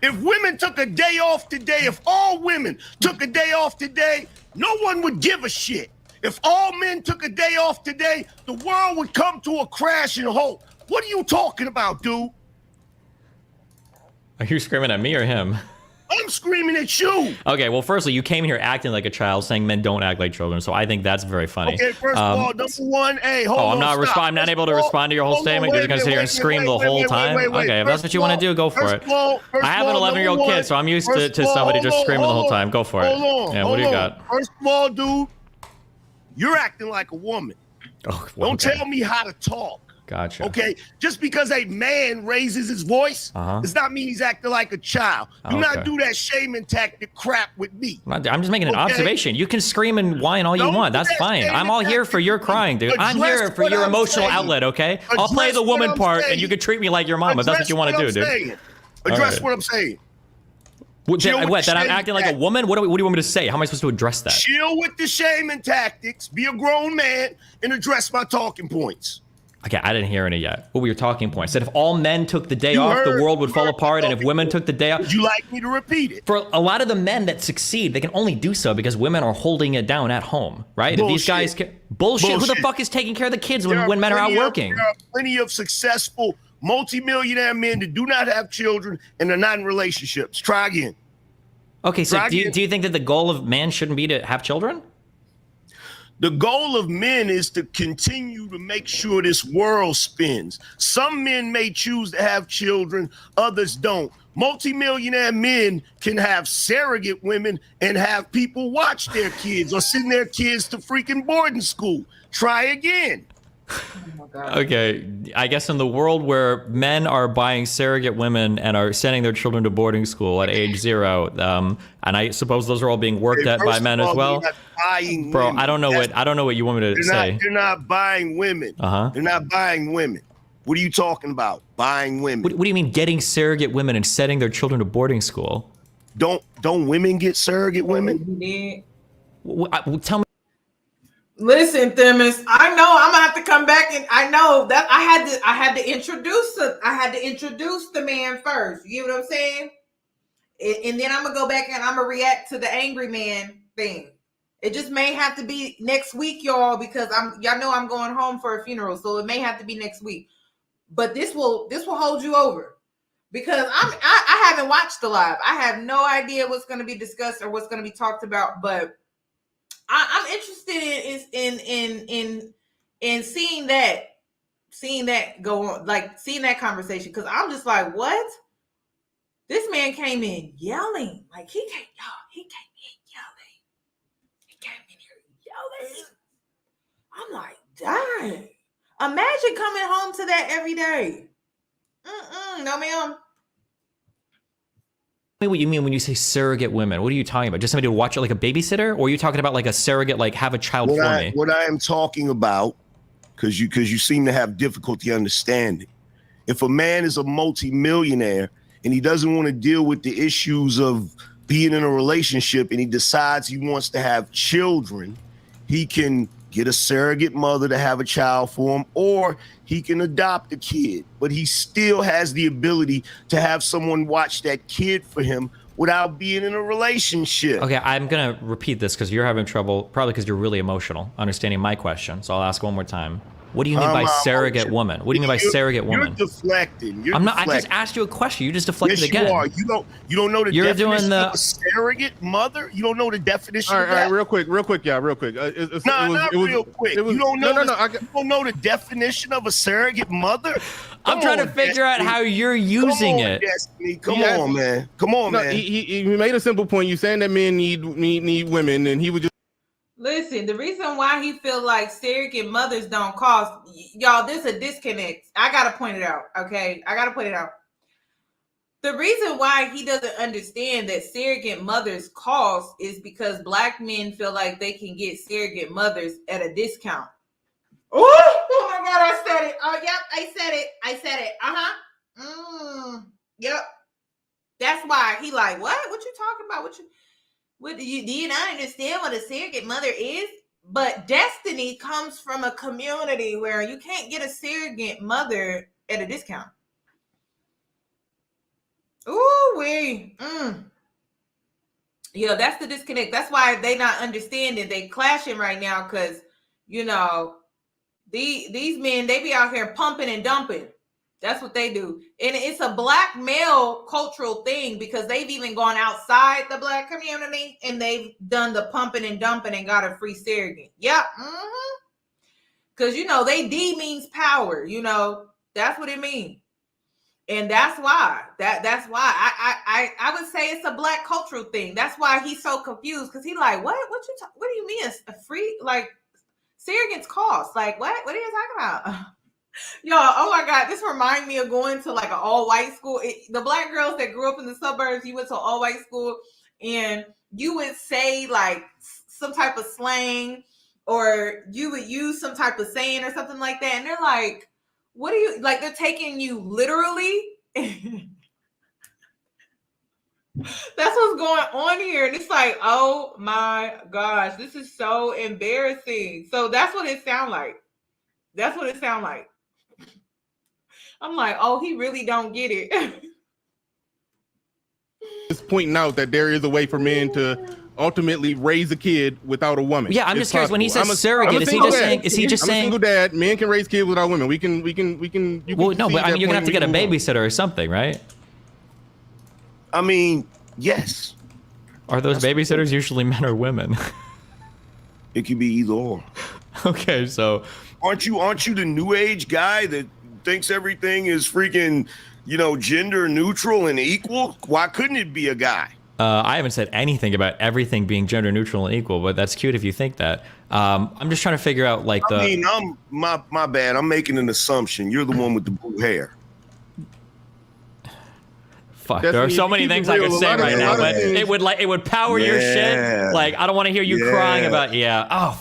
If women took a day off today, if all women took a day off today, no one would give a shit. If all men took a day off today, the world would come to a crash and halt. What are you talking about, dude? Are you screaming at me or him? I'm screaming at you. Okay, well, firstly, you came here acting like a child, saying men don't act like children, so I think that's very funny. Okay, first of all, number one, hey, hold on. I'm not able to respond to your whole statement. You're just going to sit here and scream the whole time? Okay, if that's what you want to do, go for it. I have an 11-year-old kid, so I'm used to somebody just screaming the whole time. Go for it. Yeah, what do you got? First of all, dude, you're acting like a woman. Oh, well, don't tell me how to talk. Gotcha. Okay, just because a man raises his voice does not mean he's acting like a child. Do not do that shaming tactic crap with me. I'm just making an observation. You can scream and whine all you want. That's fine. I'm all here for your crying, dude. I'm here for your emotional outlet, okay? I'll play the woman part, and you can treat me like your mom if that's what you want to do, dude. Address what I'm saying. That I'm acting like a woman? What do you want me to say? How am I supposed to address that? Chill with the shaming tactics. Be a grown man and address my talking points. Okay, I didn't hear any yet. What were your talking points? Said if all men took the day off, the world would fall apart, and if women took the day off... Would you like me to repeat it? For a lot of the men that succeed, they can only do so because women are holding it down at home, right? Bullshit. If these guys... Bullshit. Who the fuck is taking care of the kids when men are out working? There are plenty of successful multimillionaire men that do not have children and are not in relationships. Try again. Okay, so do you think that the goal of man shouldn't be to have children? The goal of men is to continue to make sure this world spins. Some men may choose to have children, others don't. Multimillionaire men can have surrogate women and have people watch their kids or send their kids to freaking boarding school. Try again. Okay, I guess in the world where men are buying surrogate women and are sending their children to boarding school at age 0, and I suppose those are all being worked at by men as well. Bro, I don't know what you want me to say. They're not buying women. They're not buying women. What are you talking about? Buying women. What do you mean getting surrogate women and sending their children to boarding school? Don't women get surrogate women? Tell me. Listen, Themis, I know I'm gonna have to come back, and I know that I had to introduce the man first. You know what I'm saying? And then I'm gonna go back and I'm gonna react to the angry man thing. It just may have to be next week, y'all, because y'all know I'm going home for a funeral, so it may have to be next week. But this will hold you over because I haven't watched the live. I have no idea what's going to be discussed or what's going to be talked about, but I'm interested in seeing that go on, like seeing that conversation, because I'm just like, what? This man came in yelling, like he came in here yelling. I'm like, dang. Imagine coming home to that every day. No, ma'am. What you mean when you say surrogate women? What are you talking about? Just somebody to watch it like a babysitter? Or are you talking about like a surrogate, like have a child for me? What I am talking about, because you seem to have difficulty understanding. If a man is a multimillionaire and he doesn't want to deal with the issues of being in a relationship and he decides he wants to have children, he can get a surrogate mother to have a child for him, or he can adopt a kid, but he still has the ability to have someone watch that kid for him without being in a relationship. Okay, I'm going to repeat this because you're having trouble, probably because you're really emotional, understanding my question. So I'll ask one more time. What do you mean by surrogate woman? What do you mean by surrogate woman? You're deflecting. I'm not. I just asked you a question. You just deflected again. You are. You don't know the You're definition doing of a surrogate mother. You don't know the definition. All of that? right, real quick, y'all, real quick. Not real quick. You don't know. You don't know the definition of a surrogate mother. I'm trying to figure out how you're using it. Destiny. Come on, man. Come on, man. He made a simple point. You saying that men need women, and he would just. Listen, the reason why he feel like surrogate mothers don't cost, y'all, there's a disconnect. I got to point it out, okay? I got to point it out. The reason why he doesn't understand that surrogate mothers cost is because Black men feel like they can get surrogate mothers at a discount. Oh my God, I said it. Oh, yep, I said it. Uh-huh. Yep. That's why he like, what? What you talking about? Do you not understand what a surrogate mother is? But Destiny comes from a community where you can't get a surrogate mother at a discount. Ooh-wee. Yeah, that's the disconnect. That's why they not understanding. They clashing right now because, you know, these men, they be out here pumping and dumping. That's what they do. And it's a Black male cultural thing because they've even gone outside the Black community and they've done the pumping and dumping and got a free surrogate. Yep. Because, you know, they D means power. You know, that's what it means. And that's why. That's why. I would say it's a Black cultural thing. That's why he's so confused because he's like, what do you mean a free, like, surrogates cost? Like, what are you talking about? Y'all, oh my God, this reminds me of going to like an all-white school. The Black girls that grew up in the suburbs, you went to all-white school and you would say like some type of slang or you would use some type of saying or something like that. And they're like, what are you, like they're taking you literally? That's what's going on here. And it's like, oh my gosh, this is so embarrassing. So that's what it sounds like. That's what it sounds like. I'm like, oh, he really don't get it. Just pointing out that there is a way for men to ultimately raise a kid without a woman. Yeah, I'm just curious. When he says surrogate, is he just saying? I'm a single dad. Men can raise kids without women. We can. Well, no, but I mean, you're gonna have to get a babysitter or something, right? I mean, yes. Are those babysitters usually men or women? It could be either or. Okay, so aren't you the new age guy that thinks everything is freaking, you know, gender neutral and equal? Why couldn't it be a guy? I haven't said anything about everything being gender neutral and equal, but that's cute if you think that. I'm just trying to figure out like my bad. I'm making an assumption. You're the one with the blue hair. Fuck, there are so many things I could say right now, but it would power your shit. Like, I don't want to hear you crying about, I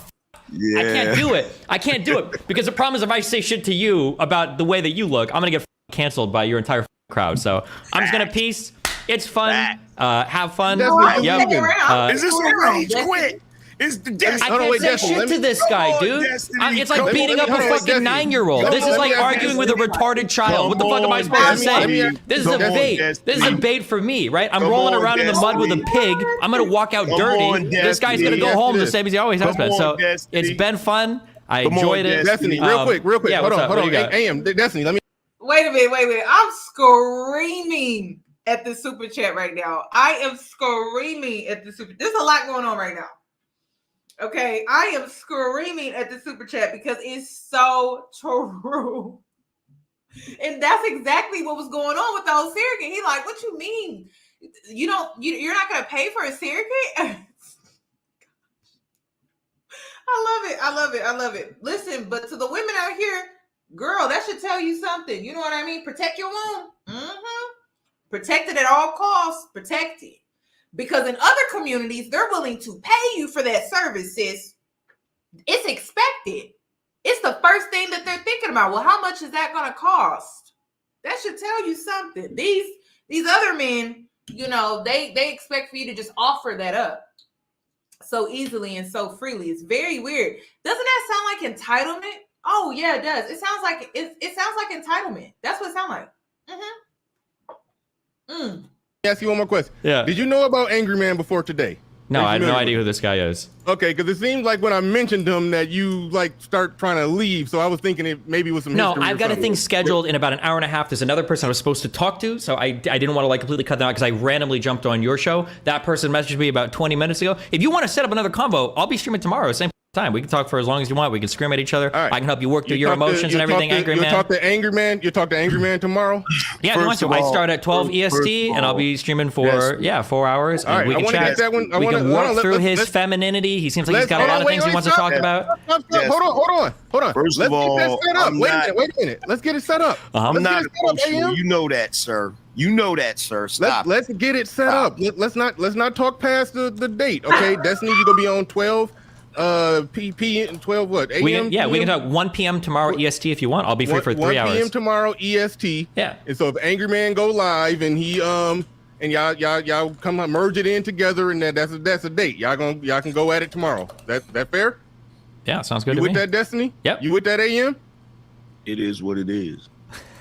can't do it because the problem is if I say shit to you about the way that you look, I'm gonna get canceled by your entire crowd. So I'm just gonna peace. It's fun. Have fun. Is this a rage quit? I can't say shit to this guy, dude. It's like beating up a fucking 9-year-old. This is like arguing with a retarded child. What the fuck am I supposed to say? This is a bait. This is a bait for me, right? I'm rolling around in the mud with a pig. I'm gonna walk out dirty. This guy's gonna go home the same as he always has been. So it's been fun. I enjoyed it. Destiny, real quick. Yeah, hold on. AM, Destiny, let me. Wait a minute. I'm screaming at the super chat right now. I am screaming at the super. There's a lot going on right now. Okay, I am screaming at the super chat because it's so true. And that's exactly what was going on with the whole surrogate. He like, what you mean? You're not gonna pay for a surrogate? I love it. Listen, but to the women out here, girl, that should tell you something. You know what I mean? Protect your womb. Protect it at all costs. Protect it. Because in other communities, they're willing to pay you for that service, sis. It's expected. It's the first thing that they're thinking about. Well, how much is that going to cost? That should tell you something. These other men, you know, they expect for you to just offer that up. so easily and so freely. It's very weird. Doesn't that sound like entitlement? Oh yeah, it does. It sounds like it sounds like entitlement. That's what it sounds like. Ask you one more question. Yeah. Did you know about Angry Man before today? No, I had no idea who this guy is. Okay, because it seems like when I mentioned him that you like start trying to leave, so I was thinking it maybe was some. No, history or I've got a something. thing scheduled in about an hour and a half. There's another person I was supposed to talk to, so I didn't want to like completely cut them out because I randomly jumped on your show. That person messaged me about 20 minutes ago. If you want to set up another convo, I'll be streaming tomorrow, same time. We can talk for as long as you want. We can scream at each other. All right. I can help you work through your emotions and everything, Angry Man. You'll talk to Angry Man. You'll talk to Angry Man tomorrow. Yeah, if you want to. I start at 12 EST, and I'll be streaming for 4 hours. All right, we can I want to chat. get that one. We can work through his femininity. He seems like he's got a lot of things he wants to talk about. Hold on. First of all, Let's get that set up. Wait a minute. Let's get it set up. I'm not emotional. AM. You know that, sir. You know that, sir. Stop. Let's get it set up. Let's not talk past the date. Okay, Destiny, you're gonna be on 12. P 12 what? AM? We can talk 1 p.m. tomorrow EST if you want. I'll be free for 3 hours. 1 p.m. tomorrow EST. Yeah. And so if Angry Man go live and he and y'all come merge it in together and that's a date. Y'all can go at it tomorrow. That fair? Yeah, sounds good You to with me. that, Destiny? Yep. You with that, AM? It is what it is.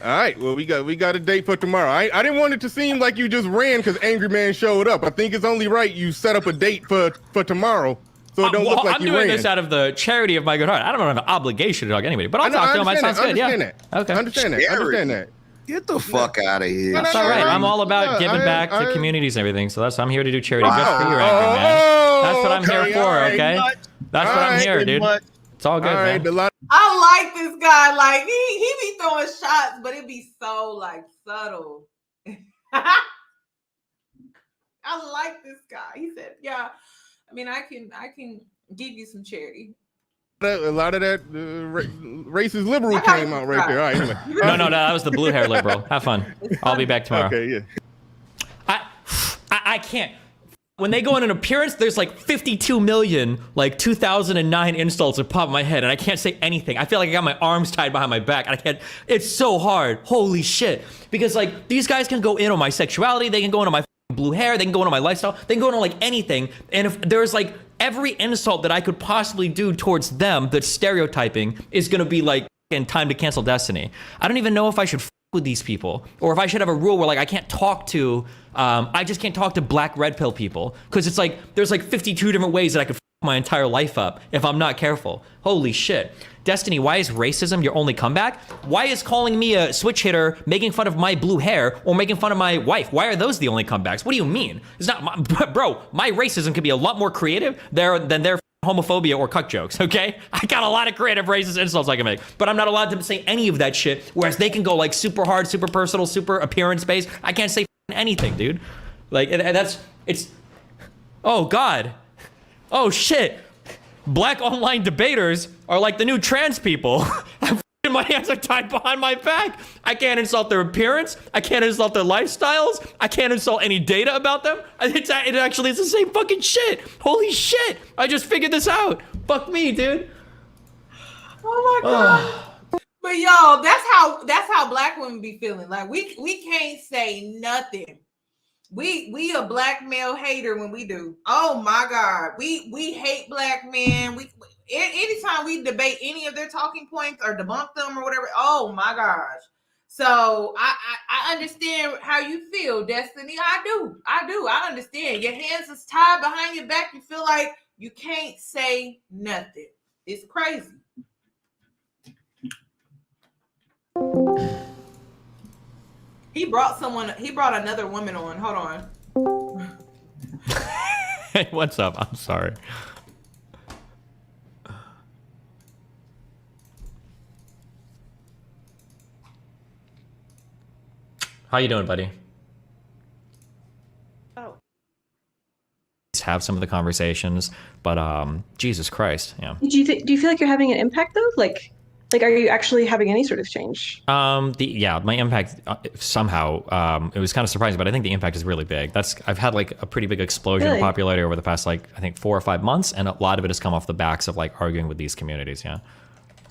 All right. Well, we got a date for tomorrow. I didn't want it to seem like you just ran because Angry Man showed up. I think it's only right you set up a date for tomorrow. So it don't look like I'm you doing ran. this out of the charity of my good heart. I don't have an obligation to talk to anybody, but I'll talk to him. That sounds good. Yeah. Okay. I understand that. Get the fuck out of here. That's all right. I'm all about giving back to communities and everything. So I'm here to do charity just for you, Angry Man. That's what I'm here for. Okay. That's what I'm here, dude. It's all good, man. I like this guy. Like he be throwing shots, but it be so like subtle. I like this guy. He said, "Yeah, I mean, I can give you some charity." A lot of that racist liberal came out right there. All right, anyway. No, that was the blue hair liberal. Have fun. I'll be back tomorrow. Okay, yeah. I can't. When they go in an appearance, there's like 52 million, like 2009 insults that pop in my head, and I can't say anything. I feel like I got my arms tied behind my back, and I can't. It's so hard. Holy shit. Because like these guys can go in on my sexuality, they can go into my blue hair, they can go into my lifestyle, they can go into like anything. And if there's like every insult that I could possibly do towards them that's stereotyping is gonna be like in time to cancel Destiny. I don't even know if I should with these people, or if I should have a rule where like I can't talk to I just can't talk to black red pill people, because it's like there's like 52 different ways that I could my entire life up if I'm not careful. Holy shit. Destiny, why is racism your only comeback? Why is calling me a switch hitter, making fun of my blue hair, or making fun of my wife? Why are those the only comebacks? What do you mean? It's not bro, my racism can be a lot more creative than their homophobia or cuck jokes, okay? I got a lot of creative racist insults I can make, but I'm not allowed to say any of that shit, whereas they can go like super hard, super personal, super appearance based. I can't say anything, dude. Like, it's, oh God. Oh shit. Black online debaters are like the new trans people. My hands are tied behind my back. I can't insult their appearance. I can't insult their lifestyles. I can't insult any data about them. It actually is the same fucking shit. Holy shit. I just figured this out. Fuck me, dude. Oh my God. But y'all, that's how black women be feeling. Like we can't say nothing. We a black male hater when we do. Oh my God. We hate black men. Anytime we debate any of their talking points or debunk them or whatever, oh my gosh. So I understand how you feel, Destiny. I do. I understand. Your hands is tied behind your back. You feel like you can't say nothing. It's crazy. He brought another woman on. Hold on. Hey, what's up? I'm sorry. How you doing, buddy? Oh. Have some of the conversations, but Jesus Christ, yeah. Do you feel like you're having an impact though? Like are you actually having any sort of change? My impact somehow it was kind of surprising, but I think the impact is really big. I've had like a pretty big explosion in popularity over the past like I think 4 or 5 months, and a lot of it has come off the backs of like arguing with these communities. Yeah.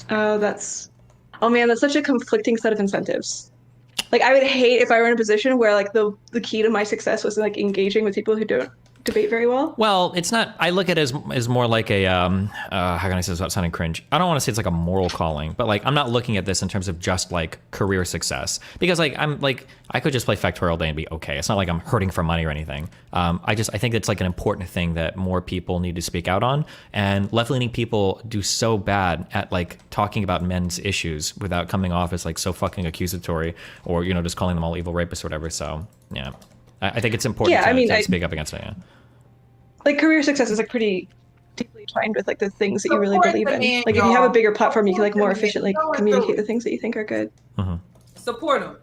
Oh man, that's such a conflicting set of incentives. Like I would hate if I were in a position where like the key to my success was like engaging with people who don't debate very well? Well, it's not. I look at it as more like a how can I say this without sounding cringe? I don't want to say it's like a moral calling, but like I'm not looking at this in terms of just like career success, because like I could just play Factorial all day and be okay. It's not like I'm hurting for money or anything. I think it's like an important thing that more people need to speak out on, and left-leaning people do so bad at like talking about men's issues without coming off as like so fucking accusatory, or just calling them all evil rapists or whatever. So yeah, I think it's important to speak up against it. Yeah. Like career success is like pretty deeply entwined with like the things that you really Support believe the in. man, Like if you have a bigger platform, you can like more Support the man. efficiently Go and communicate do it. the things that you think are good. Support him.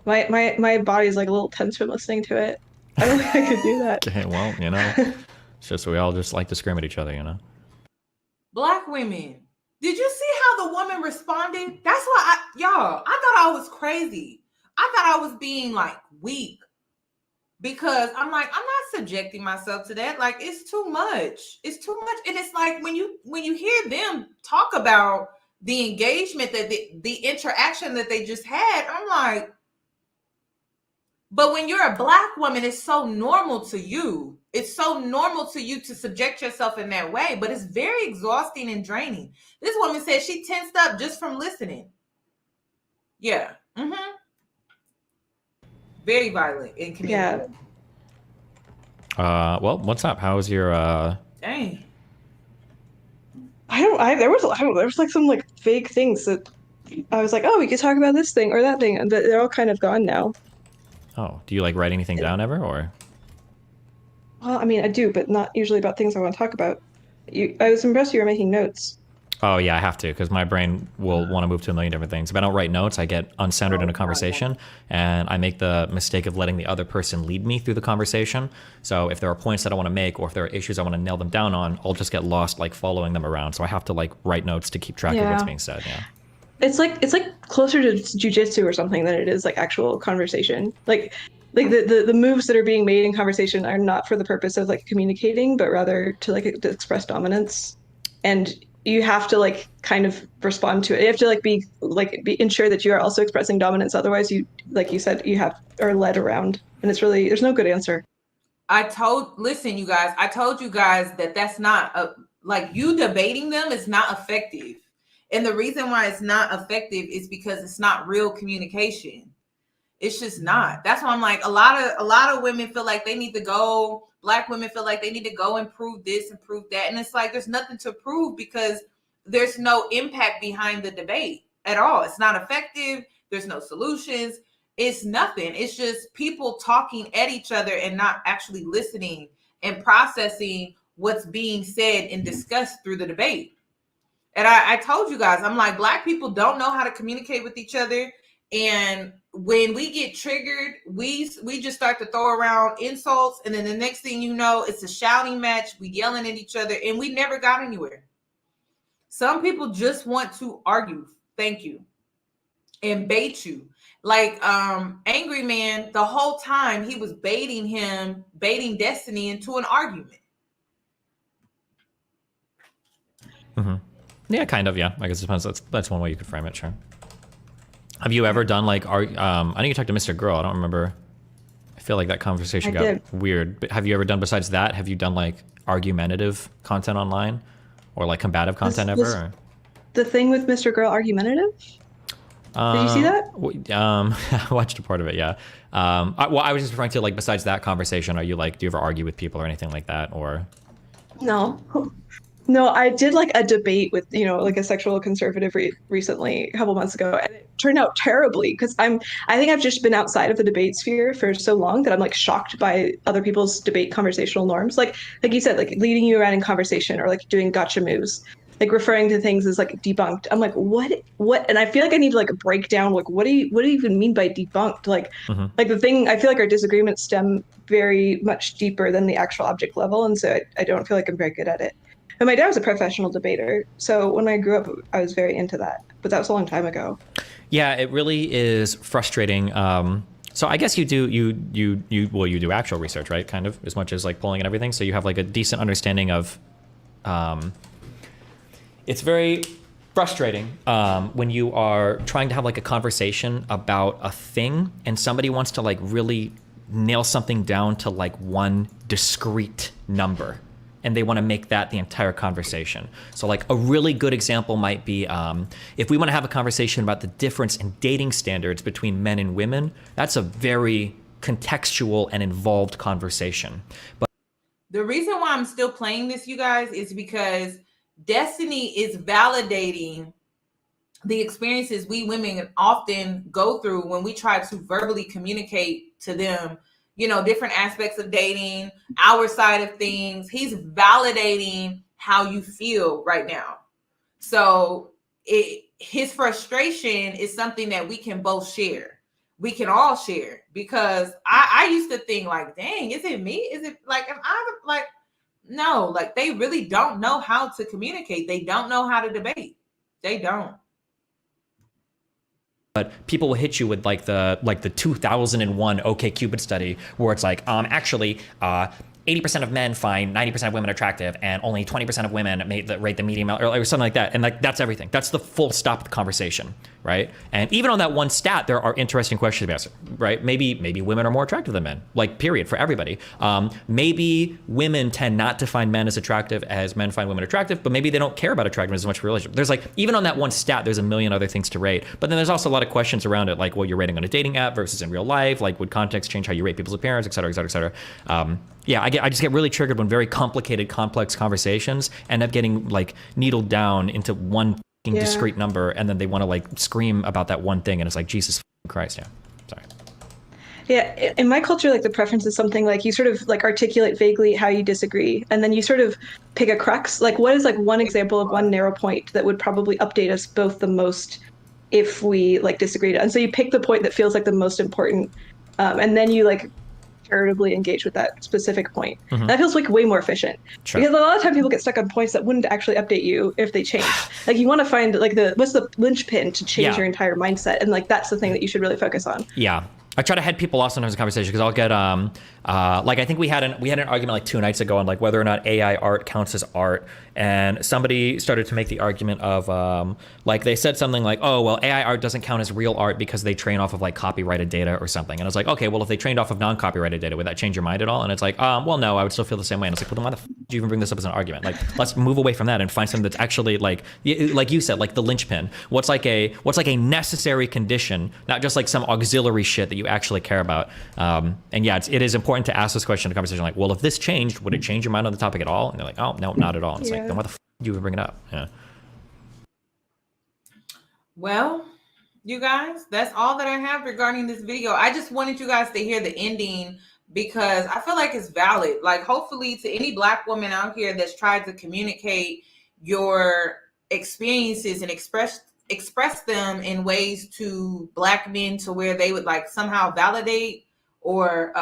My body's like a little tense from listening to it. I don't think I could do that. Okay, well, it's just we all just like to scream at each other, Black women. Did you see how the woman responded? That's why I thought I was crazy. I thought I was being like weak. Because I'm like, I'm not subjecting myself to that. Like, it's too much. It's too much. And it's like when you hear them talk about the engagement, that the interaction that they just had, I'm like, but when you're a Black woman, it's so normal to you. It's so normal to you to subject yourself in that way, but it's very exhausting and draining. This woman said she tensed up just from listening. Yeah. Very violent in community. Yeah. Well, what's up? How's your Dang. There was like some like vague things that I was like, oh, we could talk about this thing or that thing, and they're all kind of gone now. Oh, do you like write anything down ever, or? Well, I mean, I do, but not usually about things I want to talk about. I was impressed you were making notes. Oh yeah, I have to, because my brain will want to move to a million different things. If I don't write notes, I get uncentered in a conversation, and I make the mistake of letting the other person lead me through the conversation. So if there are points that I want to make, or if there are issues I want to nail them down on, I'll just get lost like following them around. So I have to like write notes to keep track of what's being said. Yeah. It's like closer to jujitsu or something than it is like actual conversation. Like the moves that are being made in conversation are not for the purpose of like communicating, but rather to like to express dominance. And you have to like kind of respond to it. You have to be ensure that you are also expressing dominance. Otherwise, you, like you said, are led around, and it's really, there's no good answer. Listen, you guys, I told you guys that that's not like you debating them is not effective. And the reason why it's not effective is because it's not real communication. It's just not. That's why I'm like, a lot of women feel like they need to go. Black women feel like they need to go and prove this and prove that. And it's like, there's nothing to prove because there's no impact behind the debate at all. It's not effective. There's no solutions. It's nothing. It's just people talking at each other and not actually listening and processing what's being said and discussed through the debate. And I told you guys, I'm like, Black people don't know how to communicate with each other. And when we get triggered, we just start to throw around insults. And then the next thing you know, it's a shouting match. We yelling at each other and we never got anywhere. Some people just want to argue. Thank you. And bait you. Like Angry Man, the whole time he was baiting Destiny into an argument. Yeah, kind of. Yeah, I guess it depends. That's one way you could frame it. Sure. Have you ever done like I know you talked to Mr. Girl. I don't remember. I feel like that conversation got weird. But have you ever done, besides that? Have you done like argumentative content online, or like combative content ever? The thing with Mr. Girl, argumentative. Did you see that? I watched a part of it. Yeah. I was just referring to like besides that conversation. Are you like, do you ever argue with people or anything like that, or? No, I did like a debate with, like a sexual conservative recently, a couple months ago, and it turned out terribly because I think I've just been outside of the debate sphere for so long that I'm like shocked by other people's debate conversational norms. Like you said, like leading you around in conversation or like doing gotcha moves, like referring to things as like debunked. I'm like, what? And I feel like I need to like break down, like, what do you even mean by debunked? Like, like the thing, I feel like our disagreements stem very much deeper than the actual object level. And so I don't feel like I'm very good at it. And my dad was a professional debater, so when I grew up, I was very into that. But that was a long time ago. Yeah, it really is frustrating. So I guess you do actual research, right? Kind of, as much as like polling and everything. So you have like a decent understanding of. It's very frustrating when you are trying to have like a conversation about a thing, and somebody wants to like really nail something down to like one discrete number, and they want to make that the entire conversation. So like a really good example might be if we want to have a conversation about the difference in dating standards between men and women, that's a very contextual and involved conversation. But the reason why I'm still playing this, you guys, is because Destiny is validating the experiences we women often go through when we try to verbally communicate to them, you know, different aspects of dating, our side of things. He's validating how you feel right now. So his frustration is something that we can both share. We can all share, because I used to think like, dang, is it me? Is it like, am I like, no, like they really don't know how to communicate. They don't know how to debate. They don't. But people will hit you with like the 2001 OkCupid study where it's like, actually, 80% of men find 90% of women attractive, and only 20% of women rate the medium, or something like that. And like that's everything. That's the full stop of the conversation, right? And even on that one stat, there are interesting questions about it, right? Maybe women are more attractive than men, like period, for everybody. Maybe women tend not to find men as attractive as men find women attractive, but maybe they don't care about attractiveness as much for relationship. There's like, even on that one stat, there's a million other things to rate. But then there's also a lot of questions around it, like what you're rating on a dating app versus in real life, like would context change how you rate people's appearance, et cetera, et cetera, et cetera. Yeah, I just get really triggered when very complicated, complex conversations end up getting like needled down into one discrete number, and then they want to like scream about that one thing, and it's like, Jesus Christ, yeah. Sorry. Yeah, in my culture, like the preference is something like you sort of like articulate vaguely how you disagree, and then you sort of pick a crux. Like, what is like one example of one narrow point that would probably update us both the most if we like disagreed? And so you pick the point that feels like the most important, and then you like charitably engage with that specific point. Mm-hmm. That feels like way more efficient. Sure. Because a lot of times people get stuck on points that wouldn't actually update you if they change. Like you want to find like what's the linchpin to change your entire mindset, and like that's the thing that you should really focus on. Yeah. I try to head people off sometimes in conversation, because I'll get like I think we had an argument like 2 nights ago on like whether or not AI art counts as art, and somebody started to make the argument of like they said something like, oh well, AI art doesn't count as real art because they train off of like copyrighted data or something. And I was like, okay, well if they trained off of non-copyrighted data, would that change your mind at all? And it's like, well no, I would still feel the same way. And I was like, well then why the f did you even bring this up as an argument? Like let's move away from that and find something that's actually like you said, like the linchpin. What's like a necessary condition, not just like some auxiliary shit that you actually care about. And yeah, it is important to ask this question in a conversation like, well, if this changed, would it change your mind on the topic at all? And they're like, oh, no, not at all. And it's like, then why the f did you even bring it up? Yeah. Well, you guys, that's all that I have regarding this video. I just wanted you guys to hear the ending because I feel like it's valid. Like, hopefully to any Black woman out here that's tried to communicate your experiences and express them in ways to Black men to where they would like somehow validate or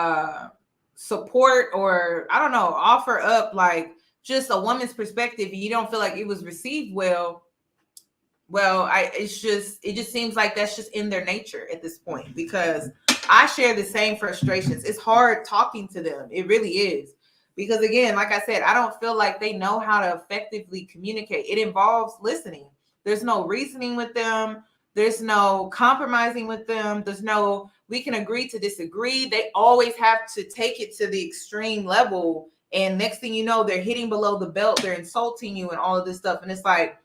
support, or I don't know, offer up like just a woman's perspective, and you don't feel like it was received well, it just seems like that's just in their nature at this point, because I share the same frustrations. It's hard talking to them. It really is. Because again, like I said, I don't feel like they know how to effectively communicate. It involves listening. There's no reasoning with them. There's no compromising with them. There's no, we can agree to disagree. They always have to take it to the extreme level. And next thing you know, they're hitting below the belt. They're insulting you and all of this stuff. And it's like,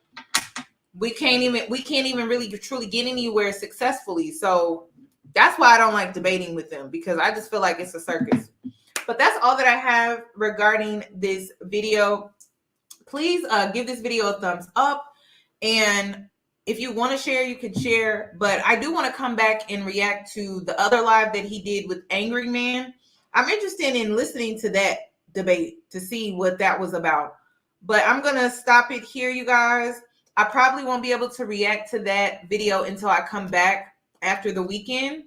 we can't even really truly get anywhere successfully. So that's why I don't like debating with them, because I just feel like it's a circus. But that's all that I have regarding this video. Please give this video a thumbs up. And if you want to share, you can share. But I do want to come back and react to the other live that he did with Angry Man. I'm interested in listening to that debate to see what that was about. But I'm going to stop it here, you guys. I probably won't be able to react to that video until I come back after the weekend.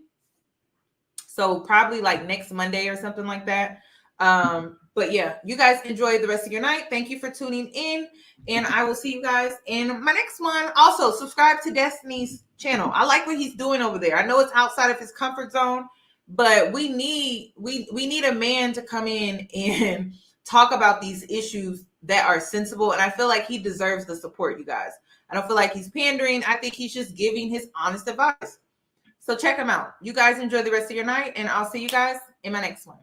So probably like next Monday or something like that. But yeah, you guys enjoy the rest of your night. Thank you for tuning in, and I will see you guys in my next one. Also, subscribe to Destiny's channel. I like what he's doing over there. I know it's outside of his comfort zone, but we need a man to come in and talk about these issues that are sensible, and I feel like he deserves the support, you guys. I don't feel like he's pandering. I think he's just giving his honest advice. So check him out. You guys enjoy the rest of your night, and I'll see you guys in my next one.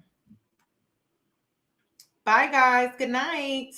Bye, guys. Good night.